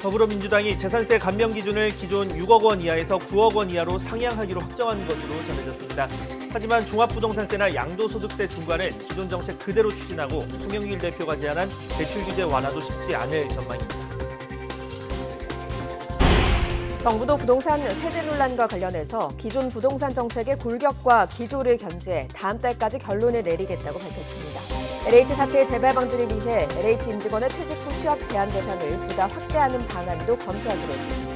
더불어민주당이 재산세 감면 기준을 기존 6억 원 이하에서 9억 원 이하로 상향하기로 확정한 것으로 전해졌습니다. 하지만 종합부동산세나 양도소득세 중과는 기존 정책 그대로 추진하고 송영길 대표가 제안한 대출 규제 완화도 쉽지 않을 전망입니다. 정부도 부동산 세제 논란과 관련해서 기존 부동산 정책의 골격과 기조를 견지해 다음 달까지 결론을 내리겠다고 밝혔습니다. LH 사태 재발 방지를 위해 LH 임직원의 퇴직 후 취업 제한 대상을 보다 확대하는 방안도 검토하기로 했습니다.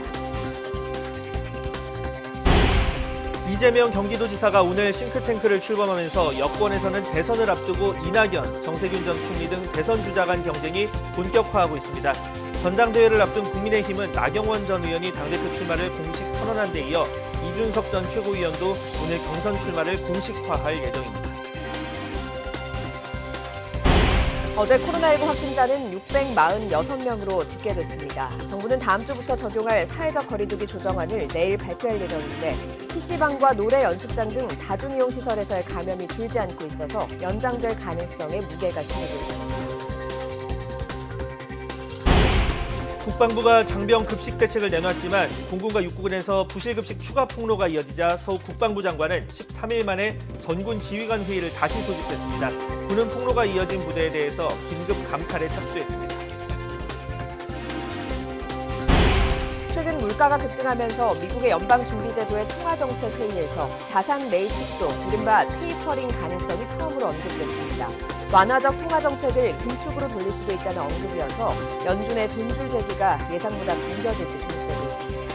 이재명 경기도지사가 오늘 싱크탱크를 출범하면서 여권에서는 대선을 앞두고 이낙연, 정세균 전 총리 등 대선 주자 간 경쟁이 본격화하고 있습니다. 전당대회를 앞둔 국민의힘은 나경원 전 의원이 당대표 출마를 공식 선언한 데 이어 이준석 전 최고위원도 오늘 경선 출마를 공식화할 예정입니다. 어제 코로나19 확진자는 646명으로 집계됐습니다. 정부는 다음 주부터 적용할 사회적 거리두기 조정안을 내일 발표할 예정인데 PC방과 노래 연습장 등 다중이용시설에서의 감염이 줄지 않고 있어서 연장될 가능성에 무게가 실리고 있습니다. 국방부가 장병 급식 대책을 내놨지만 공군과 육군에서 부실급식 추가 폭로가 이어지자 서욱 국방부 장관은 13일 만에 전군 지휘관 회의를 다시 소집했습니다. 군은 폭로가 이어진 부대에 대해서 긴급 감찰에 착수했습니다. 최근 물가가 급등하면서 미국의 연방준비제도의 통화정책회의에서 자산 매입 축소, 이른바 테이퍼링 가능성이 처음으로 언급됐습니다. 완화적 통화정책을 긴축으로 돌릴 수도 있다는 언급이어서 연준의 돈줄 제기가 예상보다 당겨질지 주목되고 있습니다.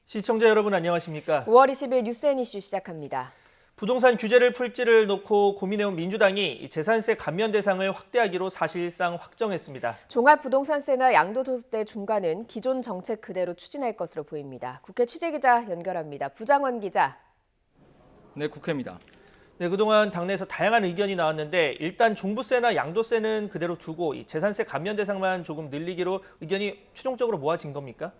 시청자 여러분 안녕하십니까? 5월 20일 뉴스앤 이슈 시작합니다. 부동산 규제를 풀지를 놓고 고민해온 민주당이 재산세 감면 대상을 확대하기로 사실상 확정했습니다. 종합부동산세나 양도소득세 중과는 기존 정책 그대로 추진할 것으로 보입니다. 국회 취재기자 연결합니다. 부장원 기자. 네, 국회입니다. 네, 그동안 당내에서 다양한 의견이 나왔는데 일단 종부세나 양도세는 그대로 두고 이 재산세 감면 대상만 조금 늘리기로 의견이 최종적으로 모아진 겁니까?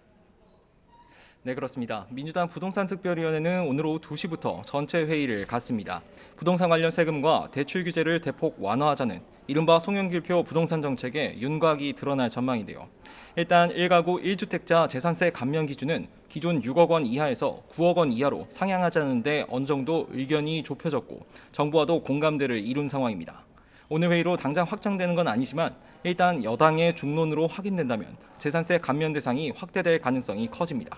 네, 그렇습니다. 민주당 부동산특별위원회는 오늘 오후 2시부터 전체 회의를 갖습니다. 부동산 관련 세금과 대출 규제를 대폭 완화하자는 이른바 송영길표 부동산 정책의 윤곽이 드러날 전망인데요. 일단 1가구 1주택자 재산세 감면 기준은 기존 6억 원 이하에서 9억 원 이하로 상향하자는 데 어느 정도 의견이 좁혀졌고 정부와도 공감대를 이룬 상황입니다. 오늘 회의로 당장 확정되는 건 아니지만 일단 여당의 중론으로 확인된다면 재산세 감면 대상이 확대될 가능성이 커집니다.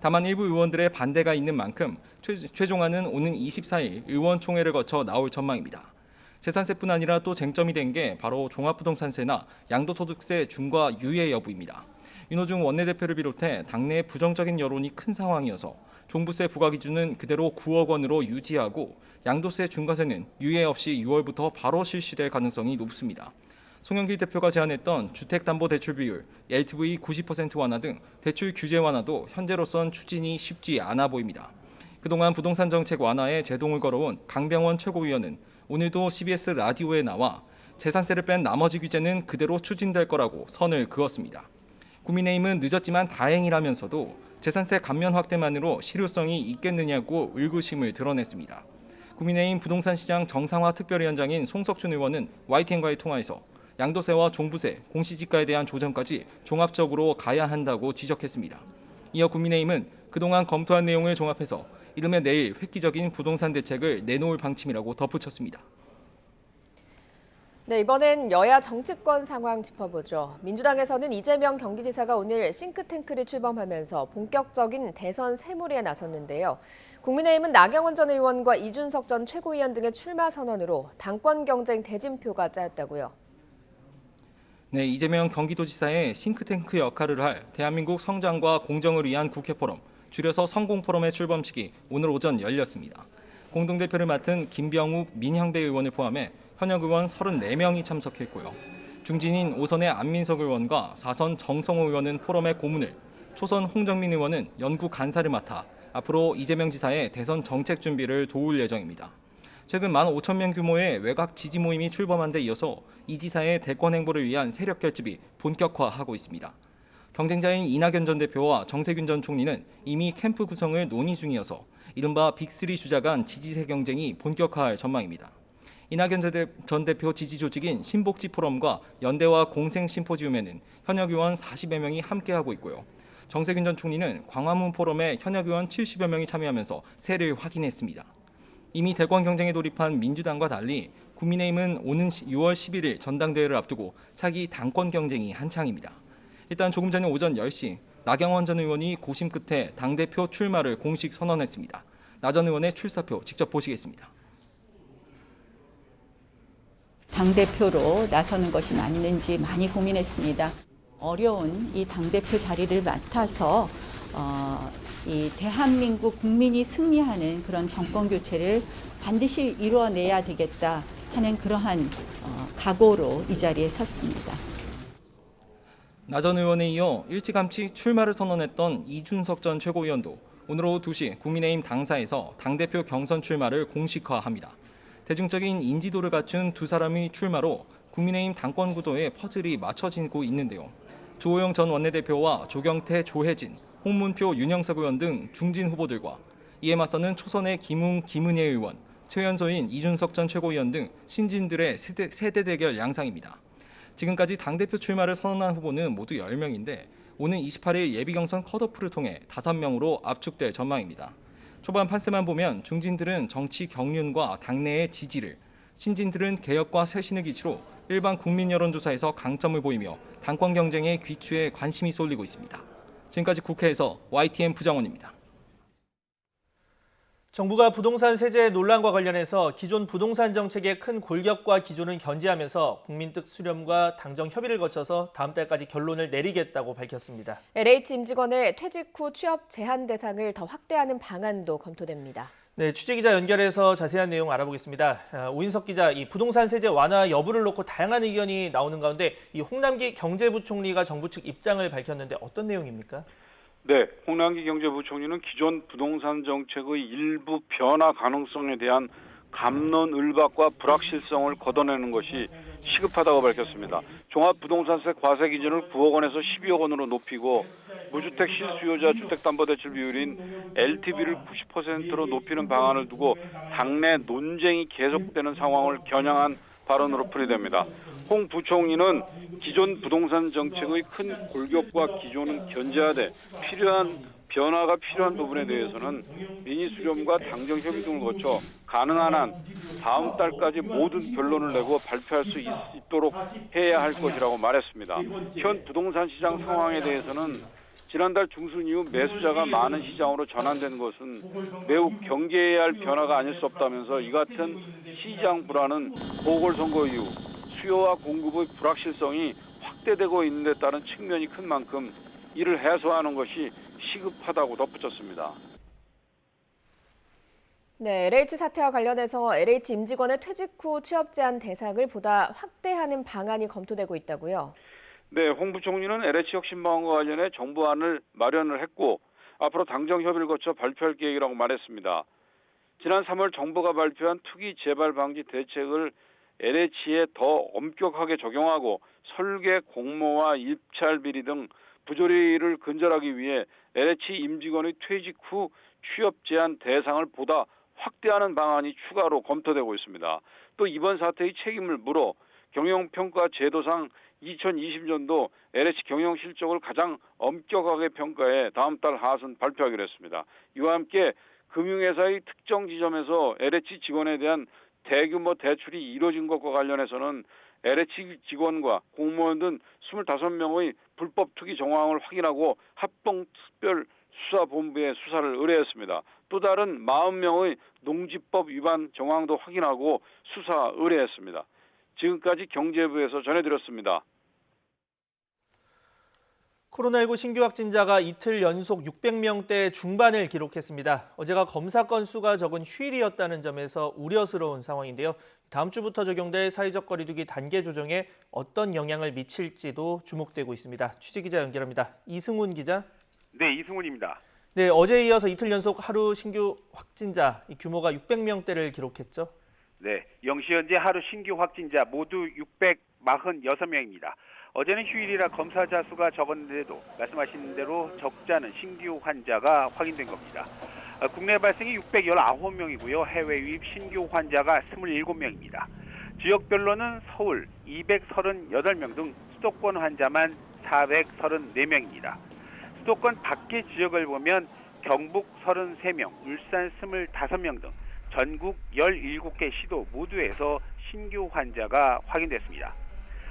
다만 일부 의원들의 반대가 있는 만큼 최종안은 오는 24일 의원총회를 거쳐 나올 전망입니다. 재산세뿐 아니라 또 쟁점이 된 게 바로 종합부동산세나 양도소득세 중과 유예 여부입니다. 윤호중 원내대표를 비롯해 당내의 부정적인 여론이 큰 상황이어서 종부세 부과 기준은 그대로 9억 원으로 유지하고 양도세 중과세는 유예 없이 6월부터 바로 실시될 가능성이 높습니다. 송영길 대표가 제안했던 주택담보대출 비율, LTV 90% 완화 등 대출 규제 완화도 현재로선 추진이 쉽지 않아 보입니다. 그동안 부동산 정책 완화에 제동을 걸어온 강병원 최고위원은 오늘도 CBS 라디오에 나와 재산세를 뺀 나머지 규제는 그대로 추진될 거라고 선을 그었습니다. 국민의힘은 늦었지만 다행이라면서도 재산세 감면 확대만으로 실효성이 있겠느냐고 의구심을 드러냈습니다. 국민의힘 부동산시장 정상화 특별위원장인 송석준 의원은 YTN과의 통화에서 양도세와 종부세, 공시지가에 대한 조정까지 종합적으로 가야 한다고 지적했습니다. 이어 국민의힘은 그동안 검토한 내용을 종합해서 이르면 내일 획기적인 부동산 대책을 내놓을 방침이라고 덧붙였습니다. 네, 이번엔 여야 정치권 상황 짚어보죠. 민주당에서는 이재명 경기지사가 오늘 싱크탱크를 출범하면서 본격적인 대선 새몰이에 나섰는데요. 국민의힘은 나경원 전 의원과 이준석 전 최고위원 등의 출마 선언으로 당권 경쟁 대진표가 짜였다고요. 네, 이재명 경기도지사의 싱크탱크 역할을 할 대한민국 성장과 공정을 위한 국회 포럼, 줄여서 성공포럼의 출범식이 오늘 오전 열렸습니다. 공동대표를 맡은 김병욱 민형배 의원을 포함해 현역 의원 34명이 참석했고요. 중진인 5선의 안민석 의원과 4선 정성호 의원은 포럼의 고문을, 초선 홍정민 의원은 연구 간사를 맡아 앞으로 이재명 지사의 대선 정책 준비를 도울 예정입니다. 최근 15,000명 규모의 외곽 지지 모임이 출범한 데 이어서 이 지사의 대권 행보를 위한 세력 결집이 본격화하고 있습니다. 경쟁자인 이낙연 전 대표와 정세균 전 총리는 이미 캠프 구성을 논의 중이어서 이른바 빅3 주자 간 지지세 경쟁이 본격화할 전망입니다. 이낙연 전 대표 지지 조직인 신복지 포럼과 연대와 공생 심포지움에는 현역 의원 40여 명이 함께하고 있고요. 정세균 전 총리는 광화문 포럼에 현역 의원 70여 명이 참여하면서 세를 확인했습니다. 이미 대권 경쟁에 돌입한 민주당과 달리 국민의힘은 오는 6월 11일 전당대회를 앞두고 차기 당권 경쟁이 한창입니다. 일단 조금 전에 오전 10시 나경원 전 의원이 고심 끝에 당대표 출마를 공식 선언했습니다. 나 전 의원의 출사표 직접 보시겠습니다. 당대표로 나서는 것이 맞는지 많이 고민했습니다. 어려운 이 당대표 자리를 맡아서 이 대한민국 국민이 승리하는 그런 정권 교체를 반드시 이루어내야 되겠다 하는 그러한 각오로 이 자리에 섰습니다. 나 전 의원에 이어 일찌감치 출마를 선언했던 이준석 전 최고위원도 오늘 오후 2시 국민의힘 당사에서 당대표 경선 출마를 공식화합니다. 대중적인 인지도를 갖춘 두 사람의 출마로 국민의힘 당권 구도에 퍼즐이 맞춰지고 있는데요. 조호영 전 원내대표와 조경태, 조혜진, 홍문표, 윤영석 의원 등 중진 후보들과 이에 맞서는 초선의 김웅, 김은혜 의원, 최연소인 이준석 전 최고위원 등 신진들의 세대 대결 양상입니다. 지금까지 당대표 출마를 선언한 후보는 모두 10명인데 오는 28일 예비경선 컷오프를 통해 5명으로 압축될 전망입니다. 초반 판세만 보면 중진들은 정치 경륜과 당내의 지지를, 신진들은 개혁과 쇄신을 기치로 일반 국민 여론조사에서 강점을 보이며 당권 경쟁의 귀추에 관심이 쏠리고 있습니다. 지금까지 국회에서 YTN 부장원입니다. 정부가 부동산 세제 논란과 관련해서 기존 부동산 정책의 큰 골격과 기조는 견지하면서 국민 뜻 수렴과 당정 협의를 거쳐서 다음 달까지 결론을 내리겠다고 밝혔습니다. LH 임직원의 퇴직 후 취업 제한 대상을 더 확대하는 방안도 검토됩니다. 네, 취재기자 연결해서 자세한 내용 알아보겠습니다. 오인석 기자, 이 부동산 세제 완화 여부를 놓고 다양한 의견이 나오는 가운데 이 홍남기 경제부총리가 정부 측 입장을 밝혔는데 어떤 내용입니까? 네, 홍남기 경제부총리는 기존 부동산 정책의 일부 변화 가능성에 대한 갑론을박과 불확실성을 걷어내는 것이 시급하다고 밝혔습니다. 종합부동산세 과세 기준을 9억 원에서 12억 원으로 높이고 무주택 실수요자 주택담보대출 비율인 LTV를 90%로 높이는 방안을 두고 당내 논쟁이 계속되는 상황을 겨냥한 발언으로 풀이됩니다. 홍 부총리는 기존 부동산 정책의 큰 골격과 기조는 견제하되 변화가 필요한 부분에 대해서는 민의 수렴과 당정 협의 등을 거쳐 가능한 한 다음 달까지 모든 결론을 내고 발표할 수 있도록 해야 할 것이라고 말했습니다. 현 부동산 시장 상황에 대해서는 지난달 중순 이후 매수자가 많은 시장으로 전환된 것은 매우 경계해야 할 변화가 아닐 수 없다면서 이 같은 시장 불안은 보궐선거 이후 수요와 공급의 불확실성이 확대되고 있는 데 따른 측면이 큰 만큼 이를 해소하는 것이 시급하다고 덧붙였습니다. 네, LH 사태와 관련해서 LH 임직원의 퇴직 후 취업 제한 대상을 보다 확대하는 방안이 검토되고 있다고요? 네, 홍 부총리는 LH 혁신방안과 관련해 정부안을 마련을 했고 앞으로 당정 협의를 거쳐 발표할 계획이라고 말했습니다. 지난 3월 정부가 발표한 투기 재발 방지 대책을 LH에 더 엄격하게 적용하고 설계 공모와 입찰 비리 등 부조리를 근절하기 위해 LH 임직원의 퇴직 후 취업 제한 대상을 보다 확대하는 방안이 추가로 검토되고 있습니다. 또 이번 사태의 책임을 물어 경영평가 제도상 2020년도 LH 경영 실적을 가장 엄격하게 평가해 다음 달 하순 발표하기로 했습니다. 이와 함께 금융회사의 특정 지점에서 LH 직원에 대한 대규모 대출이 이뤄진 것과 관련해서는 LH 직원과 공무원 등 25명의 불법 투기 정황을 확인하고 합동특별수사본부에 수사를 의뢰했습니다. 또 다른 40명의 농지법 위반 정황도 확인하고 수사 의뢰했습니다. 지금까지 경제부에서 전해드렸습니다. 코로나19 신규 확진자가 이틀 연속 600명대 중반을 기록했습니다. 어제가 검사 건수가 적은 휴일이었다는 점에서 우려스러운 상황인데요. 다음 주부터 적용될 사회적 거리두기 단계 조정에 어떤 영향을 미칠지도 주목되고 있습니다. 취재기자 연결합니다. 이승훈 기자. 네, 이승훈입니다. 네, 어제에 이어서 이틀 연속 하루 신규 확진자 규모가 600명대를 기록했죠. 네, 0시 현재 하루 신규 확진자 모두 646명입니다. 어제는 휴일이라 검사자 수가 적었는데도 말씀하신 대로 적지 않은 신규 환자가 확인된 겁니다. 국내 발생이 619명이고요. 해외 유입 신규 환자가 27명입니다. 지역별로는 서울 238명 등 수도권 환자만 434명입니다. 수도권 밖의 지역을 보면 경북 33명, 울산 25명 등 전국 17개 시도 모두에서 신규 환자가 확인됐습니다.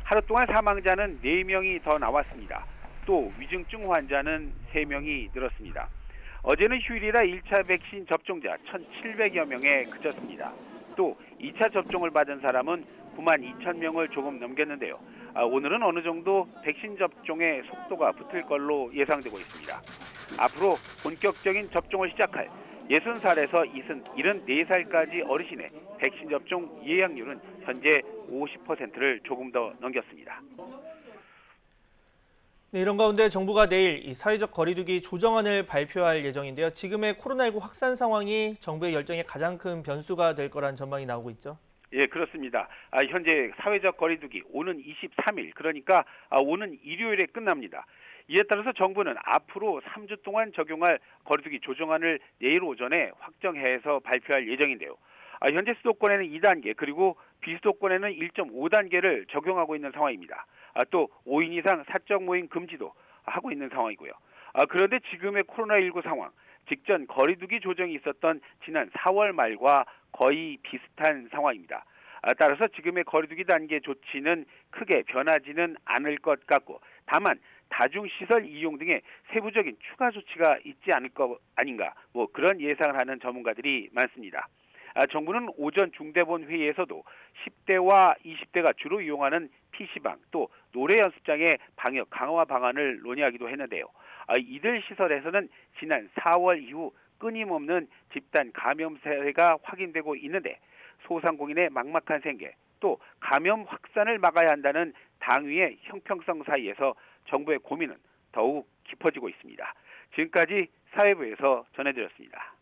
하루 동안 사망자는 4명이 더 나왔습니다. 또 위중증 환자는 3명이 늘었습니다. 어제는 휴일이라 1차 백신 접종자 1,700여 명에 그쳤습니다. 또 2차 접종을 받은 사람은 9만 2천 명을 조금 넘겼는데요. 오늘은 어느 정도 백신 접종의 속도가 붙을 걸로 예상되고 있습니다. 앞으로 본격적인 접종을 시작할 60살에서 74살까지 어르신의 백신 접종 예약률은 현재 50%를 조금 더 넘겼습니다. 네, 이런 가운데 정부가 내일 이 사회적 거리두기 조정안을 발표할 예정인데요. 지금의 코로나19 확산 상황이 정부의 결정에 가장 큰 변수가 될 거란 전망이 나오고 있죠. 예, 그렇습니다. 현재 사회적 거리두기 오는 23일, 그러니까 오는 일요일에 끝납니다. 이에 따라서 정부는 앞으로 3주 동안 적용할 거리두기 조정안을 내일 오전에 확정해서 발표할 예정인데요. 현재 수도권에는 2단계 그리고 비수도권에는 1.5단계를 적용하고 있는 상황입니다. 또 5인 이상 사적 모임 금지도 하고 있는 상황이고요. 그런데 지금의 코로나19 상황, 직전 거리두기 조정이 있었던 지난 4월 말과 거의 비슷한 상황입니다. 따라서 지금의 거리두기 단계 조치는 크게 변하지는 않을 것 같고, 다만 다중시설 이용 등의 세부적인 추가 조치가 있지 않을 것 아닌가, 그런 예상을 하는 전문가들이 많습니다. 정부는 오전 중대본 회의에서도 10대와 20대가 주로 이용하는 PC방 또 노래 연습장의 방역 강화 방안을 논의하기도 했는데요. 이들 시설에서는 지난 4월 이후 끊임없는 집단 감염 사례가 확인되고 있는데 소상공인의 막막한 생계 또 감염 확산을 막아야 한다는 당위의 형평성 사이에서 정부의 고민은 더욱 깊어지고 있습니다. 지금까지 사회부에서 전해드렸습니다.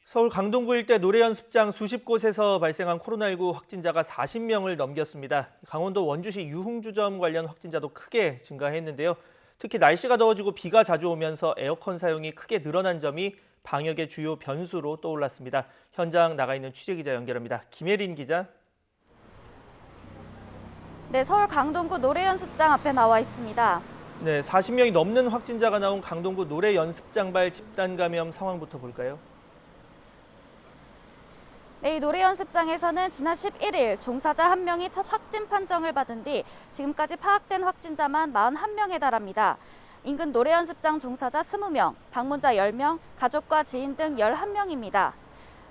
서울 강동구 일대 노래 연습장 수십 곳에서 발생한 코로나19 확진자가 40명을 넘겼습니다. 강원도 원주시 유흥주점 관련 확진자도 크게 증가했는데요. 특히 날씨가 더워지고 비가 자주 오면서 에어컨 사용이 크게 늘어난 점이 방역의 주요 변수로 떠올랐습니다. 현장 나가 있는 취재기자 연결합니다. 김혜린 기자. 네, 서울 강동구 노래 연습장 앞에 나와 있습니다. 네, 40명이 넘는 확진자가 나온 강동구 노래 연습장발 집단 감염 상황부터 볼까요? 네, 이 노래 연습장에서는 지난 11일 종사자 1명이 첫 확진 판정을 받은 뒤 지금까지 파악된 확진자만 41명에 달합니다. 인근 노래 연습장 종사자 20명, 방문자 10명, 가족과 지인 등 11명입니다.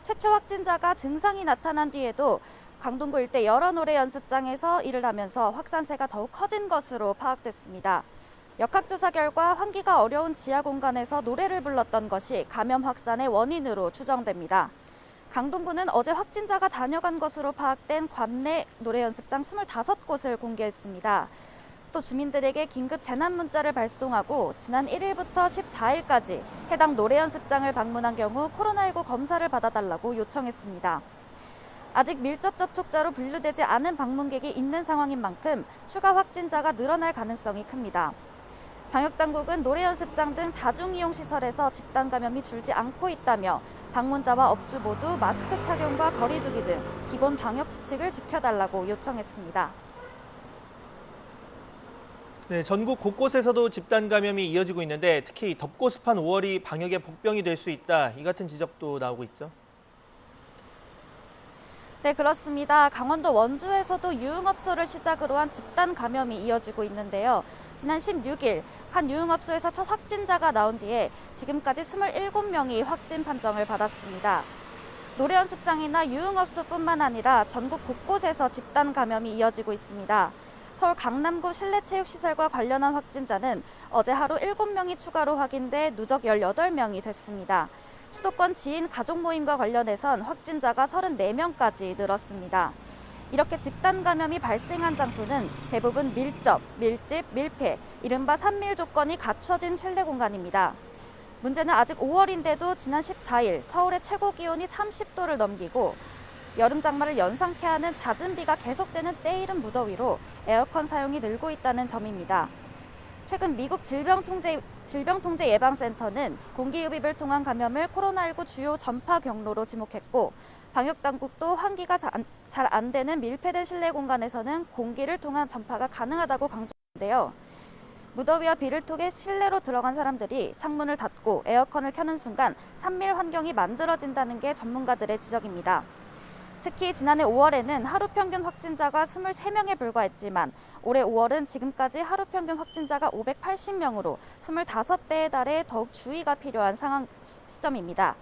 최초 확진자가 증상이 나타난 뒤에도 강동구 일대 여러 노래 연습장에서 일을 하면서 확산세가 더욱 커진 것으로 파악됐습니다. 역학조사 결과 환기가 어려운 지하 공간에서 노래를 불렀던 것이 감염 확산의 원인으로 추정됩니다. 강동구는 어제 확진자가 다녀간 것으로 파악된 관내 노래 연습장 25곳을 공개했습니다. 또 주민들에게 긴급 재난 문자를 발송하고 지난 1일부터 14일까지 해당 노래 연습장을 방문한 경우 코로나19 검사를 받아달라고 요청했습니다. 아직 밀접 접촉자로 분류되지 않은 방문객이 있는 상황인 만큼 추가 확진자가 늘어날 가능성이 큽니다. 방역당국은 노래 연습장 등 다중이용시설에서 집단 감염이 줄지 않고 있다며 방문자와 업주 모두 마스크 착용과 거리 두기 등 기본 방역 수칙을 지켜달라고 요청했습니다. 네, 전국 곳곳에서도 집단 감염이 이어지고 있는데 특히 덥고 습한 5월이 방역의 복병이 될 수 있다. 이 같은 지적도 나오고 있죠. 네, 그렇습니다. 강원도 원주에서도 유흥업소를 시작으로 한 집단 감염이 이어지고 있는데요. 지난 16일 한 유흥업소에서 첫 확진자가 나온 뒤에 지금까지 27명이 확진 판정을 받았습니다. 노래 연습장이나 유흥업소뿐만 아니라 전국 곳곳에서 집단 감염이 이어지고 있습니다. 서울 강남구 실내체육시설과 관련한 확진자는 어제 하루 7명이 추가로 확인돼 누적 18명이 됐습니다. 수도권 지인 가족 모임과 관련해선 확진자가 34명까지 늘었습니다. 이렇게 집단 감염이 발생한 장소는 대부분 밀접, 밀집, 밀폐, 이른바 3밀 조건이 갖춰진 실내 공간입니다. 문제는 아직 5월인데도 지난 14일 서울의 최고 기온이 30도를 넘기고 여름 장마를 연상케 하는 잦은 비가 계속되는 때이른 무더위로 에어컨 사용이 늘고 있다는 점입니다. 최근 미국 질병통제예방센터는 공기흡입을 통한 감염을 코로나19 주요 전파 경로로 지목했고 방역당국도 환기가 잘 안 되는 밀폐된 실내 공간에서는 공기를 통한 전파가 가능하다고 강조했는데요. 무더위와 비를 통해 실내로 들어간 사람들이 창문을 닫고 에어컨을 켜는 순간 산밀 환경이 만들어진다는 게 전문가들의 지적입니다. 특히 지난해 5월에는 하루 평균 확진자가 23명에 불과했지만 올해 5월은 지금까지 하루 평균 확진자가 580명으로 25배에 달해 더욱 주의가 필요한 시점입니다.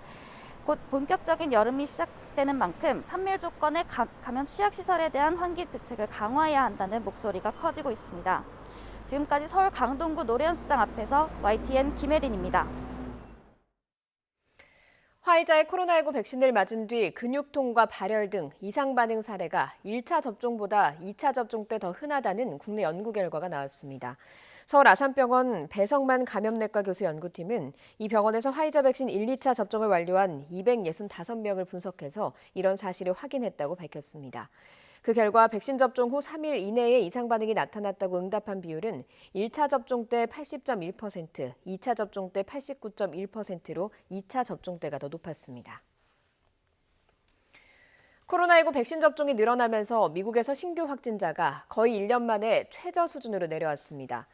곧 본격적인 여름이 시작되는 만큼 산밀 조건의 감염 취약시설에 대한 환기 대책을 강화해야 한다는 목소리가 커지고 있습니다. 지금까지 서울 강동구 노래연습장 앞에서 YTN 김혜린입니다. 화이자의 코로나19 백신을 맞은 뒤 근육통과 발열 등 이상 반응 사례가 1차 접종보다 2차 접종 때 더 흔하다는 국내 연구 결과가 나왔습니다. 서울 아산병원 배성만 감염내과 교수 연구팀은 이 병원에서 화이자 백신 1, 2차 접종을 완료한 265명을 분석해서 이런 사실을 확인했다고 밝혔습니다. 그 결과 백신 접종 후 3일 이내에 이상 반응이 나타났다고 응답한 비율은 1차 접종 때 80.1%, 2차 접종 때 89.1%로 2차 접종 때가 더 높았습니다. 코로나19 백신 접종이 늘어나면서 미국에서 신규 확진자가 거의 1년 만에 최저 수준으로 내려왔습니다.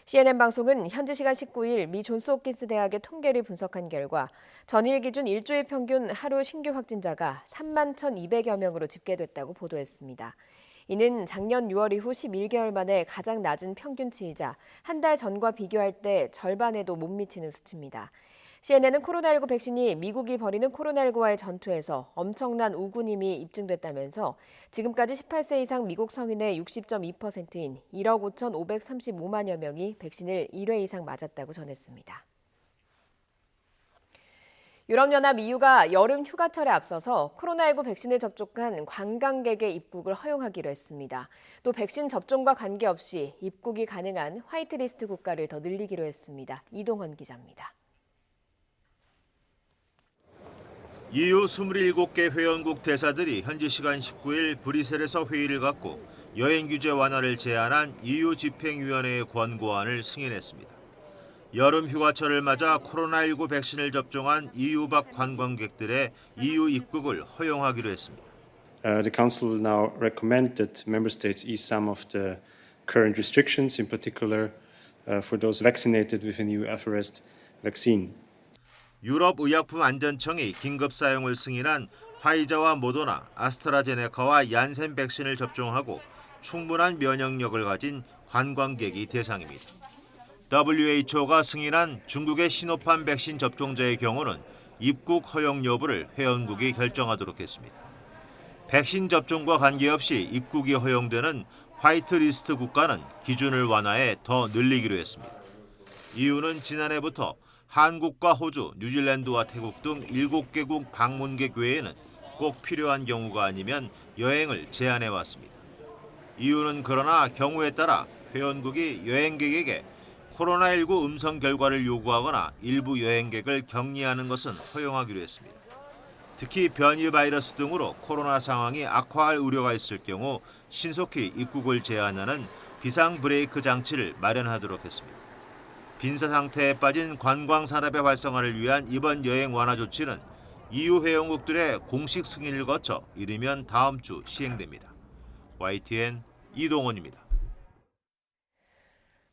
CNN 방송은 현지 시간 19일 미 존스홉킨스 대학의 통계를 분석한 결과 전일 기준 일주일 평균 하루 신규 확진자가 3만 1,200여 명으로 집계됐다고 보도했습니다. 이는 작년 6월 이후 11개월 만에 가장 낮은 평균치이자 한 달 전과 비교할 때 절반에도 못 미치는 수치입니다. CNN은 코로나19 백신이 미국이 벌이는 코로나19와의 전투에서 엄청난 우군임이 입증됐다면서 지금까지 18세 이상 미국 성인의 60.2%인 1억 5,535만여 명이 백신을 1회 이상 맞았다고 전했습니다. 유럽연합 EU가 여름 휴가철에 앞서서 코로나19 백신을 접종한 관광객의 입국을 허용하기로 했습니다. 또 백신 접종과 관계없이 입국이 가능한 화이트리스트 국가를 더 늘리기로 했습니다. 이동헌 기자입니다. EU 27개 회원국 대사들이 현지 시간 19일 브뤼셀에서 회의를 갖고 여행 규제 완화를 제안한 EU 집행위원회의 권고안을 승인했습니다. 여름 휴가철을 맞아 코로나19 백신을 접종한 EU 밖 관광객들의 EU 입국을 허용하기로 했습니다. The Council will now recommend that member states ease some of the current restrictions, in particular for those vaccinated with a new Alpha-REST vaccine. 유럽의약품안전청이 긴급 사용을 승인한 화이자와 모더나, 아스트라제네카와 얀센 백신을 접종하고 충분한 면역력을 가진 관광객이 대상입니다. WHO가 승인한 중국의 시노팜 백신 접종자의 경우는 입국 허용 여부를 회원국이 결정하도록 했습니다. 백신 접종과 관계없이 입국이 허용되는 화이트리스트 국가는 기준을 완화해 더 늘리기로 했습니다. EU는 지난해부터 한국과 호주, 뉴질랜드와 태국 등 7개국 방문객 외에는 꼭 필요한 경우가 아니면 여행을 제한해 왔습니다. EU는 그러나 경우에 따라 회원국이 여행객에게 코로나19 음성 결과를 요구하거나 일부 여행객을 격리하는 것은 허용하기로 했습니다. 특히 변이 바이러스 등으로 코로나 상황이 악화할 우려가 있을 경우 신속히 입국을 제한하는 비상 브레이크 장치를 마련하도록 했습니다. 빈사 상태에 빠진 관광 산업의 활성화를 위한 이번 여행 완화 조치는 EU 회원국들의 공식 승인을 거쳐 이르면 다음 주 시행됩니다. YTN 이동원입니다.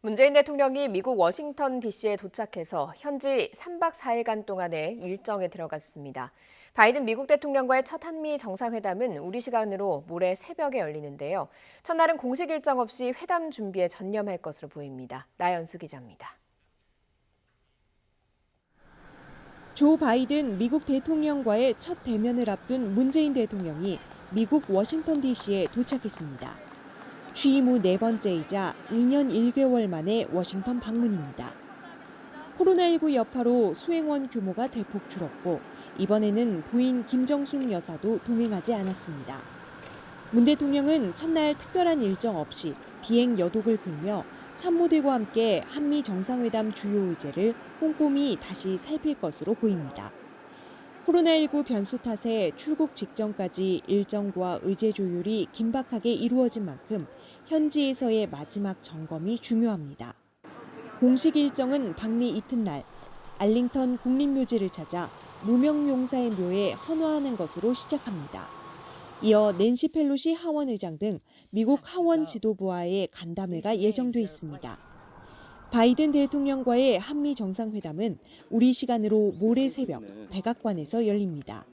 문재인 대통령이 미국 워싱턴 DC에 도착해서 현지 3박 4일간 동안의 일정에 들어갔습니다. 바이든 미국 대통령과의 첫 한미 정상회담은 우리 시간으로 모레 새벽에 열리는데요. 첫날은 공식 일정 없이 회담 준비에 전념할 것으로 보입니다. 나연수 기자입니다. 조 바이든 미국 대통령과의 첫 대면을 앞둔 문재인 대통령이 미국 워싱턴 DC에 도착했습니다. 취임 후 네 번째이자 2년 1개월 만에 워싱턴 방문입니다. 코로나19 여파로 수행원 규모가 대폭 줄었고 이번에는 부인 김정숙 여사도 동행하지 않았습니다. 문 대통령은 첫날 특별한 일정 없이 비행 여독을 풀며 참모들과 함께 한미 정상회담 주요 의제를 꼼꼼히 다시 살필 것으로 보입니다. 코로나19 변수 탓에 출국 직전까지 일정과 의제 조율이 긴박하게 이루어진 만큼 현지에서의 마지막 점검이 중요합니다. 공식 일정은 방미 이튿날 알링턴 국립묘지를 찾아 무명용사의 묘에 헌화하는 것으로 시작합니다. 이어 낸시 펠로시 하원 의장 등 미국 하원 지도부와의 간담회가 예정돼 있습니다. 바이든 대통령과의 한미 정상회담은 우리 시간으로 모레 새벽 백악관에서 열립니다.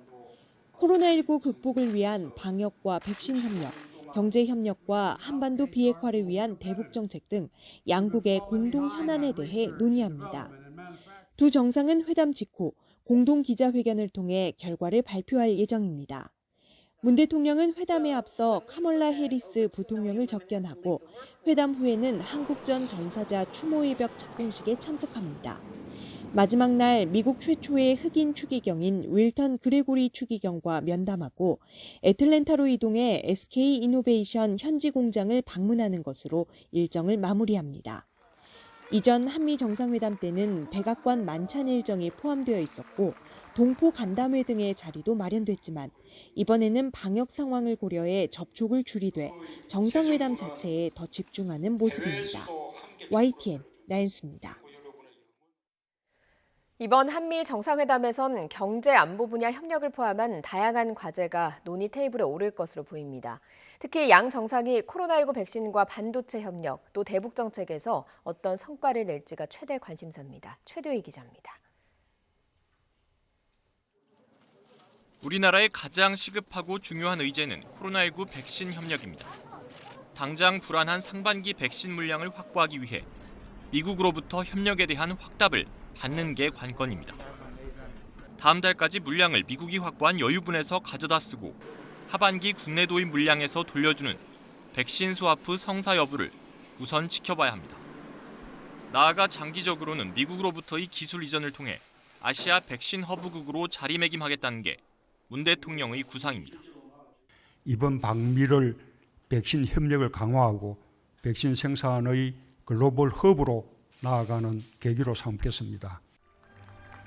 코로나19 극복을 위한 방역과 백신 협력, 경제 협력과 한반도 비핵화를 위한 대북 정책 등 양국의 공동 현안에 대해 논의합니다. 두 정상은 회담 직후 공동 기자회견을 통해 결과를 발표할 예정입니다. 문 대통령은 회담에 앞서 카멀라 해리스 부통령을 접견하고 회담 후에는 한국전 전사자 추모의 벽 착공식에 참석합니다. 마지막 날 미국 최초의 흑인 추기경인 윌턴 그레고리 추기경과 면담하고 애틀랜타로 이동해 SK 이노베이션 현지 공장을 방문하는 것으로 일정을 마무리합니다. 이전 한미 정상회담 때는 백악관 만찬 일정이 포함되어 있었고 동포 간담회 등의 자리도 마련됐지만 이번에는 방역 상황을 고려해 접촉을 줄이되 정상회담 자체에 더 집중하는 모습입니다. YTN 나연수입니다. 이번 한미 정상회담에선 경제 안보 분야 협력을 포함한 다양한 과제가 논의 테이블에 오를 것으로 보입니다. 특히 양 정상이 코로나19 백신과 반도체 협력, 또 대북 정책에서 어떤 성과를 낼지가 최대 관심사입니다. 최도희 기자입니다. 우리나라의 가장 시급하고 중요한 의제는 코로나19 백신 협력입니다. 당장 불안한 상반기 백신 물량을 확보하기 위해 미국으로부터 협력에 대한 확답을 받는 게 관건입니다. 다음 달까지 물량을 미국이 확보한 여유분에서 가져다 쓰고 하반기 국내 도입 물량에서 돌려주는 백신 스와프 성사 여부를 우선 지켜봐야 합니다. 나아가 장기적으로는 미국으로부터의 기술 이전을 통해 아시아 백신 허브국으로 자리매김하겠다는 게 문 대통령의 구상입니다. 이번 방미를 백신 협력을 강화하고 백신 생산의 글로벌 허브로 나아가는 계기로 삼겠습니다.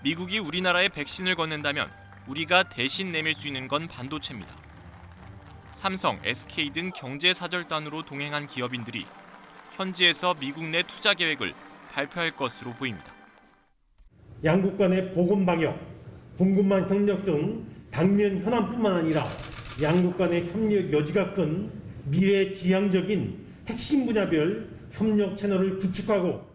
미국이 우리나라에 백신을 건넨다면 우리가 대신 내밀 수 있는 건 반도체입니다. 삼성, SK 등 경제사절단으로 동행한 기업인들이 현지에서 미국 내 투자 계획을 발표할 것으로 보입니다. 양국 간의 보건방역, 공급망 협력 등 당면 현안뿐만 아니라 양국 간의 협력 여지가 큰 미래지향적인 핵심 분야별 협력 채널을 구축하고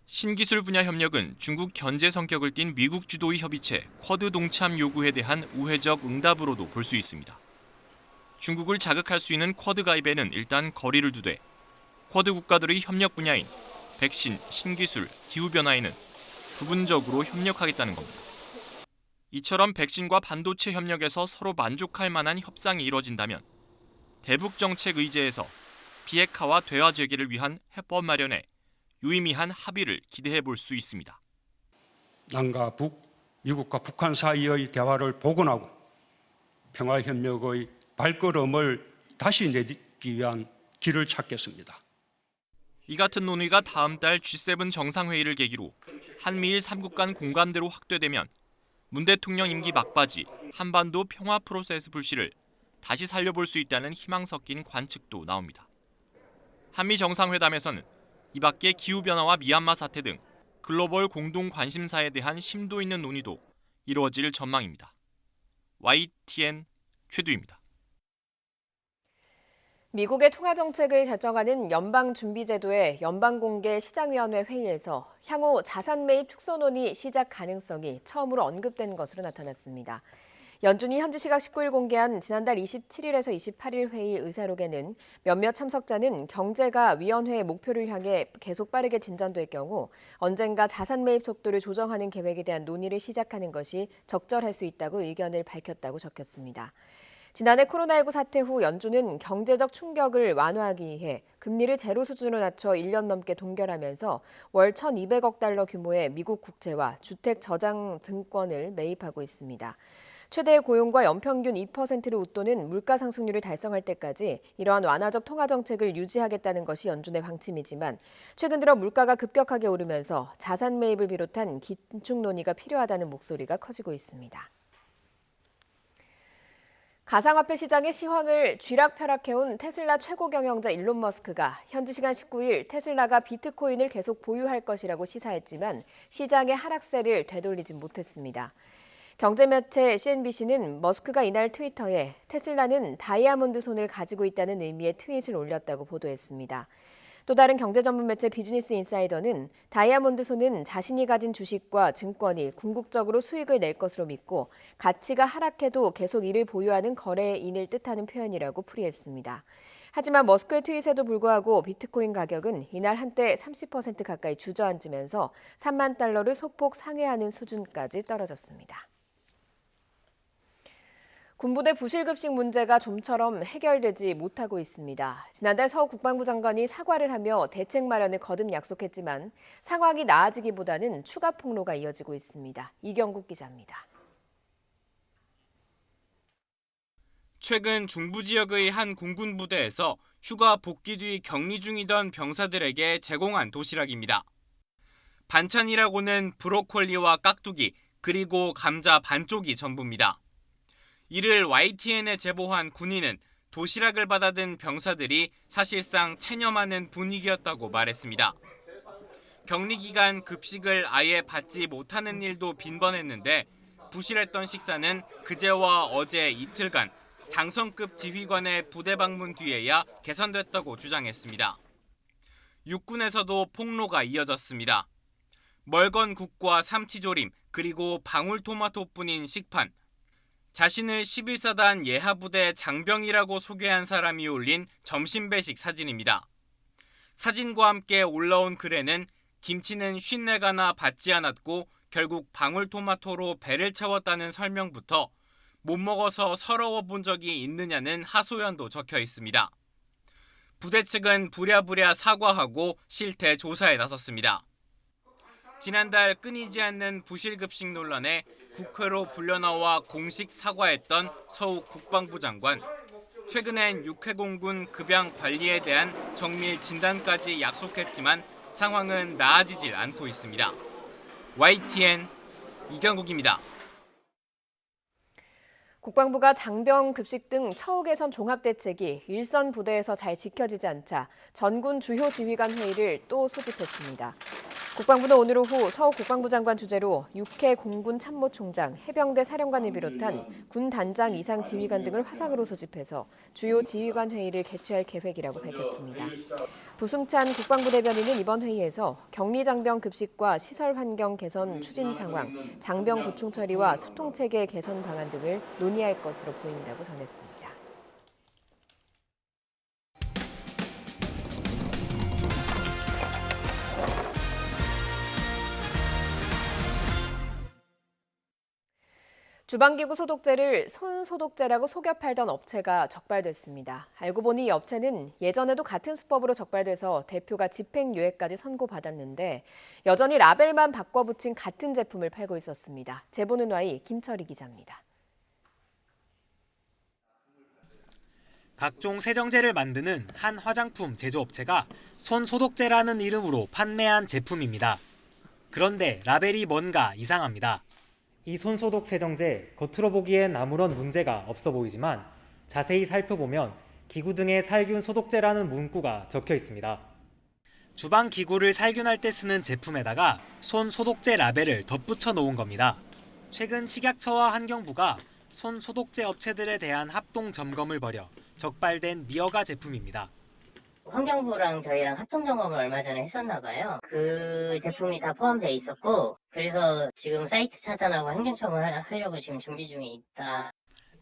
신기술 분야 협력은 중국 견제 성격을 띤 미국 주도의 협의체 쿼드 동참 요구에 대한 우회적 응답으로도 볼 수 있습니다. 중국을 자극할 수 있는 쿼드 가입에는 일단 거리를 두되 쿼드 국가들의 협력 분야인 백신, 신기술, 기후변화에는 부분적으로 협력하겠다는 겁니다. 이처럼 백신과 반도체 협력에서 서로 만족할 만한 협상이 이뤄진다면 대북 정책 의제에서 비핵화와 대화 재개를 위한 해법 마련에 유의미한 합의를 기대해 볼 수 있습니다. 남과 북, 미국과 북한 사이의 대화를 복원하고 평화협력의 발걸음을 다시 내딛기 위한 길을 찾겠습니다. 이 같은 논의가 다음 달 G7 정상회의를 계기로 한미일 3국 간 공감대로 확대되면 문 대통령 임기 막바지 한반도 평화 프로세스 불씨를 다시 살려볼 수 있다는 희망 섞인 관측도 나옵니다. 한미 정상회담에서는 이 밖에 기후변화와 미얀마 사태 등 글로벌 공동 관심사에 대한 심도 있는 논의도 이루어질 전망입니다. YTN 최두입니다. 미국의 통화정책을 결정하는 연방준비제도의 연방공개시장위원회 회의에서 향후 자산 매입 축소 논의 시작 가능성이 처음으로 언급된 것으로 나타났습니다. 연준이 현지 시각 19일 공개한 지난달 27일에서 28일 회의 의사록에는 몇몇 참석자는 경제가 위원회의 목표를 향해 계속 빠르게 진전될 경우 언젠가 자산 매입 속도를 조정하는 계획에 대한 논의를 시작하는 것이 적절할 수 있다고 의견을 밝혔다고 적혔습니다. 지난해 코로나19 사태 후 연준은 경제적 충격을 완화하기 위해 금리를 제로 수준으로 낮춰 1년 넘게 동결하면서 월 1,200억 달러 규모의 미국 국채와 주택 저장 증권을 매입하고 있습니다. 최대 고용과 연평균 2%를 웃도는 물가 상승률을 달성할 때까지 이러한 완화적 통화 정책을 유지하겠다는 것이 연준의 방침이지만 최근 들어 물가가 급격하게 오르면서 자산 매입을 비롯한 긴축 논의가 필요하다는 목소리가 커지고 있습니다. 가상화폐 시장의 시황을 쥐락펴락해온 테슬라 최고 경영자 일론 머스크가 현지 시간 19일 테슬라가 비트코인을 계속 보유할 것이라고 시사했지만 시장의 하락세를 되돌리진 못했습니다. 경제매체 CNBC는 머스크가 이날 트위터에 테슬라는 다이아몬드 손을 가지고 있다는 의미의 트윗을 올렸다고 보도했습니다. 또 다른 경제 전문 매체 비즈니스 인사이더는 다이아몬드 손은 자신이 가진 주식과 증권이 궁극적으로 수익을 낼 것으로 믿고 가치가 하락해도 계속 이를 보유하는 거래인을 뜻하는 표현이라고 풀이했습니다. 하지만 머스크의 트윗에도 불구하고 비트코인 가격은 이날 한때 30% 가까이 주저앉으면서 3만 달러를 소폭 상회하는 수준까지 떨어졌습니다. 군부대 부실급식 문제가 좀처럼 해결되지 못하고 있습니다. 지난달 서 국방부 장관이 사과를 하며 대책 마련을 거듭 약속했지만 상황이 나아지기보다는 추가 폭로가 이어지고 있습니다. 이경국 기자입니다. 최근 중부 지역의 한 공군 부대에서 휴가 복귀 뒤 격리 중이던 병사들에게 제공한 도시락입니다. 반찬이라고는 브로콜리와 깍두기, 그리고 감자 반쪽이 전부입니다. 이를 YTN에 제보한 군인은 도시락을 받아든 병사들이 사실상 체념하는 분위기였다고 말했습니다. 격리 기간 급식을 아예 받지 못하는 일도 빈번했는데 부실했던 식사는 그제와 어제 이틀간 장성급 지휘관의 부대 방문 뒤에야 개선됐다고 주장했습니다. 육군에서도 폭로가 이어졌습니다. 멀건 국과 삼치조림, 그리고 방울토마토뿐인 식판. 자신을 11사단 예하부대 장병이라고 소개한 사람이 올린 점심 배식 사진입니다. 사진과 함께 올라온 글에는 김치는 54가나 받지 않았고 결국 방울토마토로 배를 채웠다는 설명부터 못 먹어서 서러워 본 적이 있느냐는 하소연도 적혀 있습니다. 부대 측은 부랴부랴 사과하고 실태 조사에 나섰습니다. 지난달 끊이지 않는 부실급식 논란에 국회로 불려나와 공식 사과했던 서욱 국방부 장관. 최근엔 육해공군 급양 관리에 대한 정밀 진단까지 약속했지만 상황은 나아지질 않고 있습니다. YTN 이경국입니다. 국방부가 장병 급식 등 처우 개선 종합대책이 일선 부대에서 잘 지켜지지 않자 전군 주요 지휘관 회의를 또 소집했습니다. 국방부는 오늘 오후 서욱 국방부 장관 주재로 육해 공군 참모총장, 해병대 사령관을 비롯한 군 단장 이상 지휘관 등을 화상으로 소집해서 주요 지휘관 회의를 개최할 계획이라고 밝혔습니다. 부승찬 국방부 대변인은 이번 회의에서 격리 장병 급식과 시설 환경 개선 추진 상황, 장병 보충 처리와 소통 체계 개선 방안 등을 논의할 것으로 보인다고 전했습니다. 주방기구 소독제를 손소독제라고 속여 팔던 업체가 적발됐습니다. 알고 보니 이 업체는 예전에도 같은 수법으로 적발돼서 대표가 집행유예까지 선고받았는데 여전히 라벨만 바꿔 붙인 같은 제품을 팔고 있었습니다. 제보는 Y 김철희 기자입니다. 각종 세정제를 만드는 한 화장품 제조업체가 손소독제라는 이름으로 판매한 제품입니다. 그런데 라벨이 뭔가 이상합니다. 이 손소독 세정제, 겉으로 보기엔 아무런 문제가 없어 보이지만 자세히 살펴보면 기구 등의 살균 소독제라는 문구가 적혀 있습니다. 주방 기구를 살균할 때 쓰는 제품에다가 손소독제 라벨을 덧붙여 놓은 겁니다. 최근 식약처와 환경부가 손소독제 업체들에 대한 합동 점검을 벌여 적발된 미어가 제품입니다. 환경부랑 저희랑 합동점검을 얼마 전에 했었나 봐요. 그 제품이 다 포함되어 있었고 그래서 지금 사이트 차단하고 행정처분을 하려고 지금 준비 중에 있다.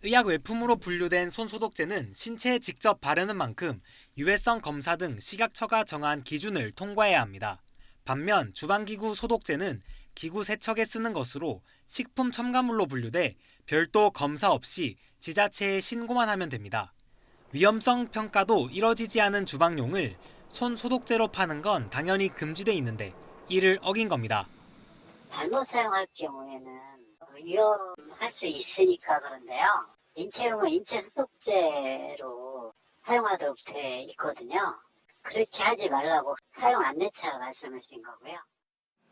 의약 외품으로 분류된 손소독제는 신체에 직접 바르는 만큼 유해성 검사 등 식약처가 정한 기준을 통과해야 합니다. 반면 주방기구 소독제는 기구 세척에 쓰는 것으로 식품 첨가물로 분류돼 별도 검사 없이 지자체에 신고만 하면 됩니다. 위험성 평가도 이뤄지지 않은 주방용을 손소독제로 파는 건 당연히 금지돼 있는데 이를 어긴 겁니다. 잘못 사용할 경우에는 위험할 수 있으니까 그런데요. 인체용은 인체소독제로 사용하도록 돼 있거든요. 그렇게 하지 말라고 사용 안내차 말씀하신 거고요.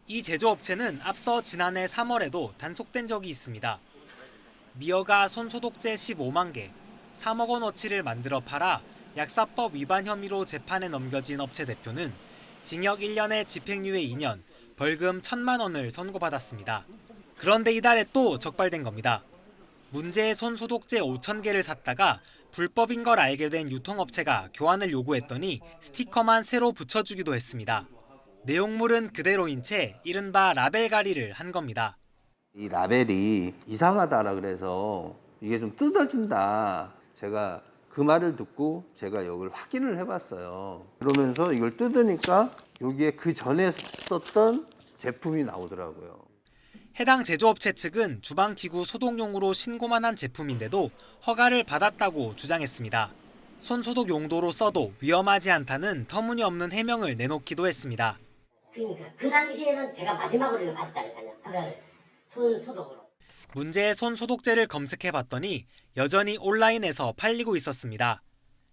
이 제조업체는 앞서 지난해 3월에도 단속된 적이 있습니다. 미어가 손소독제 15만 개, 3억 원어치를 만들어 팔아 약사법 위반 혐의로 재판에 넘겨진 업체 대표는 징역 1년에 집행유예 2년, 벌금 1,000만 원을 선고받았습니다. 그런데 이달에 또 적발된 겁니다. 문제의 손 소독제 5,000개를 샀다가 불법인 걸 알게 된 유통업체가 교환을 요구했더니 스티커만 새로 붙여주기도 했습니다. 내용물은 그대로인 채 이른바 라벨 가리를 한 겁니다. 이 라벨이 이상하다라 그래서 이게 좀 뜯어진다. 제가 그 말을 듣고 제가 이걸 확인을 해봤어요. 그러면서 이걸 뜯으니까 여기에 그 전에 썼던 제품이 나오더라고요. 해당 제조업체 측은 주방기구 소독용으로 신고만 한 제품인데도 허가를 받았다고 주장했습니다. 손소독 용도로 써도 위험하지 않다는 터무니없는 해명을 내놓기도 했습니다. 그러니까 그 당시에는 제가 마지막으로 받았다니까요. 허가를 손소독으로. 문제의 손소독제를 검색해봤더니 여전히 온라인에서 팔리고 있었습니다.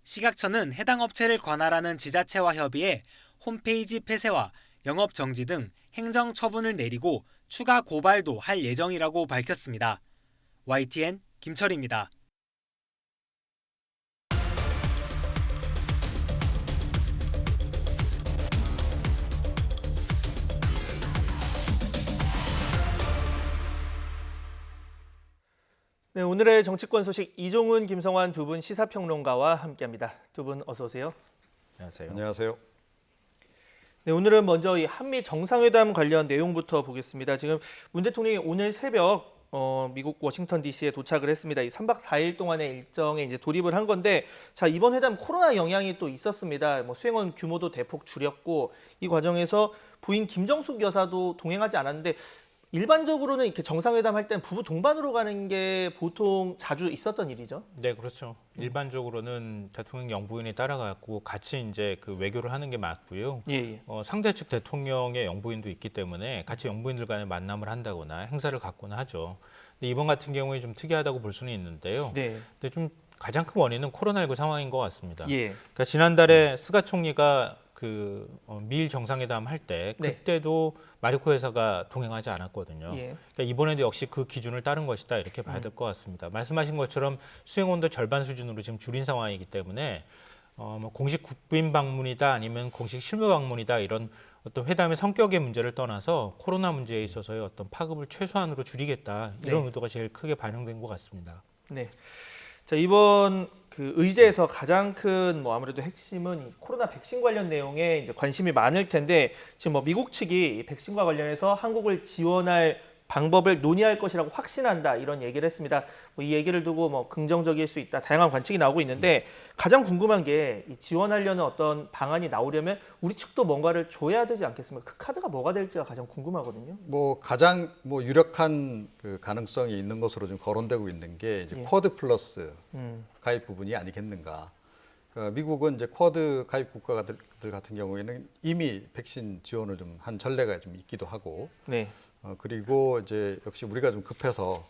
식약처는 해당 업체를 관할하는 지자체와 협의해 홈페이지 폐쇄와 영업 정지 등 행정 처분을 내리고 추가 고발도 할 예정이라고 밝혔습니다. YTN 김철입니다. 네, 오늘의 정치권 소식 이종훈, 김성환 두 분 시사평론가와 함께합니다. 두 분 어서 오세요. 안녕하세요. 안녕하세요. 네, 오늘은 먼저 이 한미 정상회담 관련 내용부터 보겠습니다. 지금 문 대통령이 오늘 새벽 미국 워싱턴 DC에 도착을 했습니다. 이 3박 4일 동안의 일정에 이제 돌입을 한 건데, 자, 이번 회담 코로나 영향이 또 있었습니다. 뭐 수행원 규모도 대폭 줄였고, 이 과정에서 부인 김정숙 여사도 동행하지 않았는데, 일반적으로는 이렇게 정상회담 할 때는 부부 동반으로 가는 게 보통 자주 있었던 일이죠. 네, 그렇죠. 일반적으로는 대통령 영부인이 따라가고 같이 이제 그 외교를 하는 게 맞고요. 예. 상대 측 대통령의 영부인도 있기 때문에 같이 영부인들 간의 만남을 한다거나 행사를 갖거나 하죠. 근데 이번 같은 경우에 좀 특이하다고 볼 수는 있는데요. 네. 근데 좀 가장 큰 원인은 코로나19 상황인 것 같습니다. 예. 그러니까 지난달에 스가 총리가 미일 정상회담 할 때 네. 그때도 마리코 여사가 동행하지 않았거든요. 예. 그러니까 이번에도 역시 그 기준을 따른 것이다 이렇게 봐야 될 것 같습니다. 말씀하신 것처럼 수행원도 절반 수준으로 지금 줄인 상황이기 때문에 뭐 공식 국빈 방문이다 아니면 공식 실무 방문이다 이런 어떤 회담의 성격의 문제를 떠나서 코로나 문제에 있어서의 어떤 파급을 최소한으로 줄이겠다 이런 네. 의도가 제일 크게 반영된 것 같습니다. 네. 자, 이번 그 의제에서 가장 큰 뭐 아무래도 핵심은 이 코로나 백신 관련 내용에 이제 관심이 많을 텐데, 지금 뭐 미국 측이 이 백신과 관련해서 한국을 지원할 방법을 논의할 것이라고 확신한다 이런 얘기를 했습니다. 뭐 이 얘기를 두고 뭐 긍정적일 수 있다 다양한 관측이 나오고 있는데, 가장 궁금한 게 이 지원하려는 어떤 방안이 나오려면 우리 측도 뭔가를 줘야 되지 않겠습니까? 그 카드가 뭐가 될지가 가장 궁금하거든요. 뭐 가장 유력한 그 가능성이 있는 것으로 좀 거론되고 있는 게 이제 쿼드 플러스 가입 부분이 아니겠는가. 그러니까 미국은 이제 쿼드 가입 국가들 같은 경우에는 이미 백신 지원을 좀 한 전례가 좀 있기도 하고. 네. 그리고 이제 역시 우리가 좀 급해서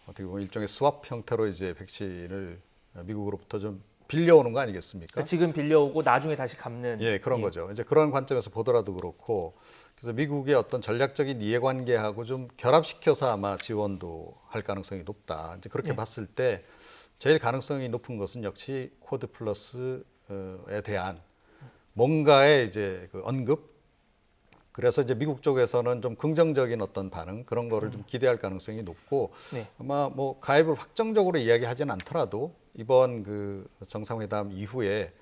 어떻게 보면 일종의 스왑 형태로 이제 백신을 미국으로부터 좀 빌려오는 거 아니겠습니까? 그러니까 지금 빌려오고 나중에 다시 갚는. 예, 그런 거죠. 이제 그런 관점에서 보더라도 그렇고, 그래서 미국의 어떤 전략적인 이해관계하고 좀 결합시켜서 아마 지원도 할 가능성이 높다. 이제 그렇게 봤을 때 제일 가능성이 높은 것은 역시 쿼드 플러스에 대한 뭔가의 이제 그 언급. 그래서 이제 미국 쪽에서는 좀 긍정적인 어떤 반응 그런 거를 좀 기대할 가능성이 높고, 네. 아마 뭐 가입을 확정적으로 이야기하지는 않더라도 이번 그 정상회담 이후에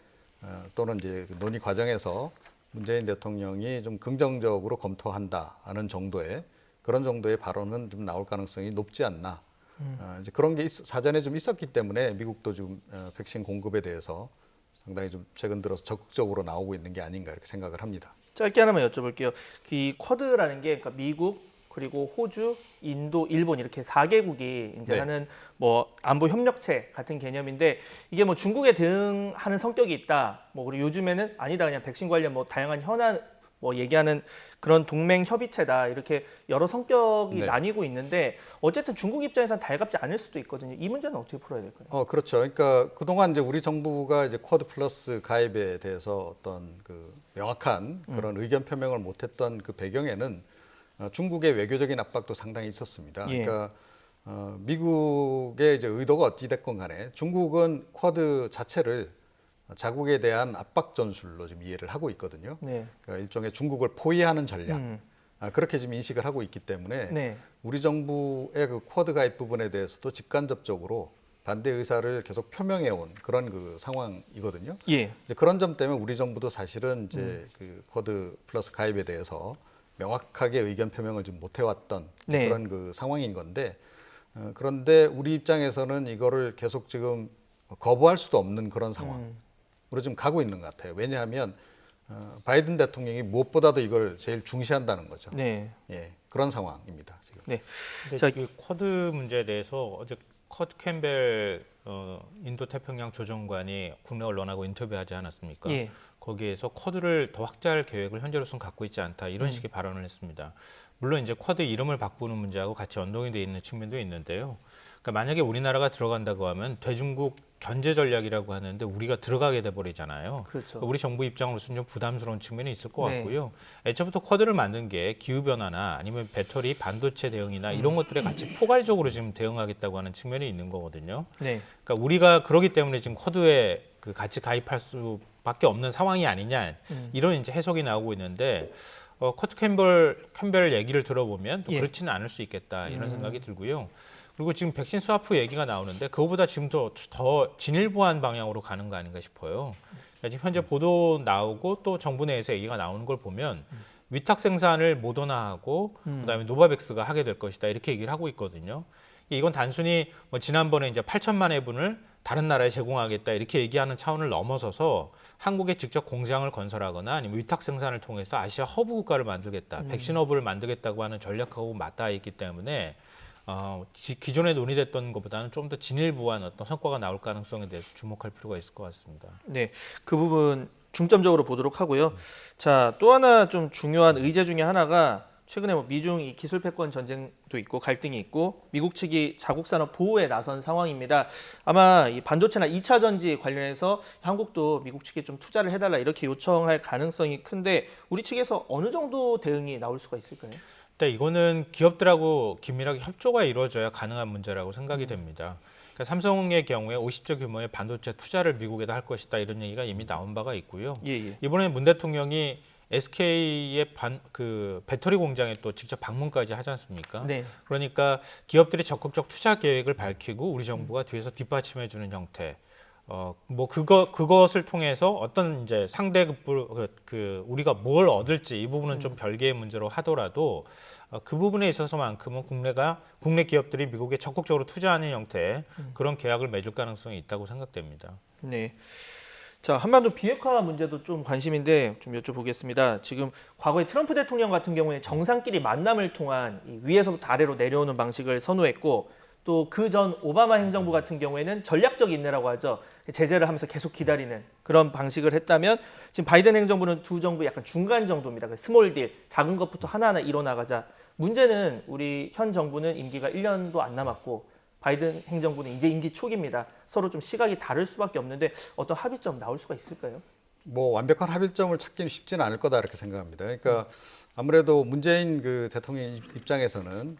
또는 이제 그 논의 과정에서 문재인 대통령이 좀 긍정적으로 검토한다는 정도의 그런 정도의 발언은 좀 나올 가능성이 높지 않나. 이제 그런 게 사전에 좀 있었기 때문에 미국도 좀 백신 공급에 대해서 상당히 좀 최근 들어서 적극적으로 나오고 있는 게 아닌가 이렇게 생각을 합니다. 짧게 하나만 여쭤볼게요. 이 쿼드라는 게 그러니까 미국 그리고 호주, 인도, 일본 이렇게 4개국이 이제 네. 하는 뭐 안보 협력체 같은 개념인데, 이게 뭐 중국에 대응하는 성격이 있다. 뭐 그리고 요즘에는 아니다 그냥 백신 관련 뭐 다양한 현안 뭐 얘기하는 그런 동맹 협의체다 이렇게 여러 성격이 네. 나뉘고 있는데, 어쨌든 중국 입장에서는 달갑지 않을 수도 있거든요. 이 문제는 어떻게 풀어야 될까요? 그렇죠. 그러니까 그동안 이제 우리 정부가 이제 쿼드 플러스 가입에 대해서 어떤 그 명확한 그런 의견 표명을 못했던 그 배경에는 중국의 외교적인 압박도 상당히 있었습니다. 예. 그러니까 미국의 이제 의도가 어찌 됐건 간에 중국은 쿼드 자체를 자국에 대한 압박 전술로 좀 이해를 하고 있거든요. 네. 그러니까 일종의 중국을 포위하는 전략. 그렇게 지금 인식을 하고 있기 때문에 네. 우리 정부의 그 쿼드 가입 부분에 대해서도 직간접적으로 반대 의사를 계속 표명해 온 그런 그 상황이거든요. 예. 이제 그런 점 때문에 우리 정부도 사실은 이제 그 쿼드 플러스 가입에 대해서 명확하게 의견 표명을 좀 못 해왔던 네. 그런 그 상황인 건데 그런데 우리 입장에서는 이거를 계속 지금 거부할 수도 없는 그런 상황으로 지금 가고 있는 것 같아요. 왜냐하면 바이든 대통령이 무엇보다도 이걸 제일 중시한다는 거죠. 네. 예, 그런 상황입니다. 지금. 네. 자, 이 쿼드 문제에 대해서 어제 커트 캠벨 인도 태평양 조정관이 국내 언론하고 인터뷰하지 않았습니까? 예. 거기에서 쿼드를 더 확대할 계획을 현재로서는 갖고 있지 않다 이런 식의 발언을 했습니다. 물론 이제 쿼드 이름을 바꾸는 문제하고 같이 연동이 돼 있는 측면도 있는데요. 그러니까 만약에 우리나라가 들어간다고 하면 대중국 견제 전략이라고 하는데 우리가 들어가게 돼 버리잖아요. 그렇죠. 우리 정부 입장으로서는 좀 부담스러운 측면이 있을 것 네. 같고요. 애초부터 쿼드를 만든 게 기후 변화나 아니면 배터리, 반도체 대응이나 이런 것들에 같이 포괄적으로 지금 대응하겠다고 하는 측면이 있는 거거든요. 네. 그러니까 우리가 그러기 때문에 지금 쿼드에 그 같이 가입할 수밖에 없는 상황이 아니냐 이런 이제 해석이 나오고 있는데 커트 캠벨 얘기를 들어보면 또 예. 그렇지는 않을 수 있겠다 이런 생각이 들고요. 그리고 지금 백신 스와프 얘기가 나오는데 그거보다 지금 더 진일보한 방향으로 가는 거 아닌가 싶어요. 그러니까 지금 현재 보도 나오고 또 정부 내에서 얘기가 나오는 걸 보면 위탁 생산을 모더나하고 그다음에 노바백스가 하게 될 것이다 이렇게 얘기를 하고 있거든요. 이건 단순히 뭐 지난번에 이제 8천만 회분을 다른 나라에 제공하겠다 이렇게 얘기하는 차원을 넘어서서 한국에 직접 공장을 건설하거나 아니면 위탁 생산을 통해서 아시아 허브 국가를 만들겠다, 백신 허브를 만들겠다고 하는 전략하고 맞닿아 있기 때문에 기존에 논의됐던 것보다는 좀 더 진일보한 어떤 성과가 나올 가능성에 대해서 주목할 필요가 있을 것 같습니다. 네, 그 부분 중점적으로 보도록 하고요. 자, 또 하나 좀 중요한 의제 중에 하나가 최근에 뭐 미중 이 기술 패권 전쟁도 있고 갈등이 있고 미국 측이 자국 산업 보호에 나선 상황입니다. 아마 이 반도체나 2차 전지 관련해서 한국도 미국 측에 좀 투자를 해달라 이렇게 요청할 가능성이 큰데 우리 측에서 어느 정도 대응이 나올 수가 있을까요? 일단 이거는 기업들하고 긴밀하게 협조가 이루어져야 가능한 문제라고 생각이 됩니다. 그러니까 삼성의 경우에 50조 규모의 반도체 투자를 미국에다 할 것이다 이런 얘기가 이미 나온 바가 있고요. 예. 이번에 문 대통령이 SK의 그 배터리 공장에 또 직접 방문까지 하지 않습니까? 네. 그러니까 기업들이 적극적 투자 계획을 밝히고 우리 정부가 뒤에서 뒷받침해 주는 형태. 뭐 그것을 통해서 어떤 이제 상대급부 우리가 뭘 얻을지 이 부분은 좀 별개의 문제로 하더라도 그 부분에 있어서만큼은 국내 기업들이 미국에 적극적으로 투자하는 형태의 그런 계약을 맺을 가능성이 있다고 생각됩니다. 네. 자, 한반도 비핵화 문제도 좀 관심인데 좀 여쭤보겠습니다. 지금 과거에 트럼프 대통령 같은 경우에 정상끼리 만남을 통한 이 위에서부터 아래로 내려오는 방식을 선호했고 또 그 전 오바마 행정부 같은 경우에는 전략적 인내라고 하죠. 제재를 하면서 계속 기다리는 그런 방식을 했다면 지금 바이든 행정부는 두 정부 약간 중간 정도입니다. 스몰 딜, 작은 것부터 하나하나 이뤄나가자. 문제는 우리 현 정부는 임기가 1년도 안 남았고 바이든 행정부는 이제 임기 초기입니다. 서로 좀 시각이 다를 수밖에 없는데 어떤 합의점 나올 수가 있을까요? 뭐 완벽한 합의점을 찾기는 쉽지는 않을 거다 이렇게 생각합니다. 그러니까 아무래도 문재인 그 대통령 입장에서는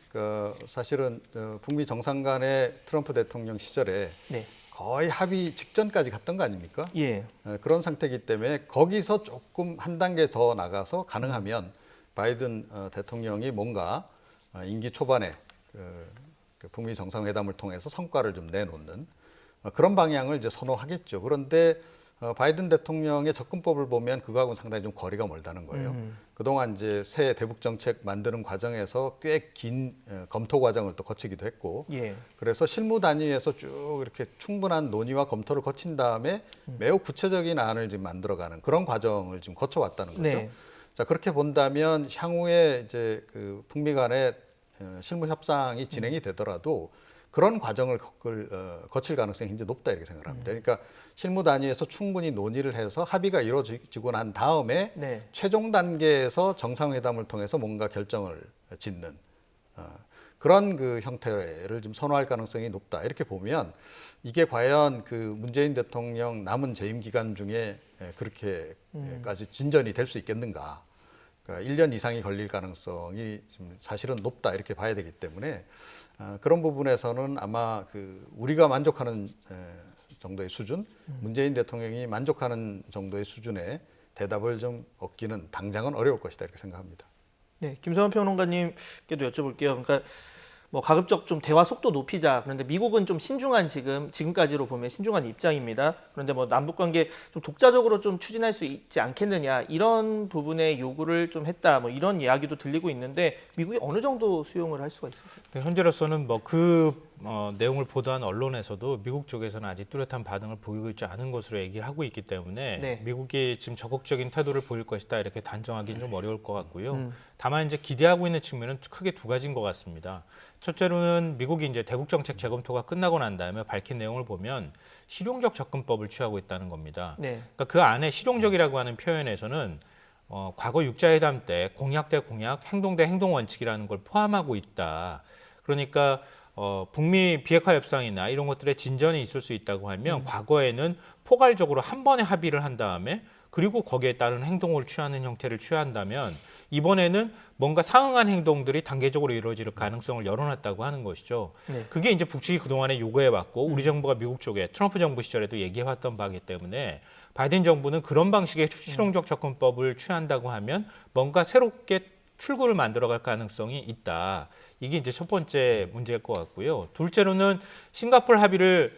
사실은 북미 정상 간의 트럼프 대통령 시절에 네. 거의 합의 직전까지 갔던 거 아닙니까? 예. 그런 상태이기 때문에 거기서 조금 한 단계 더 나가서 가능하면 바이든 대통령이 뭔가 임기 초반에 그 북미 정상회담을 통해서 성과를 좀 내놓는 그런 방향을 이제 선호하겠죠. 그런데 바이든 대통령의 접근법을 보면 그거하고는 상당히 좀 거리가 멀다는 거예요. 그동안 이제 새 대북 정책 만드는 과정에서 꽤 긴 검토 과정을 또 거치기도 했고, 예. 그래서 실무 단위에서 쭉 이렇게 충분한 논의와 검토를 거친 다음에 매우 구체적인 안을 지금 만들어가는 그런 과정을 지금 거쳐왔다는 거죠. 네. 자, 그렇게 본다면 향후에 이제 그 북미 간의 실무 협상이 진행이 되더라도 그런 과정을 거칠 가능성이 굉장히 높다 이렇게 생각합니다. 그러니까 실무 단위에서 충분히 논의를 해서 합의가 이루어지고 난 다음에 네. 최종 단계에서 정상회담을 통해서 뭔가 결정을 짓는 그런 그 형태를 좀 선호할 가능성이 높다. 이렇게 보면 이게 과연 그 문재인 대통령 남은 재임 기간 중에 그렇게까지 진전이 될 수 있겠는가? 그러니까 1년 이상이 걸릴 가능성이 좀 사실은 높다 이렇게 봐야 되기 때문에 그런 부분에서는 아마 그 우리가 만족하는 정도의 수준, 문재인 대통령이 만족하는 정도의 수준의 대답을 좀 얻기는 당장은 어려울 것이다 이렇게 생각합니다. 네, 김성환 평론가님께도 여쭤볼게요. 그러니까 뭐 가급적 좀 대화 속도 높이자. 그런데 미국은 좀 신중한 지금까지로 보면 신중한 입장입니다. 그런데 뭐 남북 관계 좀 독자적으로 좀 추진할 수 있지 않겠느냐 이런 부분의 요구를 좀 했다. 뭐 이런 이야기도 들리고 있는데 미국이 어느 정도 수용을 할 수가 있습니까? 네, 현재로서는 뭐 그 내용을 보도한 언론에서도 미국 쪽에서는 아직 뚜렷한 반응을 보이고 있지 않은 것으로 얘기를 하고 있기 때문에 네. 미국이 지금 적극적인 태도를 보일 것이다 이렇게 단정하기는 좀 어려울 것 같고요. 다만 이제 기대하고 있는 측면은 크게 두 가지인 것 같습니다. 첫째로는 미국이 이제 대북 정책 재검토가 끝나고 난 다음에 밝힌 내용을 보면 실용적 접근법을 취하고 있다는 겁니다. 네. 그러니까 그 안에 실용적이라고 하는 표현에서는 과거 육자회담 때 공약 대 공약, 행동 대 행동 원칙이라는 걸 포함하고 있다. 그러니까 북미 비핵화 협상이나 이런 것들의 진전이 있을 수 있다고 하면 과거에는 포괄적으로 한 번에 합의를 한 다음에 그리고 거기에 따른 행동을 취하는 형태를 취한다면 이번에는 뭔가 상응한 행동들이 단계적으로 이루어질 가능성을 열어놨다고 하는 것이죠. 네. 그게 이제 북측이 그동안에 요구해왔고 우리 정부가 미국 쪽에 트럼프 정부 시절에도 얘기해왔던 바이기 때문에 바이든 정부는 그런 방식의 실용적 접근법을 취한다고 하면 뭔가 새롭게 출구를 만들어갈 가능성이 있다. 이게 이제 첫 번째 문제일 것 같고요. 둘째로는 싱가포르 합의를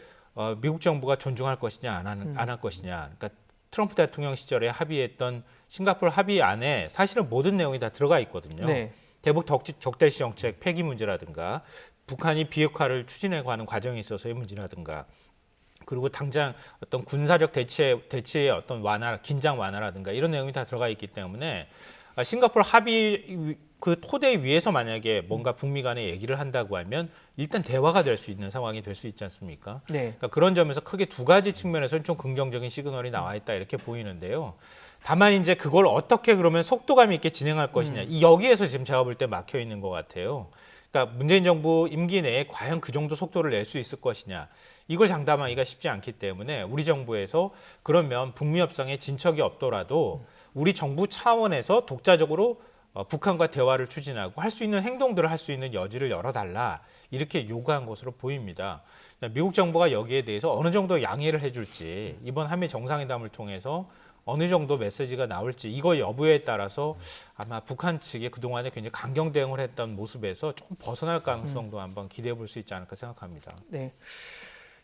미국 정부가 존중할 것이냐 안 할 것이냐. 그러니까 트럼프 대통령 시절에 합의했던 싱가포르 합의 안에 사실은 모든 내용이 다 들어가 있거든요. 네. 대북 적대시 정책 폐기 문제라든가 북한이 비핵화를 추진해가는 과정에 있어서의 문제라든가 그리고 당장 어떤 군사적 대치의 어떤 완화, 긴장 완화라든가 이런 내용이 다 들어가 있기 때문에 싱가포르 합의 그 토대 위에서 만약에 뭔가 북미 간에 얘기를 한다고 하면 일단 대화가 될 수 있는 상황이 될 수 있지 않습니까? 네. 그러니까 그런 점에서 크게 두 가지 측면에서는 좀 긍정적인 시그널이 나와 있다 이렇게 보이는데요. 다만 이제 그걸 어떻게 그러면 속도감 있게 진행할 것이냐 이 여기에서 지금 제가 볼 때 막혀 있는 것 같아요. 그러니까 문재인 정부 임기 내에 과연 그 정도 속도를 낼 수 있을 것이냐 이걸 장담하기가 쉽지 않기 때문에 우리 정부에서 그러면 북미 협상에 진척이 없더라도 우리 정부 차원에서 독자적으로 북한과 대화를 추진하고 할 수 있는 행동들을 할 수 있는 여지를 열어달라 이렇게 요구한 것으로 보입니다. 미국 정부가 여기에 대해서 어느 정도 양해를 해줄지 이번 한미 정상회담을 통해서 어느 정도 메시지가 나올지 이거 여부에 따라서 아마 북한 측이 그동안에 굉장히 강경 대응을 했던 모습에서 조금 벗어날 가능성도 한번 기대해 볼 수 있지 않을까 생각합니다. 네.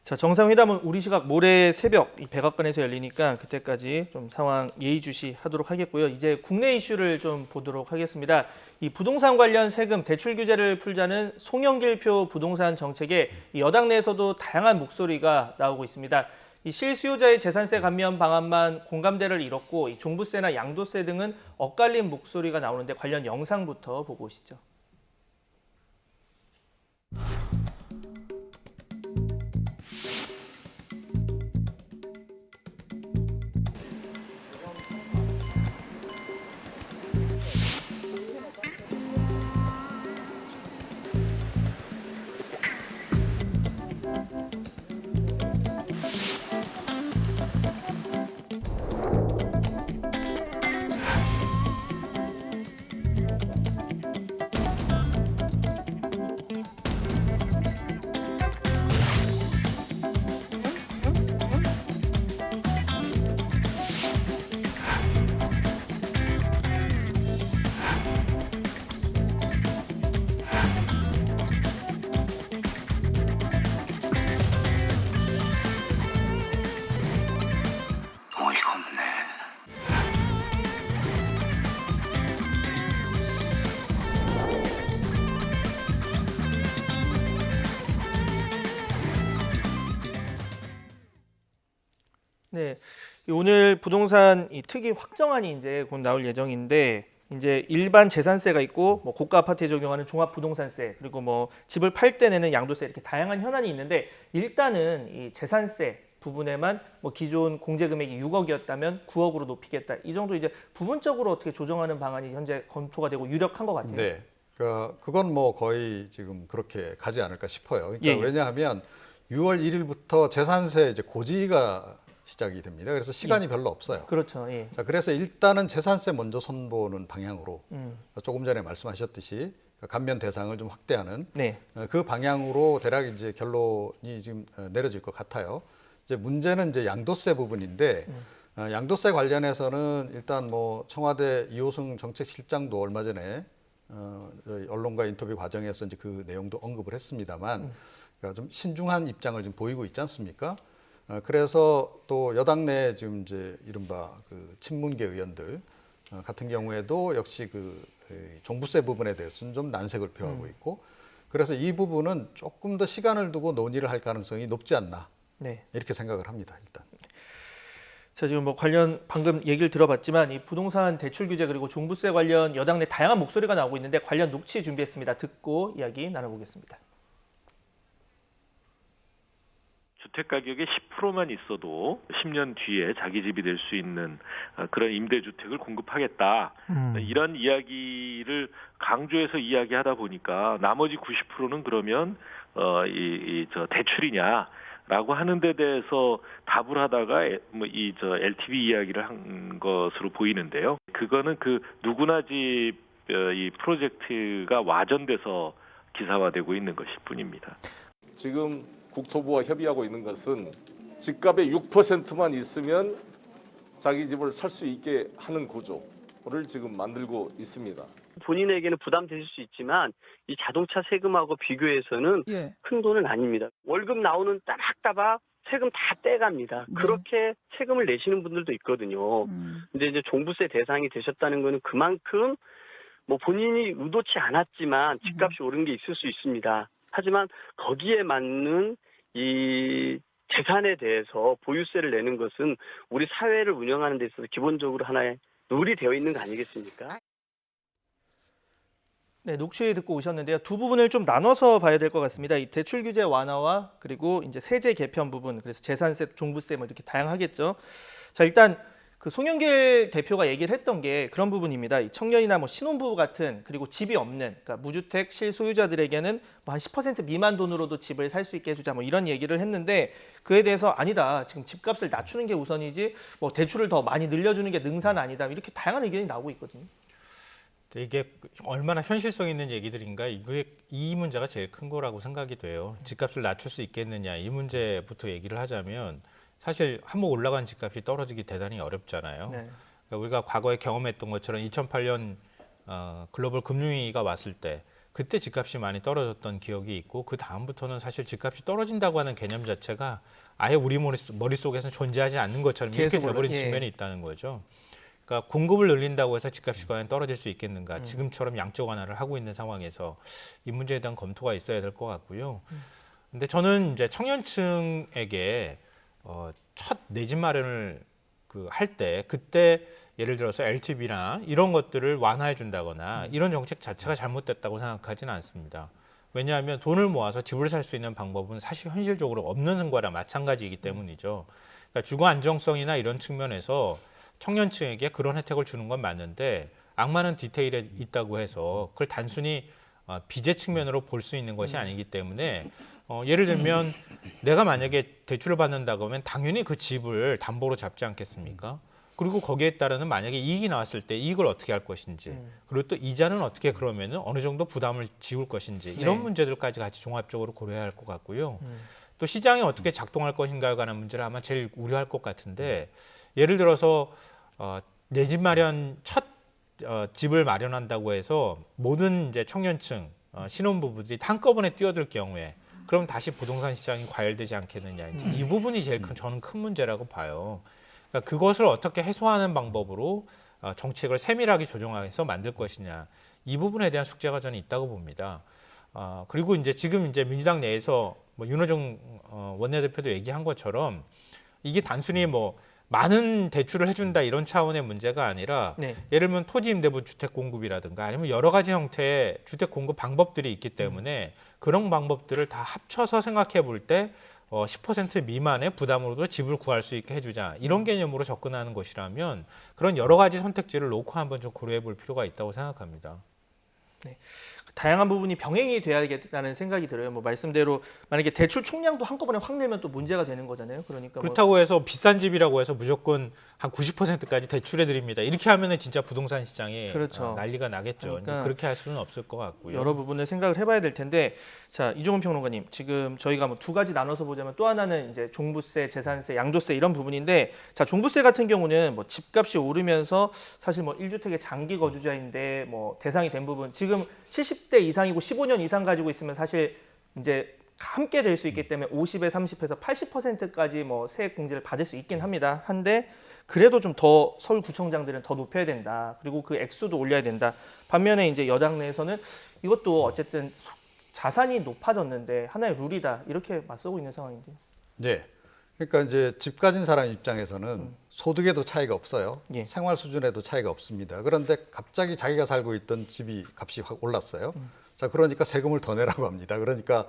자, 정상회담은 우리 시각 모레 새벽 이 백악관에서 열리니까 그때까지 좀 상황 예의주시하도록 하겠고요. 이제 국내 이슈를 좀 보도록 하겠습니다. 이 부동산 관련 세금 대출 규제를 풀자는 송영길표 부동산 정책에 여당 내에서도 다양한 목소리가 나오고 있습니다. 이 실수요자의 재산세 감면 방안만 공감대를 잃었고 이 종부세나 양도세 등은 엇갈린 목소리가 나오는데 관련 영상부터 보고 오시죠. 네, 오늘 부동산 이 특이 확정안이 이제 곧 나올 예정인데 이제 일반 재산세가 있고 뭐 고가 아파트에 적용하는 종합부동산세 그리고 뭐 집을 팔 때 내는 양도세 이렇게 다양한 현안이 있는데 일단은 이 재산세 부분에만 뭐 기존 공제 금액이 6억이었다면 9억으로 높이겠다 이 정도 이제 부분적으로 어떻게 조정하는 방안이 현재 검토가 되고 유력한 것 같아요. 네, 그건 뭐 거의 지금 그렇게 가지 않을까 싶어요. 그러니까 예. 왜냐하면 6월 1일부터 재산세 이제 고지가 시작이 됩니다. 그래서 시간이 예. 별로 없어요. 그렇죠. 예. 자, 그래서 일단은 재산세 먼저 손보는 방향으로 조금 전에 말씀하셨듯이 감면 대상을 좀 확대하는 네. 그 방향으로 대략 이제 결론이 지금 내려질 것 같아요. 이제 문제는 이제 양도세 부분인데 양도세 관련해서는 일단 뭐 청와대 이호승 정책실장도 얼마 전에 저희 언론과 인터뷰 과정에서 이제 그 내용도 언급을 했습니다만, 그러니까 좀 신중한 입장을 지금 보이고 있지 않습니까? 그래서 또 여당 내 지금 이제 이른바 그 친문계 의원들 같은 경우에도 역시 그 종부세 부분에 대해서는 좀 난색을 표하고 있고, 그래서 이 부분은 조금 더 시간을 두고 논의를 할 가능성이 높지 않나, 네. 이렇게 생각을 합니다. 일단. 자, 지금 뭐 관련 방금 얘기를 들어봤지만 이 부동산 대출 규제 그리고 종부세 관련 여당 내 다양한 목소리가 나오고 있는데 관련 녹취 준비했습니다. 듣고 이야기 나눠보겠습니다. 주택 가격의 10%만 있어도 10년 뒤에 자기 집이 될 수 있는 그런 임대주택을 공급하겠다. 이런 이야기를 강조해서 이야기하다 보니까 나머지 90%는 그러면 저 대출이냐라고 하는 데 대해서 답을 하다가 LTV 이야기를 한 것으로 보이는데요. 그거는 그 누구나 집 이 프로젝트가 와전돼서 기사화되고 있는 것일 뿐입니다. 지금 국토부와 협의하고 있는 것은 집값의 6%만 있으면 자기 집을 살 수 있게 하는 구조를 지금 만들고 있습니다. 본인에게는 부담되실 수 있지만 이 자동차 세금하고 비교해서는 큰 돈은 아닙니다. 월급 나오는 따박따박 세금 다 떼갑니다. 그렇게 세금을 내시는 분들도 있거든요. 근데 이제 종부세 대상이 되셨다는 거는 그만큼 뭐 본인이 의도치 않았지만 집값이 오른 게 있을 수 있습니다. 하지만 거기에 맞는 이 재산에 대해서 보유세를 내는 것은 우리 사회를 운영하는 데 있어서 기본적으로 하나의 룰이 되어 있는 거 아니겠습니까? 네, 녹취 듣고 오셨는데요. 두 부분을 좀 나눠서 봐야 될 것 같습니다. 이 대출 규제 완화와 그리고 이제 세제 개편 부분, 그래서 재산세, 종부세 뭐 이렇게 다양하겠죠. 자, 일단 그 송영길 대표가 얘기를 했던 게 그런 부분입니다. 이 청년이나 뭐 신혼부부 같은 그리고 집이 없는 그러니까 무주택 실소유자들에게는 뭐 한 10% 미만 돈으로도 집을 살 수 있게 해주자 뭐 이런 얘기를 했는데 그에 대해서 아니다. 지금 집값을 낮추는 게 우선이지 뭐 대출을 더 많이 늘려주는 게 능사는 아니다. 이렇게 다양한 의견이 나오고 있거든요. 이게 얼마나 현실성 있는 얘기들인가 이 문제가 제일 큰 거라고 생각이 돼요. 집값을 낮출 수 있겠느냐 이 문제부터 얘기를 하자면 사실 한번 올라간 집값이 떨어지기 대단히 어렵잖아요. 네. 그러니까 우리가 과거에 경험했던 것처럼 2008년 글로벌 금융위기가 왔을 때 그때 집값이 많이 떨어졌던 기억이 있고 그 다음부터는 사실 집값이 떨어진다고 하는 개념 자체가 아예 우리 머릿속에서는 존재하지 않는 것처럼 이렇게 돼버린 측면이 있다는 거죠. 그러니까 공급을 늘린다고 해서 집값이 과연 떨어질 수 있겠는가. 지금처럼 양적 완화를 하고 있는 상황에서 이 문제에 대한 검토가 있어야 될 것 같고요. 근데 저는 이제 청년층에게 첫 내 집 마련을 할 때 그때 예를 들어서 LTV나 이런 것들을 완화해 준다거나 이런 정책 자체가 잘못됐다고 생각하지는 않습니다. 왜냐하면 돈을 모아서 집을 살 수 있는 방법은 사실 현실적으로 없는 것과 마찬가지이기 때문이죠. 그러니까 주거 안정성이나 이런 측면에서 청년층에게 그런 혜택을 주는 건 맞는데 악마는 디테일에 있다고 해서 그걸 단순히 비제 측면으로 볼 수 있는 것이 아니기 때문에 예를 들면 내가 만약에 대출을 받는다고 하면 당연히 그 집을 담보로 잡지 않겠습니까? 그리고 거기에 따르는 만약에 이익이 나왔을 때 이익을 어떻게 할 것인지 그리고 또 이자는 어떻게 그러면은 어느 정도 부담을 지울 것인지 이런 문제들까지 같이 종합적으로 고려해야 할 것 같고요. 또 시장이 어떻게 작동할 것인가에 관한 문제를 아마 제일 우려할 것 같은데 예를 들어서 내 집 마련 첫 집을 마련한다고 해서 모든 이제 청년층 신혼부부들이 한꺼번에 뛰어들 경우에 그럼 다시 부동산 시장이 과열되지 않겠느냐. 이제 이 부분이 제일 저는 큰 문제라고 봐요. 그러니까 그것을 어떻게 해소하는 방법으로 정책을 세밀하게 조정해서 만들 것이냐. 이 부분에 대한 숙제가 저는 있다고 봅니다. 그리고 이제 지금 이제 민주당 내에서 뭐 윤호중 원내대표도 얘기한 것처럼 이게 단순히 뭐 많은 대출을 해준다 이런 차원의 문제가 아니라 예를 들면 토지 임대부 주택 공급이라든가 아니면 여러 가지 형태의 주택 공급 방법들이 있기 때문에 그런 방법들을 다 합쳐서 생각해 볼 때 10% 미만의 부담으로도 집을 구할 수 있게 해주자 이런 개념으로 접근하는 것이라면 그런 여러 가지 선택지를 놓고 한번 좀 고려해 볼 필요가 있다고 생각합니다. 네. 다양한 부분이 병행이 돼야겠다는 생각이 들어요. 뭐 말씀대로 만약에 대출 총량도 한꺼번에 확 내면 또 문제가 되는 거잖아요. 그러니까 그렇다고 해서 비싼 집이라고 해서 무조건 한 90%까지 대출해 드립니다. 이렇게 하면은 진짜 부동산 시장에 그렇죠. 난리가 나겠죠. 그러니까 그렇게 할 수는 없을 것 같고요. 여러 부분을 생각을 해봐야 될 텐데, 자 이종훈 평론가님, 지금 저희가 뭐 두 가지 나눠서 보자면 또 하나는 이제 종부세, 재산세, 양도세 이런 부분인데, 자 종부세 같은 경우는 뭐 집값이 오르면서 사실 뭐 1주택의 장기 거주자인데 뭐 대상이 된 부분, 지금 70대 이상이고 15년 이상 가지고 있으면 사실 이제 함께 될 수 있기 때문에 50에 30에서 80%까지 뭐 세액 공제를 받을 수 있긴 합니다. 한데 그래도 좀 더 서울구청장들은 더 높여야 된다. 그리고 그 액수도 올려야 된다. 반면에 이제 여당 내에서는 이것도 어쨌든 자산이 높아졌는데 하나의 룰이다. 이렇게 맞서고 있는 상황인데요. 네. 그러니까 이제 집 가진 사람 입장에서는 소득에도 차이가 없어요. 예. 생활 수준에도 차이가 없습니다. 그런데 갑자기 자기가 살고 있던 집이 값이 확 올랐어요. 자, 그러니까 세금을 더 내라고 합니다. 그러니까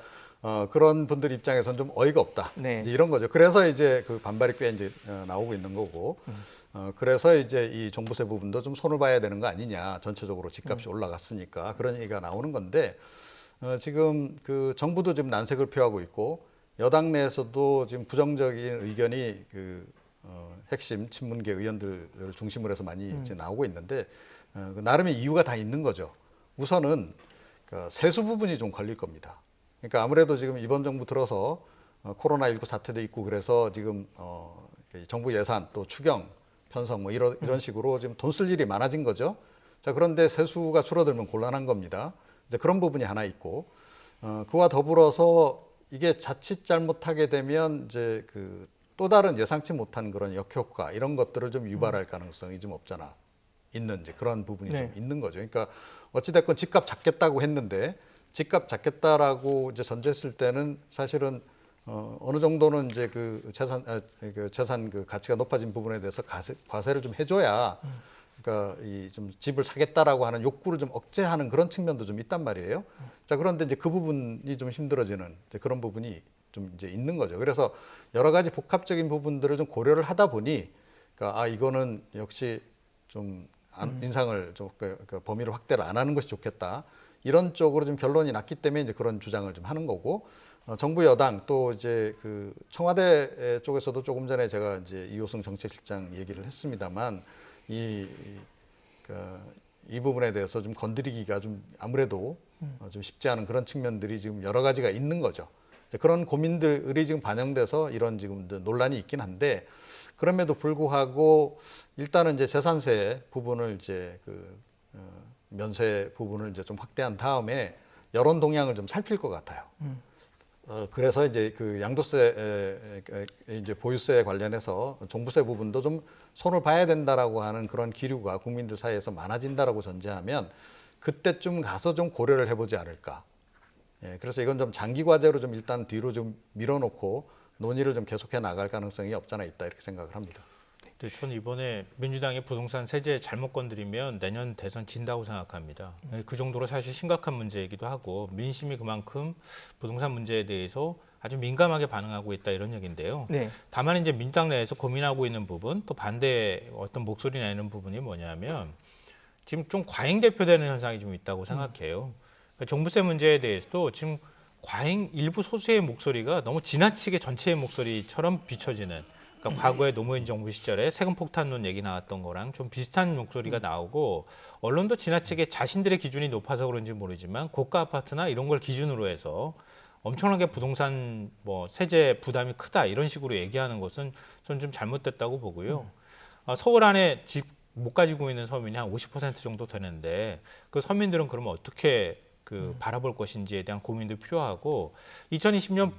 그런 분들 입장에서는 좀 어이가 없다. 네. 이제 이런 거죠. 그래서 이제 그 반발이 꽤 이제 나오고 있는 거고. 그래서 이제 이 종부세 부분도 좀 손을 봐야 되는 거 아니냐. 전체적으로 집값이 올라갔으니까 그런 얘기가 나오는 건데, 지금 그 정부도 지금 난색을 표하고 있고 여당 내에서도 지금 부정적인 의견이 그 핵심 친문계 의원들을 중심으로 해서 많이 이제 나오고 있는데, 나름의 이유가 다 있는 거죠. 우선은 그 세수 부분이 좀 걸릴 겁니다. 그러니까 아무래도 지금 이번 정부 들어서 코로나19 사태도 있고 그래서 지금 정부 예산 또 추경 편성 뭐 이런 식으로 지금 돈 쓸 일이 많아진 거죠. 자, 그런데 세수가 줄어들면 곤란한 겁니다. 이제 그런 부분이 하나 있고, 그와 더불어서 이게 자칫 잘못하게 되면 이제 그 또 다른 예상치 못한 그런 역효과 이런 것들을 좀 유발할 가능성이 좀 없잖아 있는 이제 그런 부분이 네. 좀 있는 거죠. 그러니까 어찌됐건 집값 잡겠다고 했는데 집값 잡겠다라고 이제 전제했을 때는 사실은 어느 정도는 이제 그 재산 그 가치가 높아진 부분에 대해서 과세를 좀 해줘야 그러니까 이 좀 집을 사겠다라고 하는 욕구를 좀 억제하는 그런 측면도 좀 있단 말이에요. 자, 그런데 이제 그 부분이 좀 힘들어지는 이제 그런 부분이 좀 이제 있는 거죠. 그래서 여러 가지 복합적인 부분들을 좀 고려를 하다 보니, 그러니까 이거는 역시 좀 인상을 좀 그 범위를 확대를 안 하는 것이 좋겠다. 이런 쪽으로 좀 결론이 났기 때문에 이제 그런 주장을 좀 하는 거고, 정부 여당 또 이제 그 청와대 쪽에서도 조금 전에 제가 이제 이호승 정책실장 얘기를 했습니다만 이 부분에 대해서 좀 건드리기가 좀 아무래도 좀 쉽지 않은 그런 측면들이 지금 여러 가지가 있는 거죠. 그런 고민들이 지금 반영돼서 이런 지금 논란이 있긴 한데, 그럼에도 불구하고 일단은 이제 재산세 부분을 이제 그 면세 부분을 이제 좀 확대한 다음에 여론 동향을 좀 살필 것 같아요. 그래서 이제 그 양도세 이제 보유세 관련해서 종부세 부분도 좀 손을 봐야 된다라고 하는 그런 기류가 국민들 사이에서 많아진다라고 전제하면 그때쯤 가서 좀 고려를 해보지 않을까. 예, 그래서 이건 좀 장기 과제로 좀 일단 뒤로 좀 밀어놓고 논의를 좀 계속해 나갈 가능성이 없잖아 있다 이렇게 생각을 합니다. 저는 이번에 민주당의 부동산 세제 잘못 건드리면 내년 대선 진다고 생각합니다. 그 정도로 사실 심각한 문제이기도 하고 민심이 그만큼 부동산 문제에 대해서 아주 민감하게 반응하고 있다 이런 얘기인데요. 네. 다만 이제 민주당 내에서 고민하고 있는 부분, 또 반대 어떤 목소리 내는 부분이 뭐냐면 지금 좀 과잉 대표되는 현상이 좀 있다고 생각해요. 그러니까 종부세 문제에 대해서도 지금 과잉 일부 소수의 목소리가 너무 지나치게 전체의 목소리처럼 비춰지는. 그러니까 과거에 노무현 정부 시절에 세금 폭탄론 얘기 나왔던 거랑 좀 비슷한 목소리가 나오고, 언론도 지나치게 자신들의 기준이 높아서 그런지 모르지만 고가 아파트나 이런 걸 기준으로 해서 엄청나게 부동산 뭐 세제 부담이 크다 이런 식으로 얘기하는 것은 저는 좀 잘못됐다고 보고요. 서울 안에 집 못 가지고 있는 서민이 한 50% 정도 되는데 그 서민들은 그러면 어떻게 바라볼 것인지에 대한 고민도 필요하고, 2020년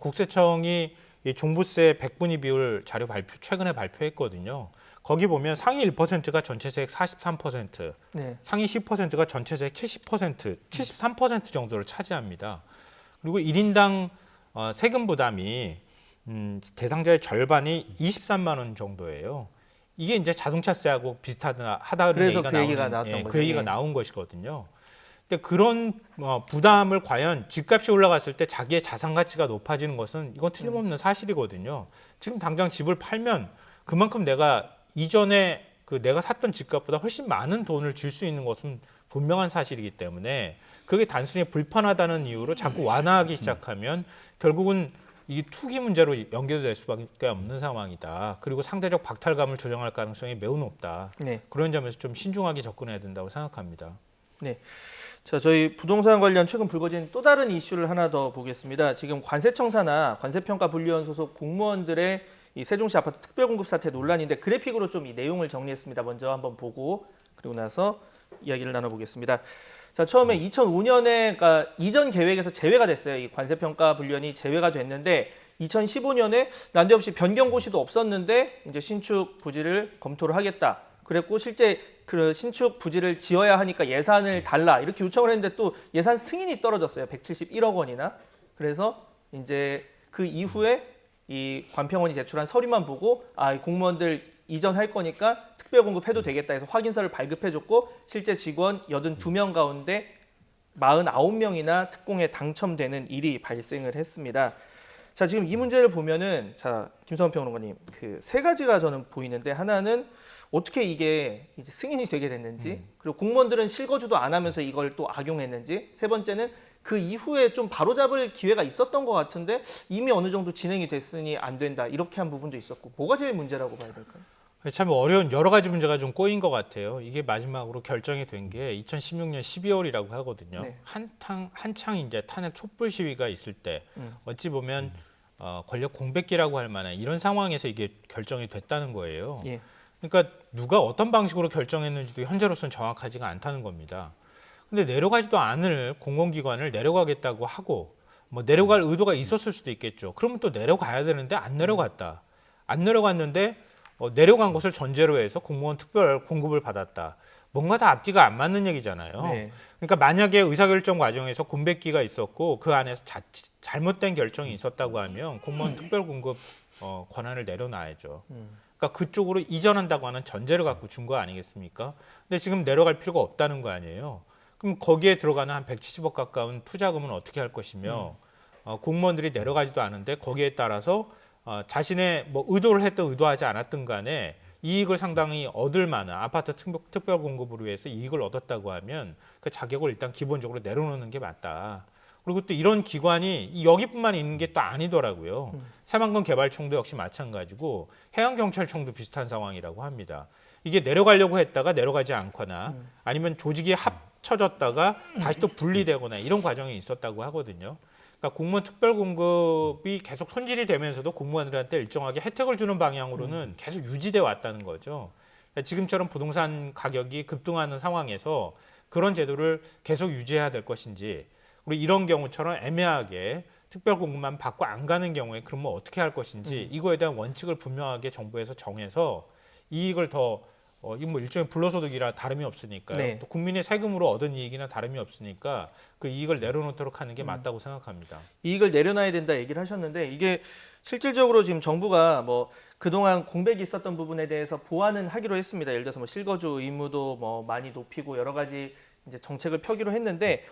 국세청이 이 종부세 백분위 비율 자료 최근에 발표했거든요. 거기 보면 상위 1%가 전체 세액 43%, 네. 상위 10%가 전체 세액 70%, 73% 정도를 차지합니다. 그리고 1인당 세금 부담이 대상자의 절반이 23만 원 정도예요. 이게 이제 자동차세하고 비슷하다는 그래서 얘기가 그 얘기가 나왔던 거죠. 그 얘기가 나온 것이거든요. 근데 그런 부담을 과연 집값이 올라갔을 때 자기의 자산 가치가 높아지는 것은 이건 틀림없는 사실이거든요. 지금 당장 집을 팔면 그만큼 내가 이전에 그 내가 샀던 집값보다 훨씬 많은 돈을 줄 수 있는 것은 분명한 사실이기 때문에 그게 단순히 불편하다는 이유로 자꾸 완화하기 시작하면 결국은 이 투기 문제로 연결될 수밖에 없는 상황이다. 그리고 상대적 박탈감을 조정할 가능성이 매우 높다. 네. 그런 점에서 좀 신중하게 접근해야 된다고 생각합니다. 네. 자, 저희 부동산 관련 최근 불거진 또 다른 이슈를 하나 더 보겠습니다. 지금 관세청사나 관세평가분류원 소속 공무원들의 이 세종시 아파트 특별공급 사태 논란인데 그래픽으로 좀 이 내용을 정리했습니다. 먼저 한번 보고 그리고 나서 이야기를 나눠보겠습니다. 자, 처음에 2005년에 그러니까 이전 계획에서 제외가 됐어요. 이 관세평가분류원이 제외가 됐는데 2015년에 난데없이 변경고시도 없었는데 이제 신축 부지를 검토를 하겠다. 그랬고 실제 그 신축 부지를 지어야 하니까 예산을 달라 이렇게 요청을 했는데 또 예산 승인이 떨어졌어요. 171억 원이나. 그래서 이제 그 이후에 이 관평원이 제출한 서류만 보고 공무원들 이전할 거니까 특별 공급해도 되겠다 해서 확인서를 발급해줬고 실제 직원 82명 가운데 49명이나 특공에 당첨되는 일이 발생을 했습니다. 자, 지금 이 문제를 보면은 자, 김성원 평론가님 그 세 가지가 저는 보이는데 하나는 어떻게 이게 이제 승인이 되게 됐는지 그리고 공무원들은 실거주도 안 하면서 이걸 또 악용했는지 세 번째는 그 이후에 좀 바로잡을 기회가 있었던 것 같은데 이미 어느 정도 진행이 됐으니 안 된다 이렇게 한 부분도 있었고 뭐가 제일 문제라고 봐야 될까요? 참 어려운 여러 가지 문제가 좀 꼬인 것 같아요. 이게 마지막으로 결정이 된 게 2016년 12월이라고 하거든요. 네. 한창 이제 탄핵 촛불 시위가 있을 때 어찌 보면 권력 공백기라고 할 만한 이런 상황에서 이게 결정이 됐다는 거예요. 예. 그러니까 누가 어떤 방식으로 결정했는지도 현재로서는 정확하지가 않다는 겁니다. 근데 내려가지도 않을 공공기관을 내려가겠다고 하고 뭐 내려갈 의도가 있었을 수도 있겠죠. 그러면 또 내려가야 되는데 안 내려갔다. 안 내려갔는데 내려간 것을 전제로 해서 공무원 특별 공급을 받았다. 뭔가 다 앞뒤가 안 맞는 얘기잖아요. 네. 그러니까 만약에 의사결정 과정에서 공백기가 있었고 그 안에서 잘못된 결정이 있었다고 하면 공무원 특별 공급 권한을 내려놔야죠. 그러니까 그쪽으로 이전한다고 하는 전제를 갖고 준 거 아니겠습니까? 근데 지금 내려갈 필요가 없다는 거 아니에요. 그럼 거기에 들어가는 한 170억 가까운 투자금은 어떻게 할 것이며 공무원들이 내려가지도 않은데 거기에 따라서 자신의 뭐 의도를 했든 의도하지 않았든 간에 이익을 상당히 얻을 만한 아파트 특별 공급으로 해서 이익을 얻었다고 하면 그 자격을 일단 기본적으로 내려놓는 게 맞다. 그리고 또 이런 기관이 여기뿐만 있는 게 또 아니더라고요. 새만금 개발청도 역시 마찬가지고 해양경찰청도 비슷한 상황이라고 합니다. 이게 내려가려고 했다가 내려가지 않거나 아니면 조직이 합쳐졌다가 다시 또 분리되거나 이런 과정이 있었다고 하거든요. 그러니까 공무원 특별 공급이 계속 손질이 되면서도 공무원들한테 일정하게 혜택을 주는 방향으로는 계속 유지돼 왔다는 거죠. 그러니까 지금처럼 부동산 가격이 급등하는 상황에서 그런 제도를 계속 유지해야 될 것인지 그리고 이런 경우처럼 애매하게 특별 공급만 받고 안 가는 경우에 그러면 어떻게 할 것인지 이거에 대한 원칙을 분명하게 정부에서 정해서 이익을 더 이 뭐 일종의 불로소득이라 다름이 없으니까요. 네. 또 국민의 세금으로 얻은 이익이나 다름이 없으니까 그 이익을 내려놓도록 하는 게 맞다고 생각합니다. 이익을 내려놔야 된다 얘기를 하셨는데 이게 실질적으로 지금 정부가 뭐 그동안 공백이 있었던 부분에 대해서 보완은 하기로 했습니다. 예를 들어서 뭐 실거주 의무도 뭐 많이 높이고 여러 가지 이제 정책을 펴기로 했는데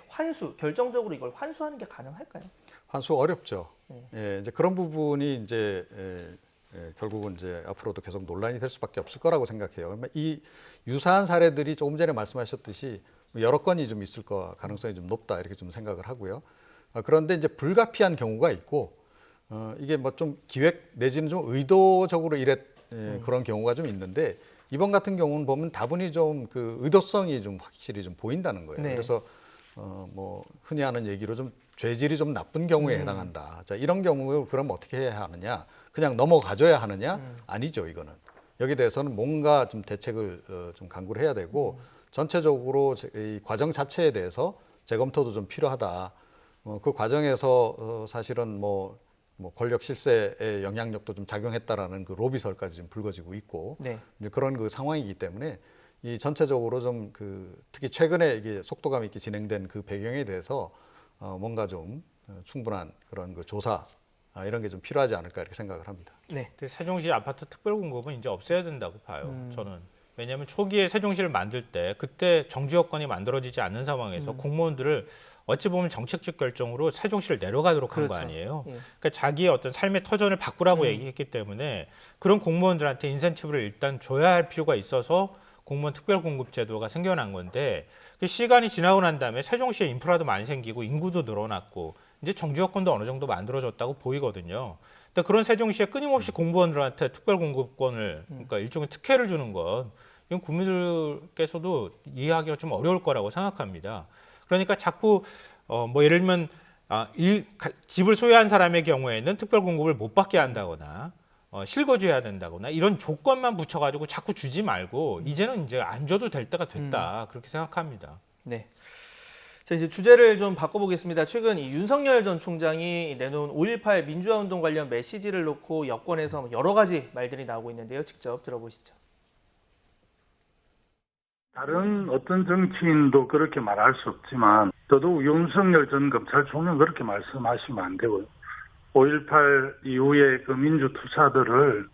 결정적으로 이걸 환수하는 게 가능할까요? 환수 어렵죠. 예, 이제 그런 부분이 이제 결국은 이제 앞으로도 계속 논란이 될 수밖에 없을 거라고 생각해요. 이 유사한 사례들이 조금 전에 말씀하셨듯이 여러 건이 좀 있을 가능성이 좀 높다 이렇게 좀 생각을 하고요. 그런데 이제 불가피한 경우가 있고 이게 뭐 좀 기획 내지는 좀 의도적으로 그런 경우가 좀 있는데 이번 같은 경우는 보면 다분히 좀 그 의도성이 좀 확실히 좀 보인다는 거예요. 네. 그래서 뭐 흔히 하는 얘기로 좀 죄질이 좀 나쁜 경우에 해당한다. 자, 이런 경우에 그럼 어떻게 해야 하느냐? 그냥 넘어가줘야 하느냐? 아니죠, 이거는. 여기 대해서는 뭔가 좀 대책을 좀 강구를 해야 되고 전체적으로 이 과정 자체에 대해서 재검토도 좀 필요하다. 그 과정에서 사실은 뭐 권력 실세의 영향력도 좀 작용했다라는 그 로비설까지 좀 불거지고 있고 네. 이제 그런 그 상황이기 때문에 이 전체적으로 좀 특히 최근에 이게 속도감 있게 진행된 그 배경에 대해서 뭔가 좀 충분한 그런 그 조사 이런 게 좀 필요하지 않을까 이렇게 생각을 합니다. 네. 세종시 아파트 특별 공급은 이제 없애야 된다고 봐요. 저는 왜냐하면 초기에 세종시를 만들 때 그때 정주 여건이 만들어지지 않는 상황에서 공무원들을 어찌 보면 정책적 결정으로 세종시를 내려가도록 한 거 그렇죠. 아니에요. 예. 그러니까 자기의 어떤 삶의 터전을 바꾸라고 얘기했기 때문에 그런 공무원들한테 인센티브를 일단 줘야 할 필요가 있어서 공무원 특별공급 제도가 생겨난 건데 그 시간이 지나고 난 다음에 세종시에 인프라도 많이 생기고 인구도 늘어났고 이제 정주 여건도 어느 정도 만들어졌다고 보이거든요. 근데 그런 세종시에 끊임없이 공무원들한테 특별공급권을 그러니까 일종의 특혜를 주는 건 이건 국민들께서도 이해하기가 좀 어려울 거라고 생각합니다. 그러니까 자꾸 뭐 예를 들면 집을 소유한 사람의 경우에는 특별공급을 못 받게 한다거나 실거주해야 된다거나 이런 조건만 붙여가지고 자꾸 주지 말고 이제는 이제 안 줘도 될 때가 됐다 그렇게 생각합니다. 네. 자, 이제 주제를 좀 바꿔보겠습니다. 최근 이 윤석열 전 총장이 내놓은 5.18 민주화운동 관련 메시지를 놓고 여권에서 여러 가지 말들이 나오고 있는데요. 직접 들어보시죠. 다른 어떤 정치인도 그렇게 말할 수 없지만 더더욱 윤석열 전 검찰총장 그렇게 말씀하시면 안 되고요. 5.18 이후에 그 민주 투사들을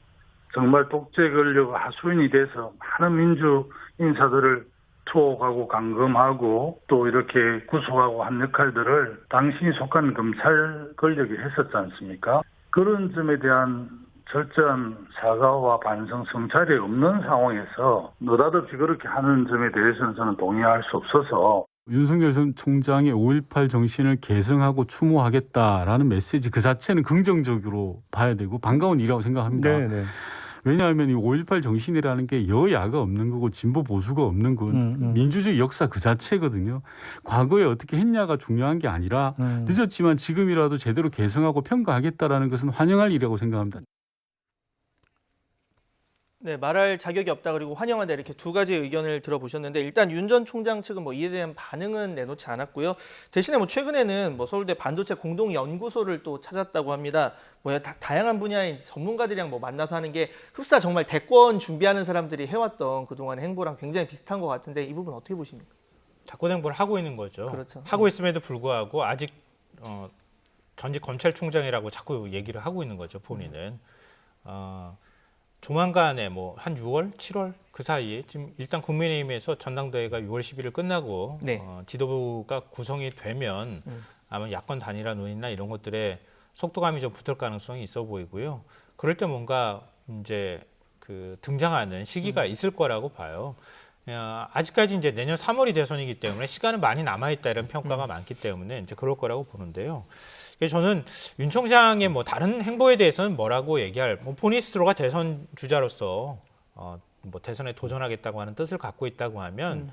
정말 독재 권력 하수인이 돼서 많은 민주 인사들을 투옥하고 감금하고 또 이렇게 구속하고 한 역할들을 당신이 속한 검찰 권력이 했었지 않습니까? 그런 점에 대한 철저한 사과와 반성 성찰이 없는 상황에서 느닷없이 그렇게 하는 점에 대해서는 저는 동의할 수 없어서 윤석열 전 총장의 5.18 정신을 계승하고 추모하겠다라는 메시지 그 자체는 긍정적으로 봐야 되고 반가운 일이라고 생각합니다. 네네. 왜냐하면 이 5.18 정신이라는 게 여야가 없는 거고 진보 보수가 없는 건 민주주의 역사 그 자체거든요. 과거에 어떻게 했냐가 중요한 게 아니라 늦었지만 지금이라도 제대로 계승하고 평가하겠다라는 것은 환영할 일이라고 생각합니다. 네, 말할 자격이 없다 그리고 환영한다 이렇게 두 가지 의견을 들어보셨는데 일단 윤 전 총장 측은 뭐 이에 대한 반응은 내놓지 않았고요. 대신에 뭐 최근에는 뭐 서울대 반도체 공동연구소를 또 찾았다고 합니다. 다양한 분야의 전문가들이랑 뭐 만나서 하는 게 흡사 정말 대권 준비하는 사람들이 해왔던 그동안의 행보랑 굉장히 비슷한 것 같은데 이 부분 어떻게 보십니까? 자꾸 행보를 하고 있는 거죠. 그렇죠. 하고 있음에도 불구하고 아직 전직 검찰총장이라고 자꾸 얘기를 하고 있는 거죠. 본인은. 조만간에 뭐 한 6월, 7월 그 사이에 지금 일단 국민의힘에서 전당대회가 6월 10일 끝나고 네. 지도부가 구성이 되면 아마 야권 단일화 논의나 이런 것들에 속도감이 좀 붙을 가능성이 있어 보이고요. 그럴 때 뭔가 이제 그 등장하는 시기가 있을 거라고 봐요. 아직까지 이제 내년 3월이 대선이기 때문에 시간은 많이 남아 있다 이런 평가가 많기 때문에 이제 그럴 거라고 보는데요. 저는 윤 총장의 뭐 다른 행보에 대해서는 뭐라고 얘기할, 뭐 본인 스스로가 대선 주자로서 뭐 대선에 도전하겠다고 하는 뜻을 갖고 있다고 하면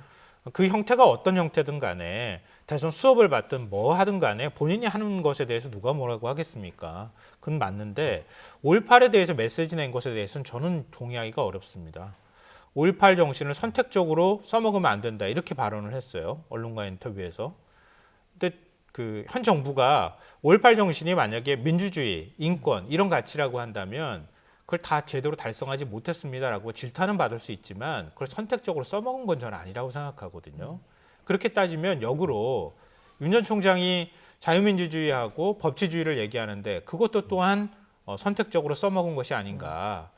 그 형태가 어떤 형태든 간에 대선 수업을 받든 뭐 하든 간에 본인이 하는 것에 대해서 누가 뭐라고 하겠습니까? 그건 맞는데 5.18에 대해서 메시지 낸 것에 대해서는 저는 동의하기가 어렵습니다. 5.18 정신을 선택적으로 써먹으면 안 된다 이렇게 발언을 했어요. 언론과 인터뷰에서. 근데 그 현 정부가 5.18 정신이 만약에 민주주의, 인권 이런 가치라고 한다면 그걸 다 제대로 달성하지 못했습니다라고 질타는 받을 수 있지만 그걸 선택적으로 써먹은 건 저는 아니라고 생각하거든요. 그렇게 따지면 역으로 윤 전 총장이 자유민주주의하고 법치주의를 얘기하는데 그것도 또한 선택적으로 써먹은 것이 아닌가.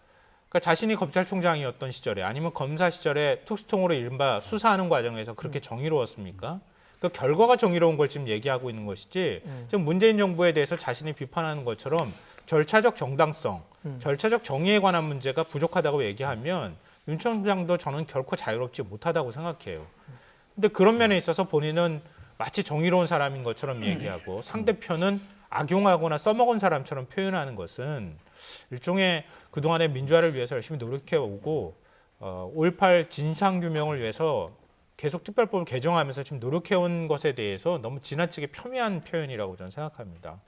그러니까 자신이 검찰총장이었던 시절에 아니면 검사 시절에 특수통으로 이른바 수사하는 과정에서 그렇게 정의로웠습니까? 그 결과가 정의로운 걸 지금 얘기하고 있는 것이지 지금 문재인 정부에 대해서 자신이 비판하는 것처럼 절차적 정당성, 절차적 정의에 관한 문제가 부족하다고 얘기하면 윤 총장도 저는 결코 자유롭지 못하다고 생각해요. 근데 그런 면에 있어서 본인은 마치 정의로운 사람인 것처럼 얘기하고 상대편은 악용하거나 써먹은 사람처럼 표현하는 것은 일종의 그동안의 민주화를 위해서 열심히 노력해오고 5.18 진상규명을 위해서 계속 특별법을 개정하면서 지금 노력해온 것에 대해서 너무 지나치게 폄훼한 표현이라고 저는 생각합니다.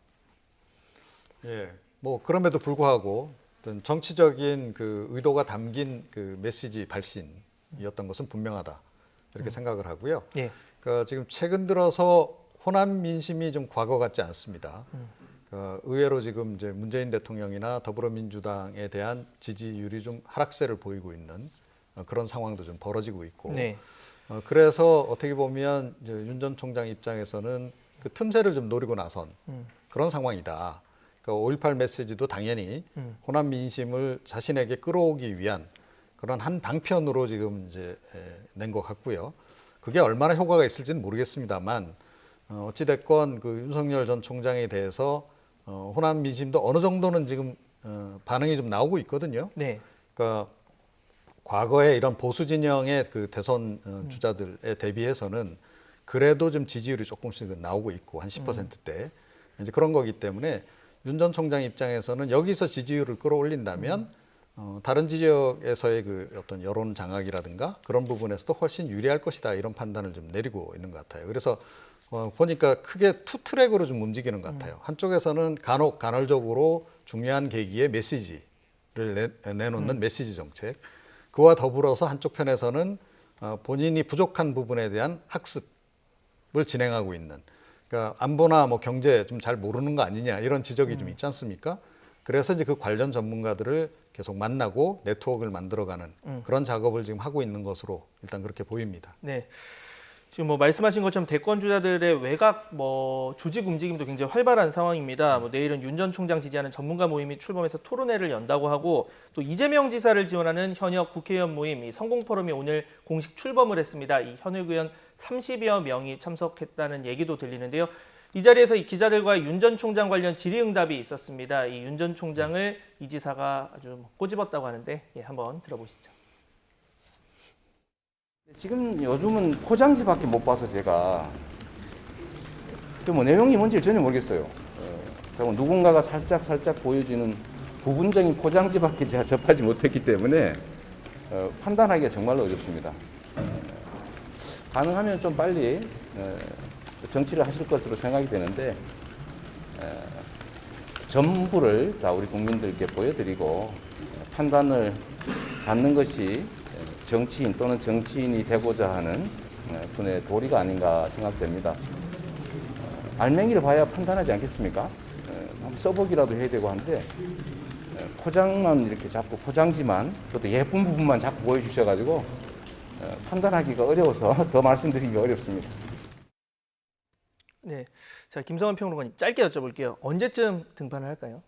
예, 뭐 그럼에도 불구하고 어떤 정치적인 그 의도가 담긴 그 메시지 발신이었던 것은 분명하다 이렇게 생각을 하고요. 예. 그러니까 지금 최근 들어서 호남 민심이 좀 과거 같지 않습니다. 의외로 지금 이제 문재인 대통령이나 더불어민주당에 대한 지지율이 좀 하락세를 보이고 있는 그런 상황도 좀 벌어지고 있고. 네. 그래서 어떻게 보면 윤 전 총장 입장에서는 그 틈새를 좀 노리고 나선 그런 상황이다. 그러니까 5.18 메시지도 당연히 호남 민심을 자신에게 끌어오기 위한 그런 한 방편으로 지금 이제 낸 것 같고요. 그게 얼마나 효과가 있을지는 모르겠습니다만 어찌됐건 그 윤석열 전 총장에 대해서 호남 민심도 어느 정도는 지금 반응이 좀 나오고 있거든요. 네. 그러니까 과거에 이런 보수 진영의 그 대선 주자들에 대비해서는 그래도 좀 지지율이 조금씩 나오고 있고 한 10%대 이제 그런 거기 때문에 윤 전 총장 입장에서는 여기서 지지율을 끌어올린다면 다른 지역에서의 그 어떤 여론 장악이라든가 그런 부분에서도 훨씬 유리할 것이다 이런 판단을 좀 내리고 있는 것 같아요. 그래서 보니까 크게 투 트랙으로 좀 움직이는 것 같아요. 한쪽에서는 간헐적으로 중요한 계기에 메시지를 내놓는 메시지 정책, 그와 더불어서 한쪽 편에서는 본인이 부족한 부분에 대한 학습을 진행하고 있는, 그러니까 안보나 뭐 경제 좀 잘 모르는 거 아니냐 이런 지적이 좀 있지 않습니까? 그래서 이제 그 관련 전문가들을 계속 만나고 네트워크를 만들어가는 그런 작업을 지금 하고 있는 것으로 일단 그렇게 보입니다. 네. 지금 뭐 말씀하신 것처럼 대권 주자들의 외곽 조직 움직임도 굉장히 활발한 상황입니다. 내일은 윤 전 총장 지지하는 전문가 모임이 출범해서 토론회를 연다고 하고, 또 이재명 지사를 지원하는 현역 국회의원 모임 이 성공 포럼이 오늘 공식 출범을 했습니다. 이 현역 의원 30여 명이 참석했다는 얘기도 들리는데요. 이 자리에서 이 기자들과 윤 전 총장 관련 질의응답이 있었습니다. 이 윤 전 총장을 이 지사가 아주 꼬집었다고 하는데 한번 들어보시죠. 지금 요즘은 포장지밖에 못 봐서 제가 뭐 내용이 뭔지 전혀 모르겠어요. 누군가가 살짝 보여지는 부분적인 포장지밖에 제가 접하지 못했기 때문에 판단하기가 정말로 어렵습니다. 가능하면 좀 빨리 정치를 하실 것으로 생각이 되는데 전부를 다 우리 국민들께 보여드리고 판단을 받는 것이 정치인 또는 정치인이 되고자 하는 분의 도리가 아닌가 생각됩니다. 알맹이를 봐야 판단하지 않겠습니까? 써보기라도 해야 되고 한데 포장만 이렇게 자꾸 포장지만 그것도 예쁜 부분만 자꾸 보여주셔가지고 판단하기가 어려워서 더 말씀드리기가 어렵습니다. 네, 자 김성환 평론가님 짧게 여쭤볼게요. 언제쯤 등판을 할까요?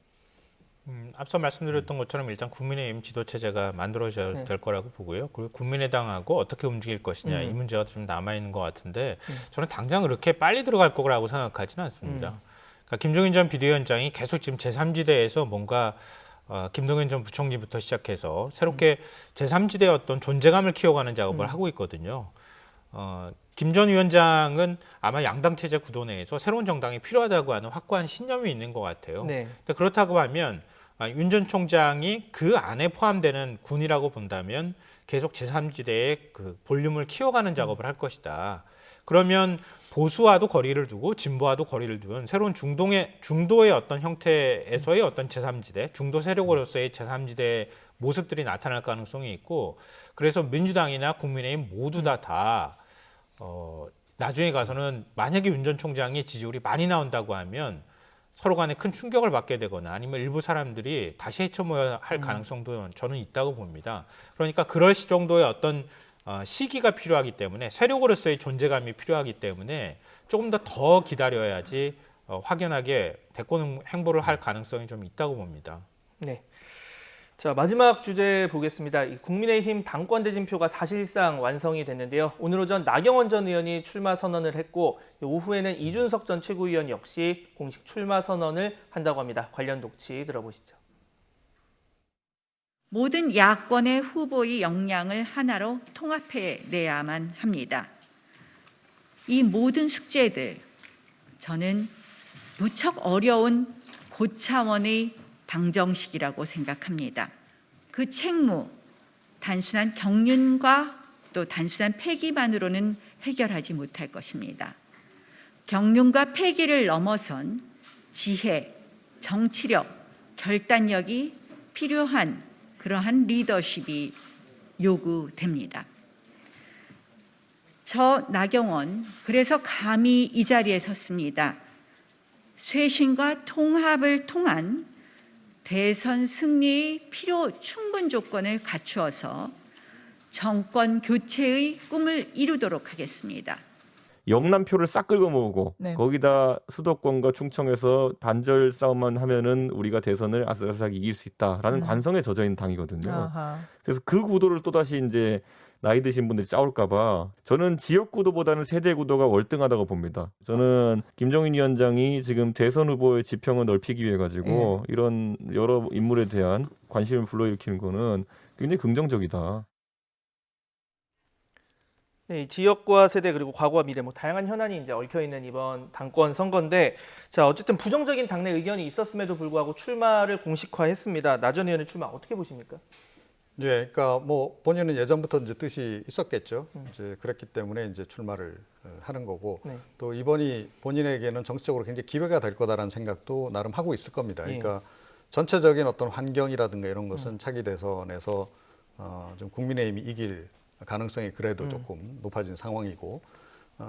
앞서 말씀드렸던 것처럼 일단 국민의힘 지도체제가 만들어져야 될 거라고 보고요. 그리고 국민의당하고 어떻게 움직일 것이냐 이 문제가 좀 남아있는 것 같은데 저는 당장 그렇게 빨리 들어갈 거라고 생각하지는 않습니다. 그러니까 김종인 전 비대위원장이 계속 지금 제3지대에서 뭔가 김동연 전 부총리부터 시작해서 새롭게 제3지대의 어떤 존재감을 키워가는 작업을 하고 있거든요. 김 전 위원장은 아마 양당 체제 구도 내에서 새로운 정당이 필요하다고 하는 확고한 신념이 있는 것 같아요. 네. 그렇다고 하면 윤 전 총장이 그 안에 포함되는 군이라고 본다면 계속 제3지대의 그 볼륨을 키워가는 작업을 할 것이다. 그러면 보수와도 거리를 두고 진보와도 거리를 두는 새로운 중도의 어떤 형태에서의 어떤 제3지대, 중도 세력으로서의 제3지대의 모습들이 나타날 가능성이 있고, 그래서 민주당이나 국민의힘 모두 다 나중에 가서는 만약에 윤 전 총장이 지지율이 많이 나온다고 하면 서로 간에 큰 충격을 받게 되거나 아니면 일부 사람들이 다시 헤쳐모여야 할 가능성도 저는 있다고 봅니다. 그러니까 그럴 정도의 어떤 시기가 필요하기 때문에, 세력으로서의 존재감이 필요하기 때문에 조금 더 기다려야지 확연하게 대권 행보를 할 가능성이 좀 있다고 봅니다. 네. 자, 마지막 주제 보겠습니다. 이 국민의힘 당권 대진표가 사실상 완성이 됐는데요. 오늘 오전 나경원 전 의원이 출마 선언을 했고, 오후에는 이준석 전 최고위원 역시 공식 출마 선언을 한다고 합니다. 관련 녹취 들어보시죠. 모든 야권의 후보의 역량을 하나로 통합해내야만 합니다. 이 모든 숙제들, 저는 무척 어려운 고차원의 방정식이라고 생각합니다. 그 책무, 단순한 경륜과 또 단순한 패기만으로는 해결하지 못할 것입니다. 경륜과 패기를 넘어선 지혜, 정치력, 결단력이 필요한 그러한 리더십이 요구됩니다. 저 나경원, 그래서 감히 이 자리에 섰습니다. 쇄신과 통합을 통한 대선 승리의 필요 충분 조건을 갖추어서 정권 교체의 꿈을 이루도록 하겠습니다. 영남표를 싹 긁어 모으고 네. 거기다 수도권과 충청에서 반절 싸움만 하면은 우리가 대선을 아슬아슬하게 이길 수 있다라는 관성에 젖어 있는 당이거든요. 아하. 그래서 그 구도를 또다시 이제 나이 드신 분들이 짜올까봐 저는 지역 구도보다는 세대 구도가 월등하다고 봅니다. 저는 김종인 위원장이 지금 대선 후보의 지평을 넓히기 위해 가지고 이런 여러 인물에 대한 관심을 불러일으키는 거는 굉장히 긍정적이다. 네, 이 지역과 세대 그리고 과거와 미래 뭐 다양한 현안이 이제 얽혀 있는 이번 당권 선거인데 자 어쨌든 부정적인 당내 의견이 있었음에도 불구하고 출마를 공식화했습니다. 나 전 의원의 출마 어떻게 보십니까? 예, 그러니까 뭐 본인은 예전부터 이제 뜻이 있었겠죠. 이제 그랬기 때문에 이제 출마를 하는 거고 네. 또 이번이 본인에게는 정치적으로 굉장히 기회가 될 거다라는 생각도 나름 하고 있을 겁니다. 그러니까 전체적인 어떤 환경이라든가 이런 것은 차기 대선에서 좀 국민의힘이 이길 가능성이 그래도 조금 높아진 상황이고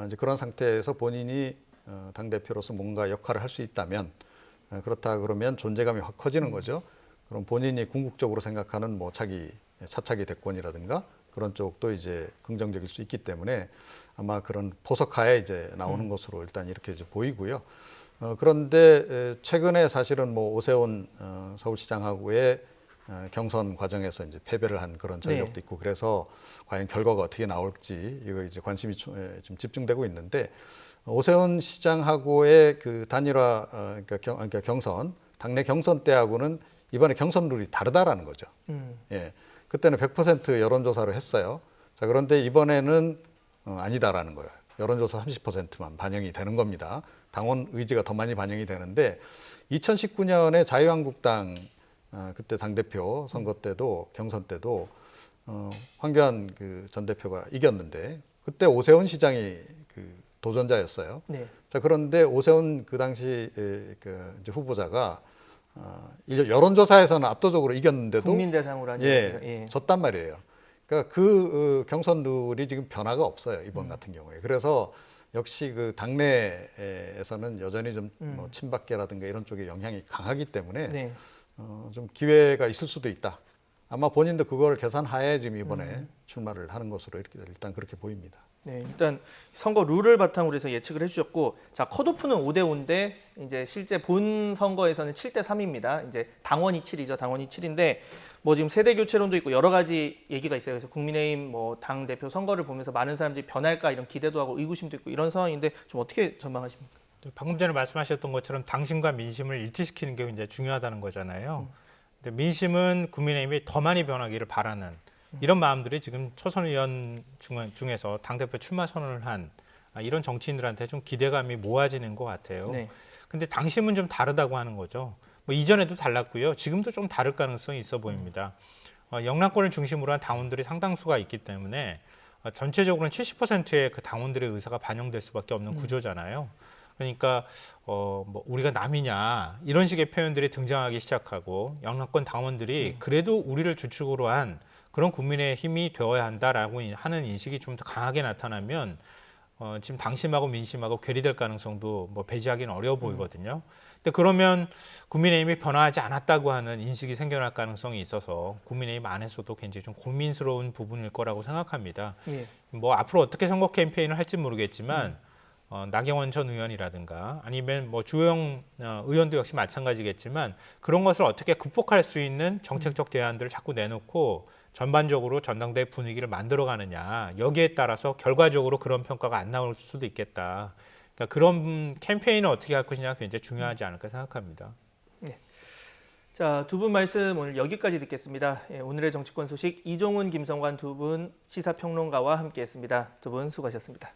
이제 그런 상태에서 본인이 당 대표로서 뭔가 역할을 할 수 있다면 그렇다 그러면 존재감이 확 커지는 거죠. 그럼 본인이 궁극적으로 생각하는 뭐 차차기 대권이라든가 그런 쪽도 이제 긍정적일 수 있기 때문에 아마 그런 포석하에 이제 나오는 것으로 일단 이렇게 이제 보이고요. 그런데 최근에 사실은 뭐 오세훈 서울시장하고의 경선 과정에서 이제 패배를 한 그런 전력도 있고 그래서 과연 결과가 어떻게 나올지 이거 이제 관심이 좀 집중되고 있는데 오세훈 시장하고의 그 단일화 그러니까 경선 당내 경선 때하고는 이번에 경선 룰이 다르다라는 거죠. 예, 그때는 100% 여론조사를 했어요. 자 그런데 이번에는 아니다라는 거예요. 여론조사 30%만 반영이 되는 겁니다. 당원 의지가 더 많이 반영이 되는데 2019년에 자유한국당 그때 당대표 선거 때도 경선 때도 황교안 그 전 대표가 이겼는데 그때 오세훈 시장이 그 도전자였어요. 네. 자 그런데 오세훈 그 당시 그 이제 후보자가 여론조사에서는 압도적으로 이겼는데도 국민 대상으로 한 졌단 말이에요. 그러니까 그 경선 룰이 지금 변화가 없어요 이번 같은 경우에. 그래서 역시 그 당내에서는 여전히 좀 뭐 친박계라든가 이런 쪽에 영향이 강하기 때문에 좀 기회가 있을 수도 있다. 아마 본인도 그걸 계산하에 지금 이번에 출마를 하는 것으로 이렇게 일단 그렇게 보입니다. 네, 일단 선거 룰을 바탕으로 해서 예측을 해주셨고, 자 컷오프는 5대5인데 이제 실제 본 선거에서는 7대3입니다. 이제 당원이 7이죠. 당원이 7인데 뭐 지금 세대 교체론도 있고 여러 가지 얘기가 있어요. 그래서 국민의힘 뭐 당 대표 선거를 보면서 많은 사람들이 변할까 이런 기대도 하고 의구심도 있고 이런 상황인데 좀 어떻게 전망하십니까? 방금 전에 말씀하셨던 것처럼 당심과 민심을 일치시키는 게 이제 중요하다는 거잖아요. 근데 민심은 국민의힘이 더 많이 변하기를 바라는 이런 마음들이 지금 초선 의원 중에서 당대표 출마 선언을 한 이런 정치인들한테 좀 기대감이 모아지는 것 같아요. 근데 당심은 좀 다르다고 하는 거죠. 뭐 이전에도 달랐고요. 지금도 좀 다를 가능성이 있어 보입니다. 영남권을 중심으로 한 당원들이 상당수가 있기 때문에 전체적으로는 70%의 그 당원들의 의사가 반영될 수밖에 없는 구조잖아요. 그러니까 뭐 우리가 남이냐 이런 식의 표현들이 등장하기 시작하고 영남권 당원들이 그래도 우리를 주축으로 한 그런 국민의 힘이 되어야 한다라고 하는 인식이 좀 더 강하게 나타나면 지금 당심하고 민심하고 괴리될 가능성도 뭐 배제하기는 어려워 보이거든요. 근데 그러면 국민의힘이 변화하지 않았다고 하는 인식이 생겨날 가능성이 있어서 국민의힘 안에서도 굉장히 좀 고민스러운 부분일 거라고 생각합니다. 뭐 앞으로 어떻게 선거 캠페인을 할지 모르겠지만 나경원 전 의원이라든가 아니면 뭐 주호영 의원도 역시 마찬가지겠지만 그런 것을 어떻게 극복할 수 있는 정책적 대안들을 자꾸 내놓고 전반적으로 전당대회 분위기를 만들어가느냐 여기에 따라서 결과적으로 그런 평가가 안 나올 수도 있겠다. 그러니까 그런 캠페인을 어떻게 할 것이냐 굉장히 중요하지 않을까 생각합니다. 네. 자, 두 분 말씀 오늘 여기까지 듣겠습니다. 오늘의 정치권 소식 이종훈, 김성관 두 분 시사평론가와 함께했습니다. 두 분 수고하셨습니다.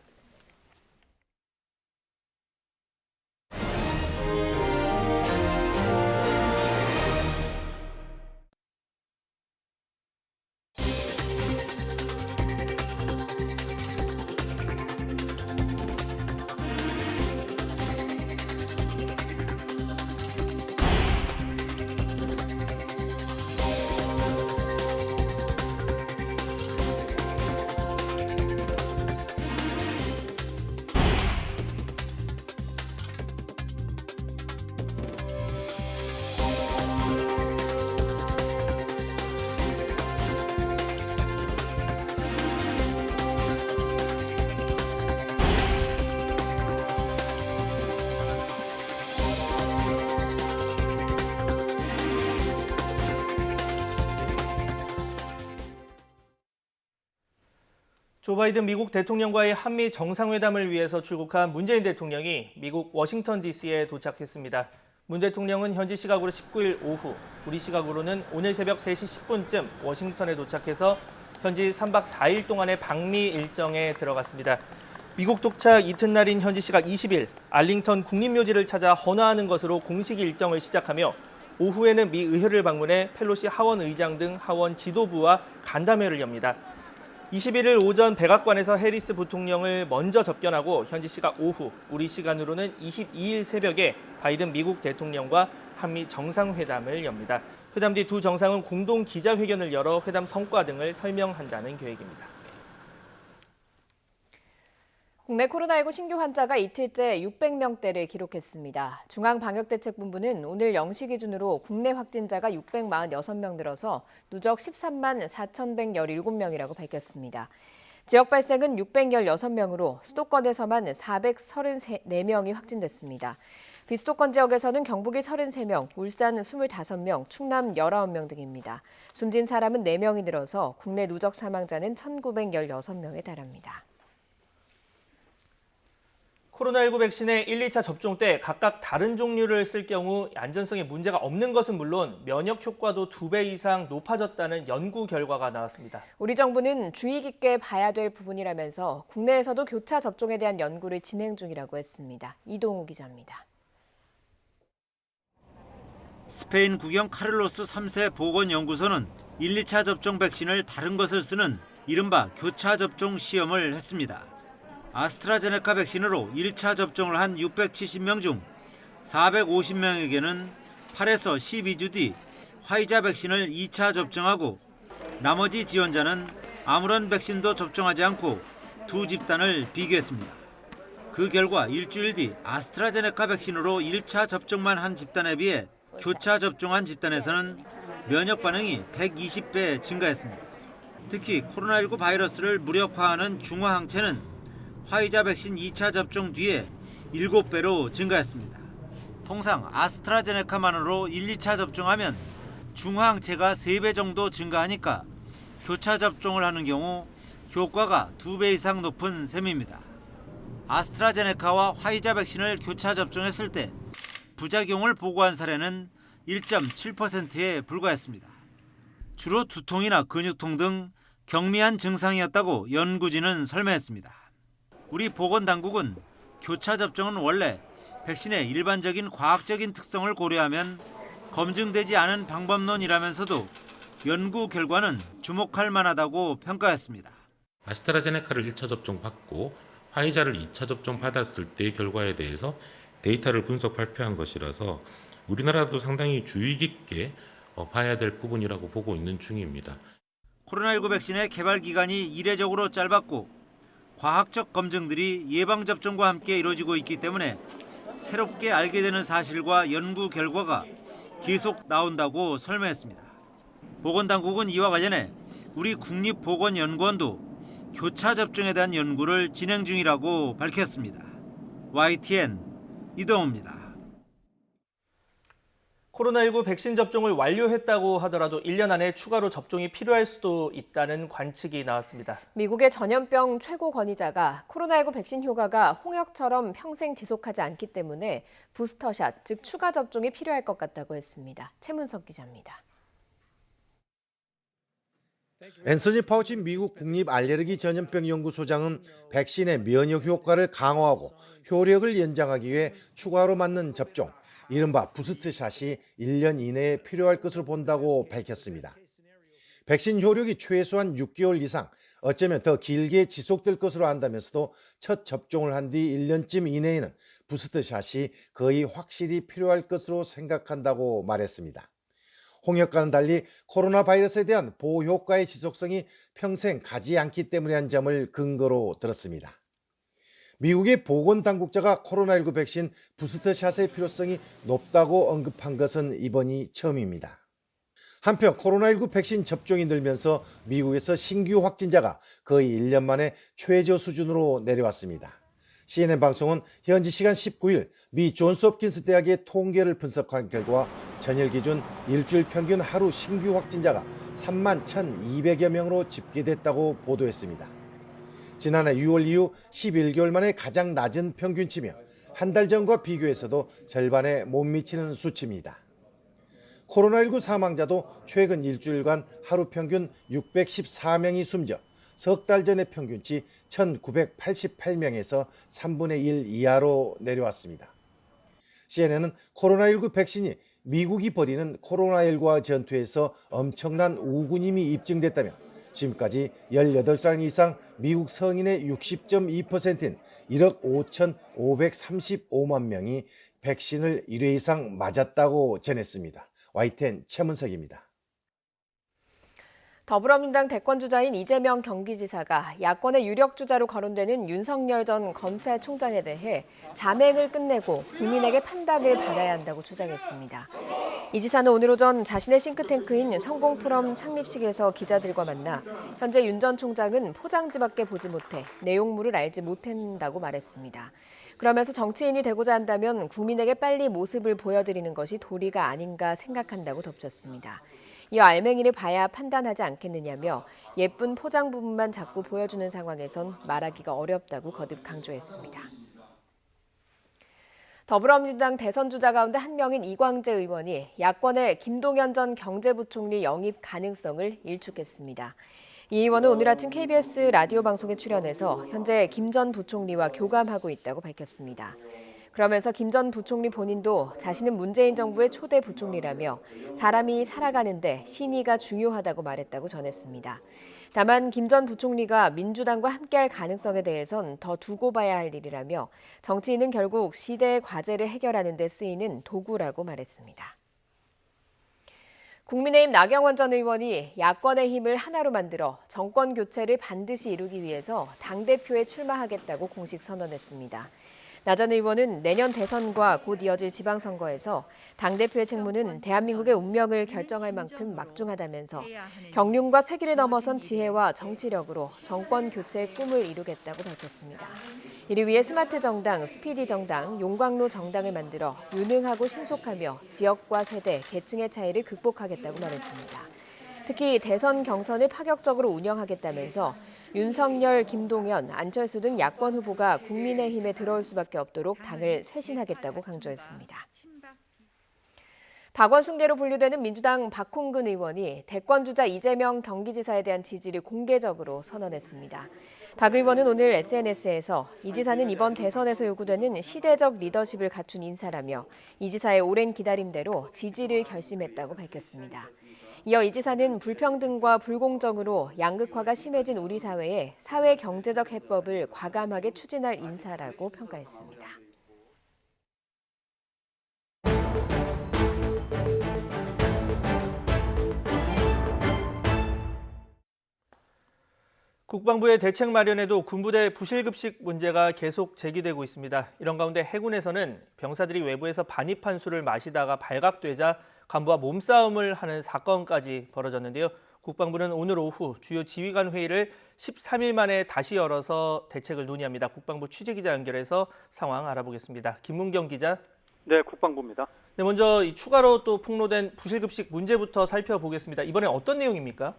조 바이든 미국 대통령과의 한미 정상회담을 위해서 출국한 문재인 대통령이 미국 워싱턴 DC에 도착했습니다. 문 대통령은 현지 시각으로 19일 오후, 우리 시각으로는 오늘 새벽 3시 10분쯤 워싱턴에 도착해서 현지 3박 4일 동안의 방미 일정에 들어갔습니다. 미국 도착 이튿날인 현지 시각 20일, 알링턴 국립묘지를 찾아 헌화하는 것으로 공식 일정을 시작하며 오후에는 미 의회를 방문해 펠로시 하원 의장 등 하원 지도부와 간담회를 엽니다. 21일 오전 백악관에서 해리스 부통령을 먼저 접견하고 현지 시각 오후, 우리 시간으로는 22일 새벽에 바이든 미국 대통령과 한미 정상회담을 엽니다. 회담 뒤 두 정상은 공동 기자회견을 열어 회담 성과 등을 설명한다는 계획입니다. 국내 코로나19 신규 환자가 이틀째 600명대를 기록했습니다. 중앙방역대책본부는 오늘 0시 기준으로 국내 확진자가 646명 늘어서 누적 13만 4,117명이라고 밝혔습니다. 지역 발생은 616명으로 수도권에서만 434명이 확진됐습니다. 비수도권 지역에서는 경북이 33명, 울산 25명, 충남 19명 등입니다. 숨진 사람은 4명이 늘어서 국내 누적 사망자는 1,916명에 달합니다. 코로나19 백신의 1, 2차 접종 때 각각 다른 종류를 쓸 경우 안전성에 문제가 없는 것은 물론 면역 효과도 2배 이상 높아졌다는 연구 결과가 나왔습니다. 우리 정부는 주의 깊게 봐야 될 부분이라면서 국내에서도 교차 접종에 대한 연구를 진행 중이라고 했습니다. 이동우 기자입니다. 스페인 국영 카를로스 3세 보건연구소는 1, 2차 접종 백신을 다른 것을 쓰는 이른바 교차 접종 시험을 했습니다. 아스트라제네카 백신으로 1차 접종을 한 670명 중 450명에게는 8에서 12주 뒤 화이자 백신을 2차 접종하고 나머지 지원자는 아무런 백신도 접종하지 않고 두 집단을 비교했습니다. 그 결과 일주일 뒤 아스트라제네카 백신으로 1차 접종만 한 집단에 비해 교차 접종한 집단에서는 면역 반응이 120배 증가했습니다. 특히 코로나19 바이러스를 무력화하는 중화항체는 화이자 백신 2차 접종 뒤에 7배로 증가했습니다. 통상 아스트라제네카만으로 1, 2차 접종하면 중화항체가 3배 정도 증가하니까 교차 접종을 하는 경우 효과가 2배 이상 높은 셈입니다. 아스트라제네카와 화이자 백신을 교차 접종했을 때 부작용을 보고한 사례는 1.7%에 불과했습니다. 주로 두통이나 근육통 등 경미한 증상이었다고 연구진은 설명했습니다. 우리 보건당국은 교차 접종은 원래 백신의 일반적인 과학적인 특성을 고려하면 검증되지 않은 방법론이라면서도 연구 결과는 주목할 만하다고 평가했습니다. 아스트라제네카를 1차 접종 받고 화이자를 2차 접종 받았을 때의 결과에 대해서 데이터를 분석 발표한 것이라서 우리나라도 상당히 주의 깊게 봐야 될 부분이라고 보고 있는 중입니다. 코로나19 백신의 개발 기간이 이례적으로 짧았고 과학적 검증들이 예방접종과 함께 이루어지고 있기 때문에 새롭게 알게 되는 사실과 연구 결과가 계속 나온다고 설명했습니다. 보건당국은 이와 관련해 우리 국립보건연구원도 교차 접종에 대한 연구를 진행 중이라고 밝혔습니다. YTN 이동우입니다. 코로나19 백신 접종을 완료했다고 하더라도 1년 안에 추가로 접종이 필요할 수도 있다는 관측이 나왔습니다. 미국의 전염병 최고 권위자가 코로나19 백신 효과가 홍역처럼 평생 지속하지 않기 때문에 부스터샷, 즉 추가 접종이 필요할 것 같다고 했습니다. 최문석 기자입니다. 앤서니 파우치 미국 국립 알레르기 전염병 연구소장은 백신의 면역 효과를 강화하고 효력을 연장하기 위해 추가로 맞는 접종, 이른바 부스트샷이 1년 이내에 필요할 것으로 본다고 밝혔습니다. 백신 효력이 최소한 6개월 이상, 어쩌면 더 길게 지속될 것으로 안다면서도 첫 접종을 한 뒤 1년쯤 이내에는 부스트샷이 거의 확실히 필요할 것으로 생각한다고 말했습니다. 홍역과는 달리 코로나 바이러스에 대한 보호 효과의 지속성이 평생 가지 않기 때문이라는 점을 근거로 들었습니다. 미국의 보건당국자가 코로나19 백신 부스터샷의 필요성이 높다고 언급한 것은 이번이 처음입니다. 한편 코로나19 백신 접종이 늘면서 미국에서 신규 확진자가 거의 1년 만에 최저 수준으로 내려왔습니다. CNN 방송은 현지 시간 19일 미 존스홉킨스 대학의 통계를 분석한 결과 전일 기준 일주일 평균 하루 신규 확진자가 3만 1,200여 명으로 집계됐다고 보도했습니다. 지난해 6월 이후 11개월 만에 가장 낮은 평균치며 한 달 전과 비교해서도 절반에 못 미치는 수치입니다. 코로나19 사망자도 최근 일주일간 하루 평균 614명이 숨져 석 달 전의 평균치 1988명에서 3분의 1 이하로 내려왔습니다. CNN은 코로나19 백신이 미국이 벌이는 코로나19와 전투에서 엄청난 우군임이 입증됐다며 지금까지 18살 이상 미국 성인의 60.2%인 1억 5,535만 명이 백신을 1회 이상 맞았다고 전했습니다. YTN 최문석입니다. 더불어민주당 대권주자인 이재명 경기지사가 야권의 유력 주자로 거론되는 윤석열 전 검찰총장에 대해 자맹을 끝내고 국민에게 판단을 받아야 한다고 주장했습니다. 이 지사는 오늘 오전 자신의 싱크탱크인 성공포럼 창립식에서 기자들과 만나 현재 윤 전 총장은 포장지밖에 보지 못해 내용물을 알지 못한다고 말했습니다. 그러면서 정치인이 되고자 한다면 국민에게 빨리 모습을 보여드리는 것이 도리가 아닌가 생각한다고 덧붙였습니다. 이어 알맹이를 봐야 판단하지 않겠느냐며 예쁜 포장 부분만 자꾸 보여주는 상황에선 말하기가 어렵다고 거듭 강조했습니다. 더불어민주당 대선 주자 가운데 한 명인 이광재 의원이 야권의 김동연 전 경제부총리 영입 가능성을 일축했습니다. 이 의원은 오늘 아침 KBS 라디오 방송에 출연해서 현재 김 전 부총리와 교감하고 있다고 밝혔습니다. 그러면서 김 전 부총리 본인도 자신은 문재인 정부의 초대 부총리라며 사람이 살아가는데 신의가 중요하다고 말했다고 전했습니다. 다만 김 전 부총리가 민주당과 함께할 가능성에 대해선 더 두고 봐야 할 일이라며 정치인은 결국 시대의 과제를 해결하는 데 쓰이는 도구라고 말했습니다. 국민의힘 나경원 전 의원이 야권의 힘을 하나로 만들어 정권 교체를 반드시 이루기 위해서 당대표에 출마하겠다고 공식 선언했습니다. 나 전 의원은 내년 대선과 곧 이어질 지방선거에서 당대표의 책무는 대한민국의 운명을 결정할 만큼 막중하다면서 경륜과 패기를 넘어선 지혜와 정치력으로 정권 교체의 꿈을 이루겠다고 밝혔습니다. 이를 위해 스마트 정당, 스피디 정당, 용광로 정당을 만들어 유능하고 신속하며 지역과 세대, 계층의 차이를 극복하겠다고 말했습니다. 특히 대선 경선을 파격적으로 운영하겠다면서 윤석열, 김동연, 안철수 등 야권 후보가 국민의힘에 들어올 수밖에 없도록 당을 쇄신하겠다고 강조했습니다. 박원순계로 분류되는 민주당 박홍근 의원이 대권주자 이재명 경기지사에 대한 지지를 공개적으로 선언했습니다. 박 의원은 오늘 SNS에서 이 지사는 이번 대선에서 요구되는 시대적 리더십을 갖춘 인사라며 이 지사의 오랜 기다림대로 지지를 결심했다고 밝혔습니다. 이어 이 지사는 불평등과 불공정으로 양극화가 심해진 우리 사회에 사회 경제적 해법을 과감하게 추진할 인사라고 평가했습니다. 국방부의 대책 마련에도 군부대 부실급식 문제가 계속 제기되고 있습니다. 이런 가운데 해군에서는 병사들이 외부에서 반입한 술을 마시다가 발각되자 간부와 몸싸움을 하는 사건까지 벌어졌는데요. 국방부는 오늘 오후 주요 지휘관 회의를 13일 만에 다시 열어서 대책을 논의합니다. 국방부 취재기자 연결해서 상황 알아보겠습니다. 김문경 기자. 네, 국방부입니다. 네, 먼저 이 추가로 또 폭로된 부실급식 문제부터 살펴보겠습니다. 이번에 어떤 내용입니까?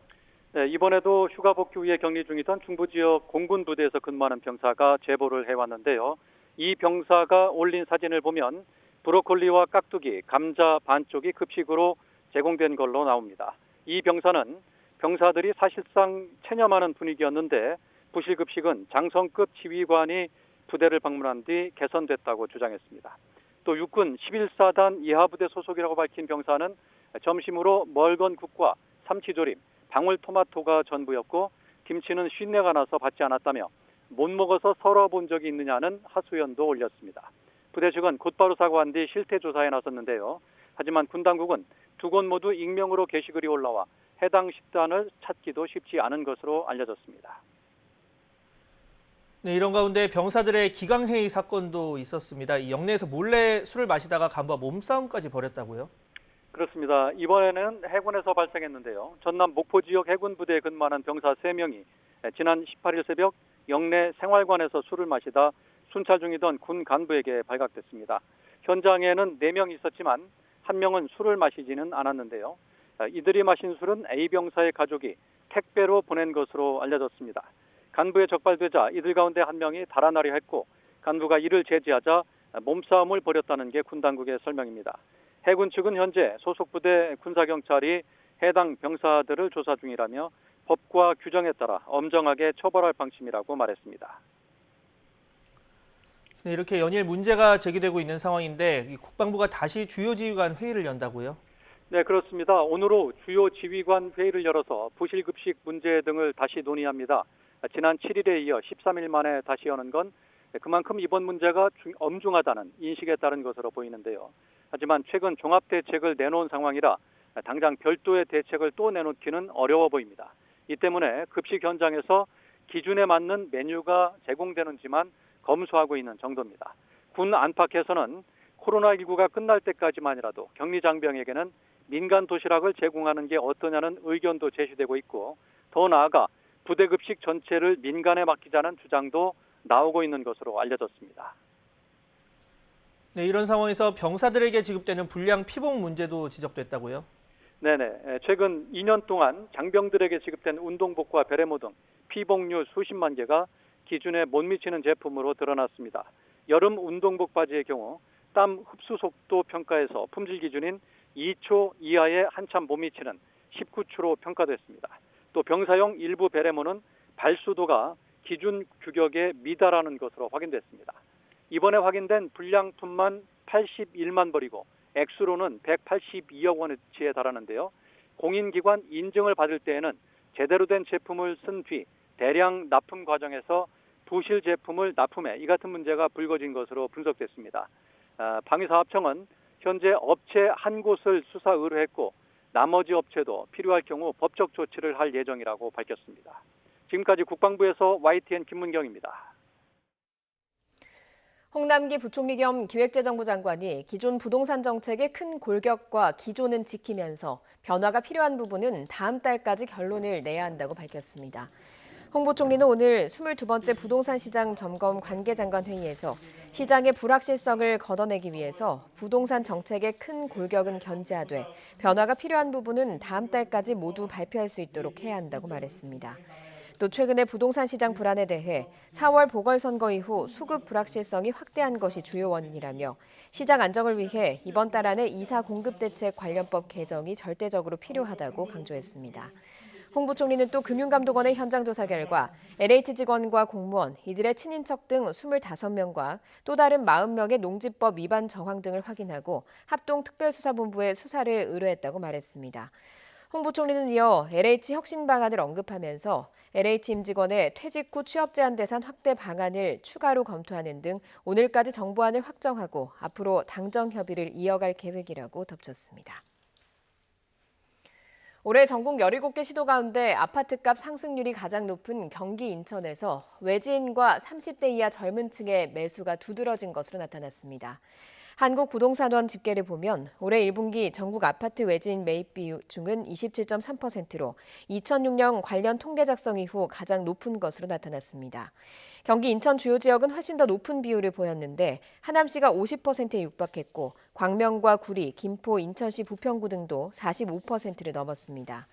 네, 이번에도 휴가 복귀 후에 격리 중이던 중부지역 공군 부대에서 근무하는 병사가 제보를 해왔는데요. 이 병사가 올린 사진을 보면 브로콜리와 깍두기, 감자 반쪽이 급식으로 제공된 걸로 나옵니다. 이 병사는 병사들이 사실상 체념하는 분위기였는데 부실급식은 장성급 지휘관이 부대를 방문한 뒤 개선됐다고 주장했습니다. 또 육군 11사단 이하부대 소속이라고 밝힌 병사는 점심으로 멀건국과 삼치조림, 방울토마토가 전부였고 김치는 쉰내가 나서 받지 않았다며 못 먹어서 서러본 적이 있느냐는 하소연도 올렸습니다. 부대 측은 곧바로 사과한 뒤 실태 조사에 나섰는데요. 하지만 군 당국은 두 곳 모두 익명으로 게시글이 올라와 해당 식단을 찾기도 쉽지 않은 것으로 알려졌습니다. 네, 이런 가운데 병사들의 기강회의 사건도 있었습니다. 이 영내에서 몰래 술을 마시다가 간부와 몸싸움까지 벌였다고요? 그렇습니다. 이번에는 해군에서 발생했는데요. 전남 목포 지역 해군 부대에 근무하는 병사 3명이 지난 18일 새벽 영내 생활관에서 술을 마시다 순찰 중이던 군 간부에게 발각됐습니다. 현장에는 4명 있었지만 1명은 술을 마시지는 않았는데요. 이들이 마신 술은 A 병사의 가족이 택배로 보낸 것으로 알려졌습니다. 간부에 적발되자 이들 가운데 한 명이 달아나려 했고 간부가 이를 제지하자 몸싸움을 벌였다는 게 군 당국의 설명입니다. 해군 측은 현재 소속 부대 군사경찰이 해당 병사들을 조사 중이라며 법과 규정에 따라 엄정하게 처벌할 방침이라고 말했습니다. 네, 이렇게 연일 문제가 제기되고 있는 상황인데 국방부가 다시 주요 지휘관 회의를 연다고요? 네, 그렇습니다. 오늘 주요 지휘관 회의를 열어서 부실급식 문제 등을 다시 논의합니다. 지난 7일에 이어 13일 만에 다시 여는 건 그만큼 이번 문제가 엄중하다는 인식에 따른 것으로 보이는데요. 하지만 최근 종합대책을 내놓은 상황이라 당장 별도의 대책을 또 내놓기는 어려워 보입니다. 이 때문에 급식 현장에서 기준에 맞는 메뉴가 제공되는지만 검수하고 있는 정도입니다. 군 안팎에서는 코로나19가 끝날 때까지만이라도 격리장병에게는 민간 도시락을 제공하는 게 어떠냐는 의견도 제시되고 있고 더 나아가 부대 급식 전체를 민간에 맡기자는 주장도 나오고 있는 것으로 알려졌습니다. 네, 이런 상황에서 병사들에게 지급되는 불량 피복 문제도 지적됐다고요? 네네. 최근 2년 동안 장병들에게 지급된 운동복과 베레모 등 피복류 수십만 개가 기준에 못 미치는 제품으로 드러났습니다. 여름 운동복 바지의 경우 땀 흡수 속도 평가에서 품질 기준인 2초 이하에 한참 못 미치는 19초로 평가됐습니다. 또 병사용 일부 베레모는 발수도가 기준 규격에 미달하는 것으로 확인됐습니다. 이번에 확인된 불량품만 81만 벌이고 액수로는 182억 원어치에 달하는데요. 공인기관 인증을 받을 때에는 제대로 된 제품을 쓴 뒤 대량 납품 과정에서 부실 제품을 납품해 이 같은 문제가 불거진 것으로 분석됐습니다. 방위사업청은 현재 업체 한 곳을 수사 의뢰했고 나머지 업체도 필요할 경우 법적 조치를 할 예정이라고 밝혔습니다. 지금까지 국방부에서 YTN 김문경입니다. 홍남기 부총리 겸 기획재정부 장관이 기존 부동산 정책의 큰 골격과 기조는 지키면서 변화가 필요한 부분은 다음 달까지 결론을 내야 한다고 밝혔습니다. 홍 부총리는 오늘 22번째 부동산 시장 점검 관계장관 회의에서 시장의 불확실성을 걷어내기 위해서 부동산 정책의 큰 골격은 견제하되 변화가 필요한 부분은 다음 달까지 모두 발표할 수 있도록 해야 한다고 말했습니다. 또 최근의 부동산 시장 불안에 대해 4월 보궐선거 이후 수급 불확실성이 확대한 것이 주요 원인이라며 시장 안정을 위해 이번 달 안에 이사 공급 대책 관련법 개정이 절대적으로 필요하다고 강조했습니다. 홍 부총리는 또 금융감독원의 현장 조사 결과 LH 직원과 공무원, 이들의 친인척 등 25명과 또 다른 40명의 농지법 위반 정황 등을 확인하고 합동특별수사본부에 수사를 의뢰했다고 말했습니다. 홍 부총리는 이어 LH 혁신 방안을 언급하면서 LH 임직원의 퇴직 후 취업 제한 대상 확대 방안을 추가로 검토하는 등 오늘까지 정보안을 확정하고 앞으로 당정 협의를 이어갈 계획이라고 덧붙였습니다. 올해 전국 17개 시도 가운데 아파트값 상승률이 가장 높은 경기 인천에서 외지인과 30대 이하 젊은 층의 매수가 두드러진 것으로 나타났습니다. 한국부동산원 집계를 보면 올해 1분기 전국 아파트 외지인 매입 비중은 27.3%로 2006년 관련 통계 작성 이후 가장 높은 것으로 나타났습니다. 경기 인천 주요 지역은 훨씬 더 높은 비율을 보였는데 하남시가 50%에 육박했고 광명과 구리, 김포, 인천시 부평구 등도 45%를 넘었습니다.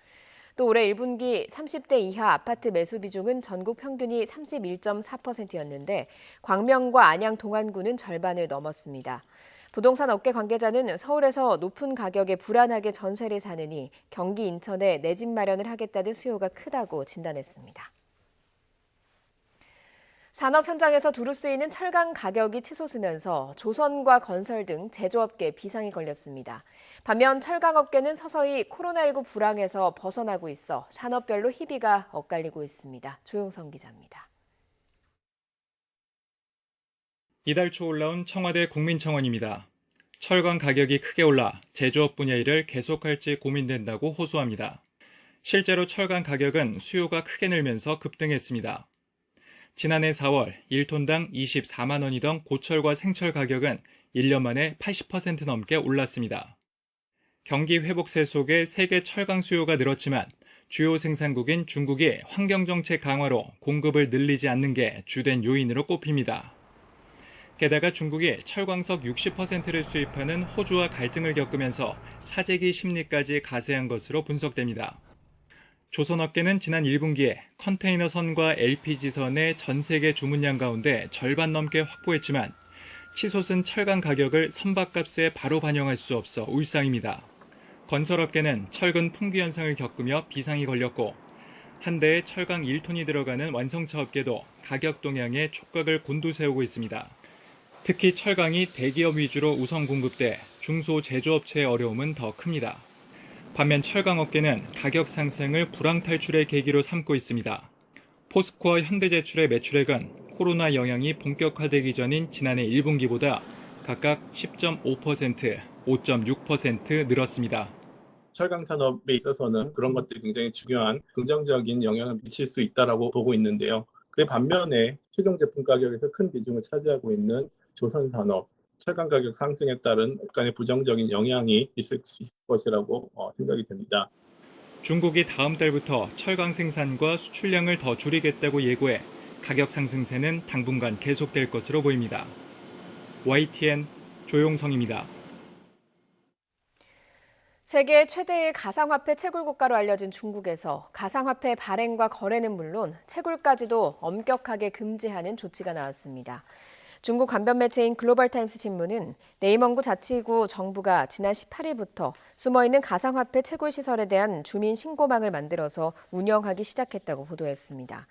또 올해 1분기 30대 이하 아파트 매수 비중은 전국 평균이 31.4%였는데 광명과 안양, 동안구는 절반을 넘었습니다. 부동산 업계 관계자는 서울에서 높은 가격에 불안하게 전세를 사느니 경기 인천에 내 집 마련을 하겠다는 수요가 크다고 진단했습니다. 산업 현장에서 두루 쓰이는 철강 가격이 치솟으면서 조선과 건설 등 제조업계에 비상이 걸렸습니다. 반면 철강업계는 서서히 코로나19 불황에서 벗어나고 있어 산업별로 희비가 엇갈리고 있습니다. 조용성 기자입니다. 이달 초 올라온 청와대 국민청원입니다. 철강 가격이 크게 올라 제조업 분야 일을 계속할지 고민된다고 호소합니다. 실제로 철강 가격은 수요가 크게 늘면서 급등했습니다. 지난해 4월 1톤당 24만 원이던 고철과 생철 가격은 1년 만에 80% 넘게 올랐습니다. 경기 회복세 속에 세계 철강 수요가 늘었지만 주요 생산국인 중국이 환경정책 강화로 공급을 늘리지 않는 게 주된 요인으로 꼽힙니다. 게다가 중국이 철광석 60%를 수입하는 호주와 갈등을 겪으면서 사재기 심리까지 가세한 것으로 분석됩니다. 조선업계는 지난 1분기에 컨테이너선과 LPG선의 전 세계 주문량 가운데 절반 넘게 확보했지만 치솟은 철강 가격을 선박값에 바로 반영할 수 없어 울상입니다. 건설업계는 철근 풍기 현상을 겪으며 비상이 걸렸고 한 대에 철강 1톤이 들어가는 완성차 업계도 가격 동향에 촉각을 곤두세우고 있습니다. 특히 철강이 대기업 위주로 우선 공급돼 중소 제조업체의 어려움은 더 큽니다. 반면 철강업계는 가격 상승을 불황탈출의 계기로 삼고 있습니다. 포스코와 현대제철의 매출액은 코로나 영향이 본격화되기 전인 지난해 1분기보다 각각 10.5%, 5.6% 늘었습니다. 철강 산업에 있어서는 그런 것들이 굉장히 중요한 긍정적인 영향을 미칠 수 있다라고 보고 있는데요. 그 반면에 최종 제품 가격에서 큰 비중을 차지하고 있는 조선 산업, 철강 가격 상승에 따른 약간의 부정적인 영향이 있을 것이라고 생각이 됩니다. 중국이 다음 달부터 철강 생산과 수출량을 더 줄이겠다고 예고해 가격 상승세는 당분간 계속될 것으로 보입니다. YTN 조용성입니다. 세계 최대의 가상화폐 채굴 국가로 알려진 중국에서 가상화폐 발행과 거래는 물론 채굴까지도 엄격하게 금지하는 조치가 나왔습니다. 중국 간변 매체인 글로벌타임스 신문은 네이멍구 자치구 정부가 지난 18일부터 숨어있는 가상화폐 채굴 시설에 대한 주민 신고망을 만들어서 운영하기 시작했다고 보도했습니다.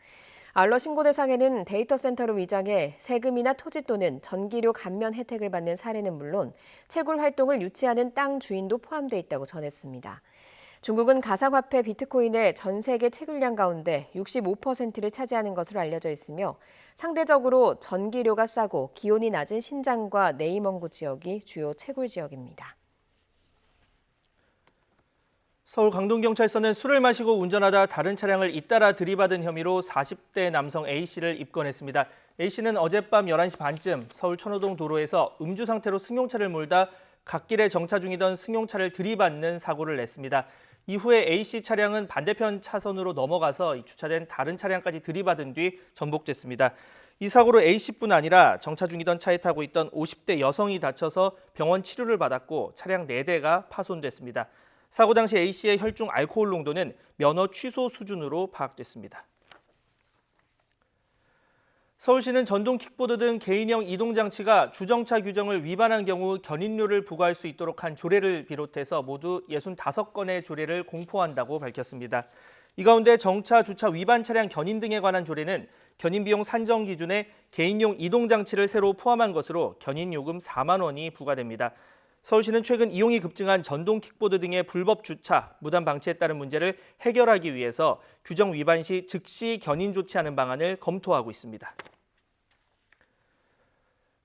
아울러 신고 대상에는 데이터 센터로 위장해 세금이나 토지 또는 전기료 감면 혜택을 받는 사례는 물론 채굴 활동을 유치하는 땅 주인도 포함돼 있다고 전했습니다. 중국은 가상화폐 비트코인의 전 세계 채굴량 가운데 65%를 차지하는 것으로 알려져 있으며 상대적으로 전기료가 싸고 기온이 낮은 신장과 네이멍구 지역이 주요 채굴 지역입니다. 서울 강동경찰서는 술을 마시고 운전하다 다른 차량을 잇따라 들이받은 혐의로 40대 남성 A씨를 입건했습니다. A씨는 어젯밤 11시 반쯤 서울 천호동 도로에서 음주 상태로 승용차를 몰다 갓길에 정차 중이던 승용차를 들이받는 사고를 냈습니다. 이후에 A씨 차량은 반대편 차선으로 넘어가서 주차된 다른 차량까지 들이받은 뒤 전복됐습니다. 이 사고로 A씨뿐 아니라 정차 중이던 차에 타고 있던 50대 여성이 다쳐서 병원 치료를 받았고 차량 4대가 파손됐습니다. 사고 당시 A씨의 혈중 알코올 농도는 면허 취소 수준으로 파악됐습니다. 서울시는 전동 킥보드 등 개인형 이동장치가 주정차 규정을 위반한 경우 견인료를 부과할 수 있도록 한 조례를 비롯해서 모두 65건의 조례를 공포한다고 밝혔습니다. 이 가운데 정차, 주차 위반 차량 견인 등에 관한 조례는 견인 비용 산정 기준에 개인용 이동장치를 새로 포함한 것으로 견인 요금 4만 원이 부과됩니다. 서울시는 최근 이용이 급증한 전동 킥보드 등의 불법 주차, 무단 방치에 따른 문제를 해결하기 위해서 규정 위반 시 즉시 견인 조치하는 방안을 검토하고 있습니다.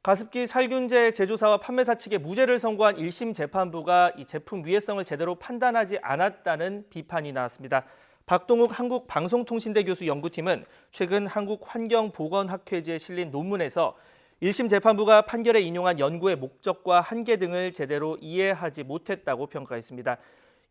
가습기 살균제 제조사와 판매사 측에 무죄를 선고한 1심 재판부가 이 제품 위해성을 제대로 판단하지 않았다는 비판이 나왔습니다. 박동욱 한국방송통신대 교수 연구팀은 최근 한국환경보건학회지에 실린 논문에서 1심 재판부가 판결에 인용한 연구의 목적과 한계 등을 제대로 이해하지 못했다고 평가했습니다.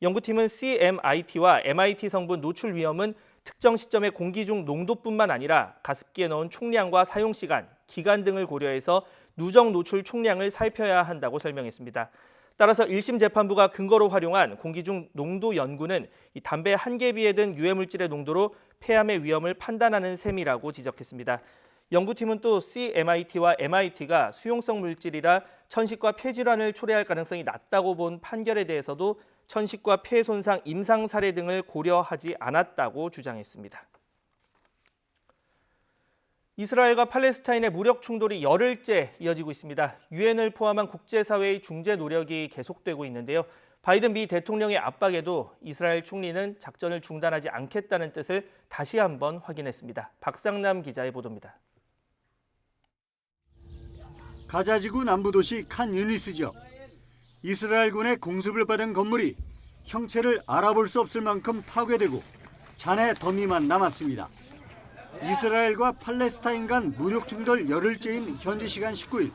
연구팀은 CMIT와 MIT 성분 노출 위험은 특정 시점의 공기 중 농도뿐만 아니라 가습기에 넣은 총량과 사용 시간, 기간 등을 고려해서 누적 노출 총량을 살펴야 한다고 설명했습니다. 따라서 1심 재판부가 근거로 활용한 공기 중 농도 연구는 이 담배 한 개 비에 든 유해물질의 농도로 폐암의 위험을 판단하는 셈이라고 지적했습니다. 연구팀은 또 CMIT와 MIT가 수용성 물질이라 천식과 폐질환을 초래할 가능성이 낮다고 본 판결에 대해서도 천식과 폐 손상, 임상 사례 등을 고려하지 않았다고 주장했습니다. 이스라엘과 팔레스타인의 무력 충돌이 열흘째 이어지고 있습니다. 유엔을 포함한 국제사회의 중재 노력이 계속되고 있는데요. 바이든 미 대통령의 압박에도 이스라엘 총리는 작전을 중단하지 않겠다는 뜻을 다시 한번 확인했습니다. 박상남 기자의 보도입니다. 가자지구 남부도시 칸 유니스 지역. 이스라엘군의 공습을 받은 건물이 형체를 알아볼 수 없을 만큼 파괴되고 잔해 더미만 남았습니다. 이스라엘과 팔레스타인 간 무력 충돌 열흘째인 현지 시간 19일,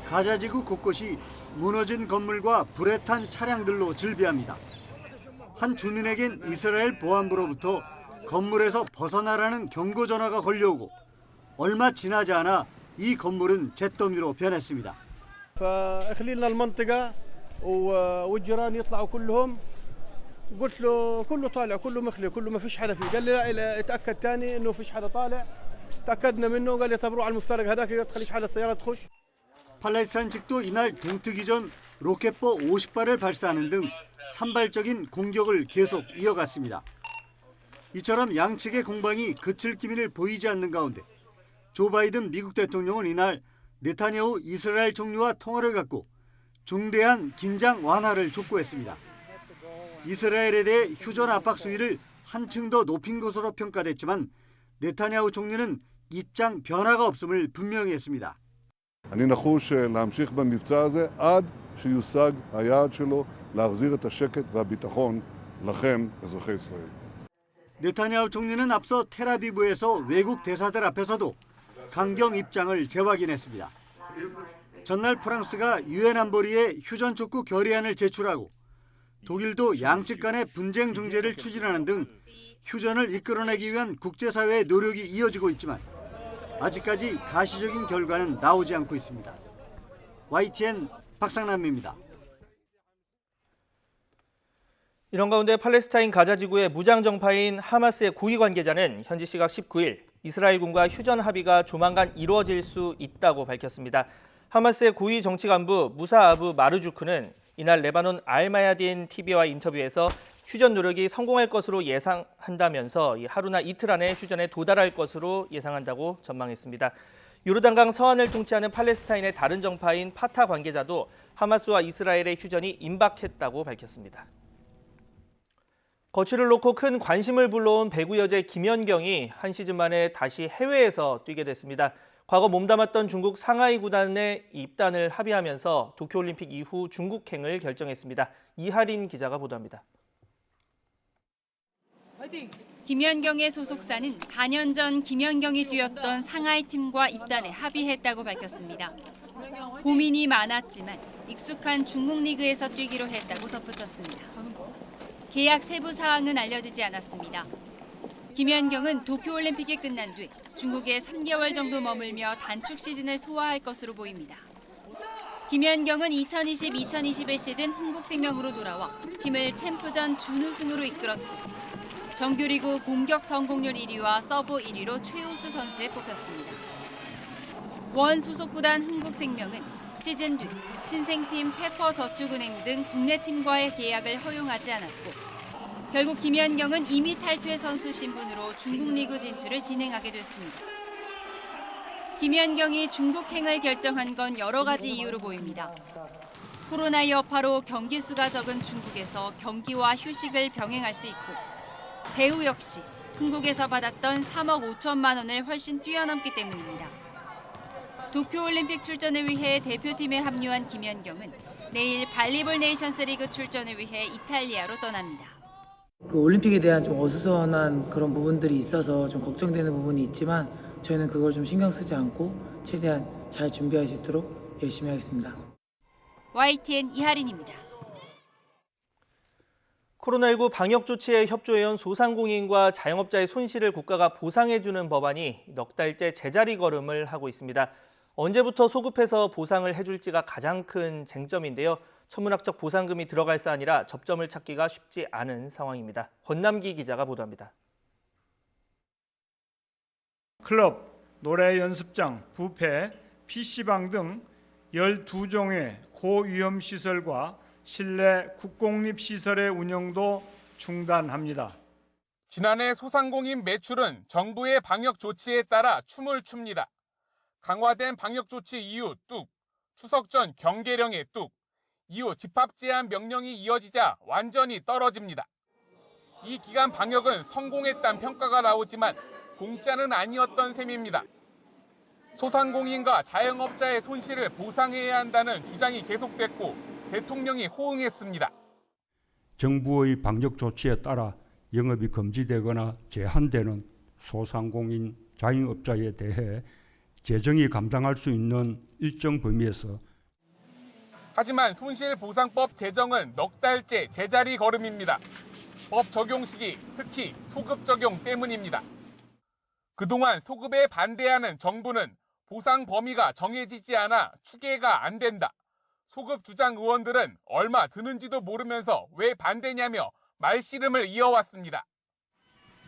가자지구 곳곳이 무너진 건물과 불에 탄 차량들로 즐비합니다. 한 주민에겐 이스라엘 보안부로부터 건물에서 벗어나라는 경고 전화가 걸려오고 얼마 지나지 않아 이 건물은 잿더미로 변했습니다. فاخلينا المنطقه والجيران يطلعوا كلهم قلت له كله طالع كله مخلي كله ما فيش حدا فيه قال لي لا اتاكد ثاني انه فيش حدا طالع تاكدنا منه قال لي طب روح على المفترق هذاك ما تخليش حدا السياره تخش. 팔레스타인 측도 이날 동트기 전 로켓포 50발을 발사하는 등 산발적인 공격을 계속 이어갔습니다. 이처럼 양측의 공방이 그칠 기미를 보이지 않는 가운데 조 바이든 미국 대통령은 이날 네타냐후 이스라엘 총리와 통화를 갖고 중대한 긴장 완화를 촉구했습니다. 이스라엘에 대해 휴전 압박 수위를 한층 더 높인 것으로 평가됐지만 네타냐후 총리는 입장 변화가 없음을 분명히 했습니다. אני נחוש להמשיך במבצע הזה עד שיושג היעד שלו להחזיר את השקט והביטחון לכם, אזרחי ישראל. 네타냐후 총리는 앞서 텔아비브에서 외국 대사들 앞에서도 강경 입장을 재확인했습니다. 전날 프랑스가 유엔 안보리에 휴전 촉구 결의안을 제출하고 독일도 양측 간의 분쟁 중재를 추진하는 등 휴전을 이끌어내기 위한 국제사회의 노력이 이어지고 있지만 아직까지 가시적인 결과는 나오지 않고 있습니다. YTN 박상남입니다. 이런 가운데 팔레스타인 가자 지구의 무장 정파인 하마스의 고위 관계자는 현지 시각 19일 이스라엘군과 휴전 합의가 조만간 이루어질 수 있다고 밝혔습니다. 하마스의 고위 정치 간부 무사 아부 마르주크는 이날 레바논 알마야딘 TV와 인터뷰에서 휴전 노력이 성공할 것으로 예상한다면서 하루나 이틀 안에 휴전에 도달할 것으로 예상한다고 전망했습니다. 요르단강 서안을 통치하는 팔레스타인의 다른 정파인 파타 관계자도 하마스와 이스라엘의 휴전이 임박했다고 밝혔습니다. 거취를 놓고 큰 관심을 불러온 배구 여제 김연경이 한 시즌 만에 다시 해외에서 뛰게 됐습니다. 과거 몸담았던 중국 상하이 구단에 입단을 합의하면서 도쿄올림픽 이후 중국행을 결정했습니다. 이하린 기자가 보도합니다. 김연경의 소속사는 4년 전 김연경이 뛰었던 상하이 팀과 입단에 합의했다고 밝혔습니다. 고민이 많았지만 익숙한 중국 리그에서 뛰기로 했다고 덧붙였습니다. 계약 세부 사항은 알려지지 않았습니다. 김연경은 도쿄올림픽이 끝난 뒤 중국에 3개월 정도 머물며 단축 시즌을 소화할 것으로 보입니다. 김연경은 2020-2021 시즌 흥국생명으로 돌아와 팀을 챔프전 준우승으로 이끌었고 정규리그 공격 성공률 1위와 서브 1위로 최우수 선수에 뽑혔습니다. 원 소속 구단 흥국생명은 시즌 뒤 신생팀 페퍼저축은행 등 국내 팀과의 계약을 허용하지 않았고 결국 김연경은 이미 탈퇴 선수 신분으로 중국 리그 진출을 진행하게 됐습니다. 김연경이 중국행을 결정한 건 여러 가지 이유로 보입니다. 코로나 여파로 경기 수가 적은 중국에서 경기와 휴식을 병행할 수 있고 대우 역시 흥국에서 받았던 3억 5천만 원을 훨씬 뛰어넘기 때문입니다. 도쿄올림픽 출전을 위해 대표팀에 합류한 김연경은 내일 발리볼 네이션스 리그 출전을 위해 이탈리아로 떠납니다. 그 올림픽에 대한 좀 어수선한 그런 부분들이 있어서 좀 걱정되는 부분이 있지만 저희는 그걸 좀 신경 쓰지 않고 최대한 잘 준비할 수 있도록 열심히 하겠습니다. YTN 이하린입니다. 코로나19 방역 조치에 협조해온 소상공인과 자영업자의 손실을 국가가 보상해주는 법안이 넉 달째 제자리 걸음을 하고 있습니다. 언제부터 소급해서 보상을 해줄지가 가장 큰 쟁점인데요. 천문학적 보상금이 들어갈 사안이라 접점을 찾기가 쉽지 않은 상황입니다. 권남기 기자가 보도합니다. 클럽, 노래 연습장, 뷔페, PC방 등 12종의 고위험 시설과 실내 국공립시설의 운영도 중단합니다. 지난해 소상공인 매출은 정부의 방역 조치에 따라 춤을 춥니다. 강화된 방역 조치 이후 뚝, 추석 전 경계령에 뚝, 이후 집합 제한 명령이 이어지자 완전히 떨어집니다. 이 기간 방역은 성공했다는 평가가 나오지만 공짜는 아니었던 셈입니다. 소상공인과 자영업자의 손실을 보상해야 한다는 주장이 계속됐고 대통령이 호응했습니다. 정부의 방역 조치에 따라 영업이 금지되거나 제한되는 소상공인, 자영업자에 대해 재정이 감당할 수 있는 일정 범위에서 하지만 손실보상법 제정은 넉 달째 제자리 걸음입니다. 법 적용 시기, 특히 소급 적용 때문입니다. 그동안 소급에 반대하는 정부는 보상 범위가 정해지지 않아 추계가 안 된다. 소급 주장 의원들은 얼마 드는지도 모르면서 왜 반대냐며 말씨름을 이어왔습니다.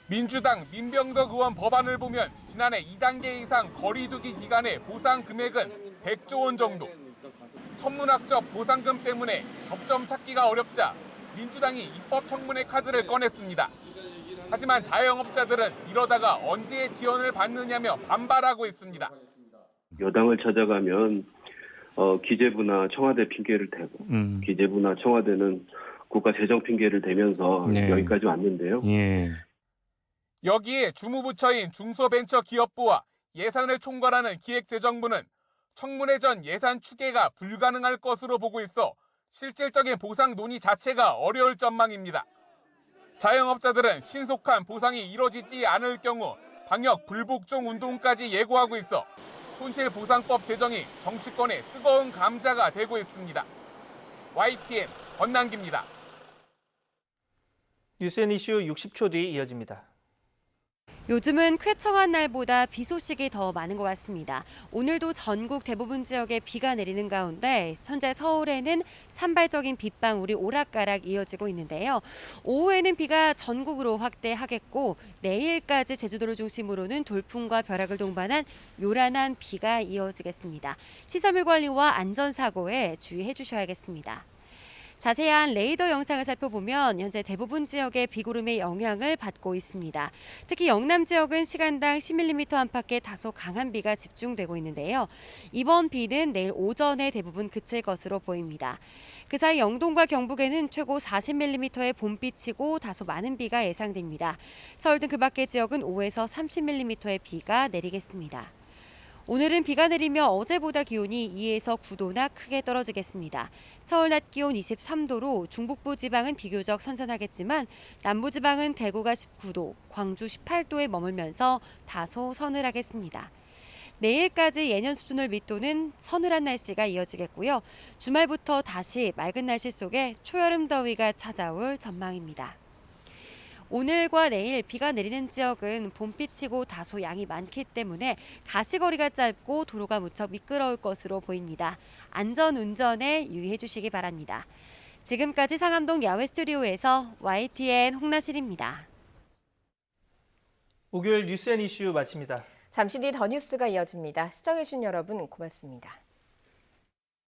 민주당 민병덕 의원 법안을 보면 지난해 2단계 이상 거리두기 기간의 보상 금액은 100조 원 정도. 천문학적 보상금 때문에 접점 찾기가 어렵자 민주당이 입법 청문회 카드를 꺼냈습니다. 하지만 자영업자들은 이러다가 언제 지원을 받느냐며 반발하고 있습니다. 여당을 찾아가면 기재부나 청와대 핑계를 대고 기재부나 청와대는 국가 재정 핑계를 대면서 여기까지 왔는데요. 여기에 주무부처인 중소벤처기업부와 예산을 총괄하는 기획재정부는 청문회 전 예산 추계가 불가능할 것으로 보고 있어 실질적인 보상 논의 자체가 어려울 전망입니다. 자영업자들은 신속한 보상이 이뤄지지 않을 경우 방역 불복종 운동까지 예고하고 있어 손실보상법 제정이 정치권의 뜨거운 감자가 되고 있습니다. YTN 권남기입니다. 뉴스앤 이슈 60초 뒤 이어집니다. 요즘은 쾌청한 날보다 비 소식이 더 많은 것 같습니다. 오늘도 전국 대부분 지역에 비가 내리는 가운데 현재 서울에는 산발적인 빗방울이 오락가락 이어지고 있는데요. 오후에는 비가 전국으로 확대하겠고 내일까지 제주도를 중심으로는 돌풍과 벼락을 동반한 요란한 비가 이어지겠습니다. 시설물 관리와 안전사고에 주의해 주셔야겠습니다. 자세한 레이더 영상을 살펴보면 현재 대부분 지역에 비구름의 영향을 받고 있습니다. 특히 영남 지역은 시간당 10mm 안팎의 다소 강한 비가 집중되고 있는데요. 이번 비는 내일 오전에 대부분 그칠 것으로 보입니다. 그 사이 영동과 경북에는 최고 40mm의 봄비치고 다소 많은 비가 예상됩니다. 서울 등 그 밖의 지역은 5에서 30mm의 비가 내리겠습니다. 오늘은 비가 내리며 어제보다 기온이 2에서 9도나 크게 떨어지겠습니다. 서울 낮 기온 23도로 중북부 지방은 비교적 선선하겠지만 남부 지방은 대구가 19도, 광주 18도에 머물면서 다소 서늘하겠습니다. 내일까지 예년 수준을 밑도는 서늘한 날씨가 이어지겠고요. 주말부터 다시 맑은 날씨 속에 초여름 더위가 찾아올 전망입니다. 오늘과 내일 비가 내리는 지역은 봄비치고 다소 양이 많기 때문에 가시거리가 짧고 도로가 무척 미끄러울 것으로 보입니다. 안전운전에 유의해 주시기 바랍니다. 지금까지 상암동 야외 스튜디오에서 YTN 홍나실입니다. 목요일 뉴스앤 이슈 마칩니다. 잠시 뒤 더 뉴스가 이어집니다. 시청해주신 여러분 고맙습니다.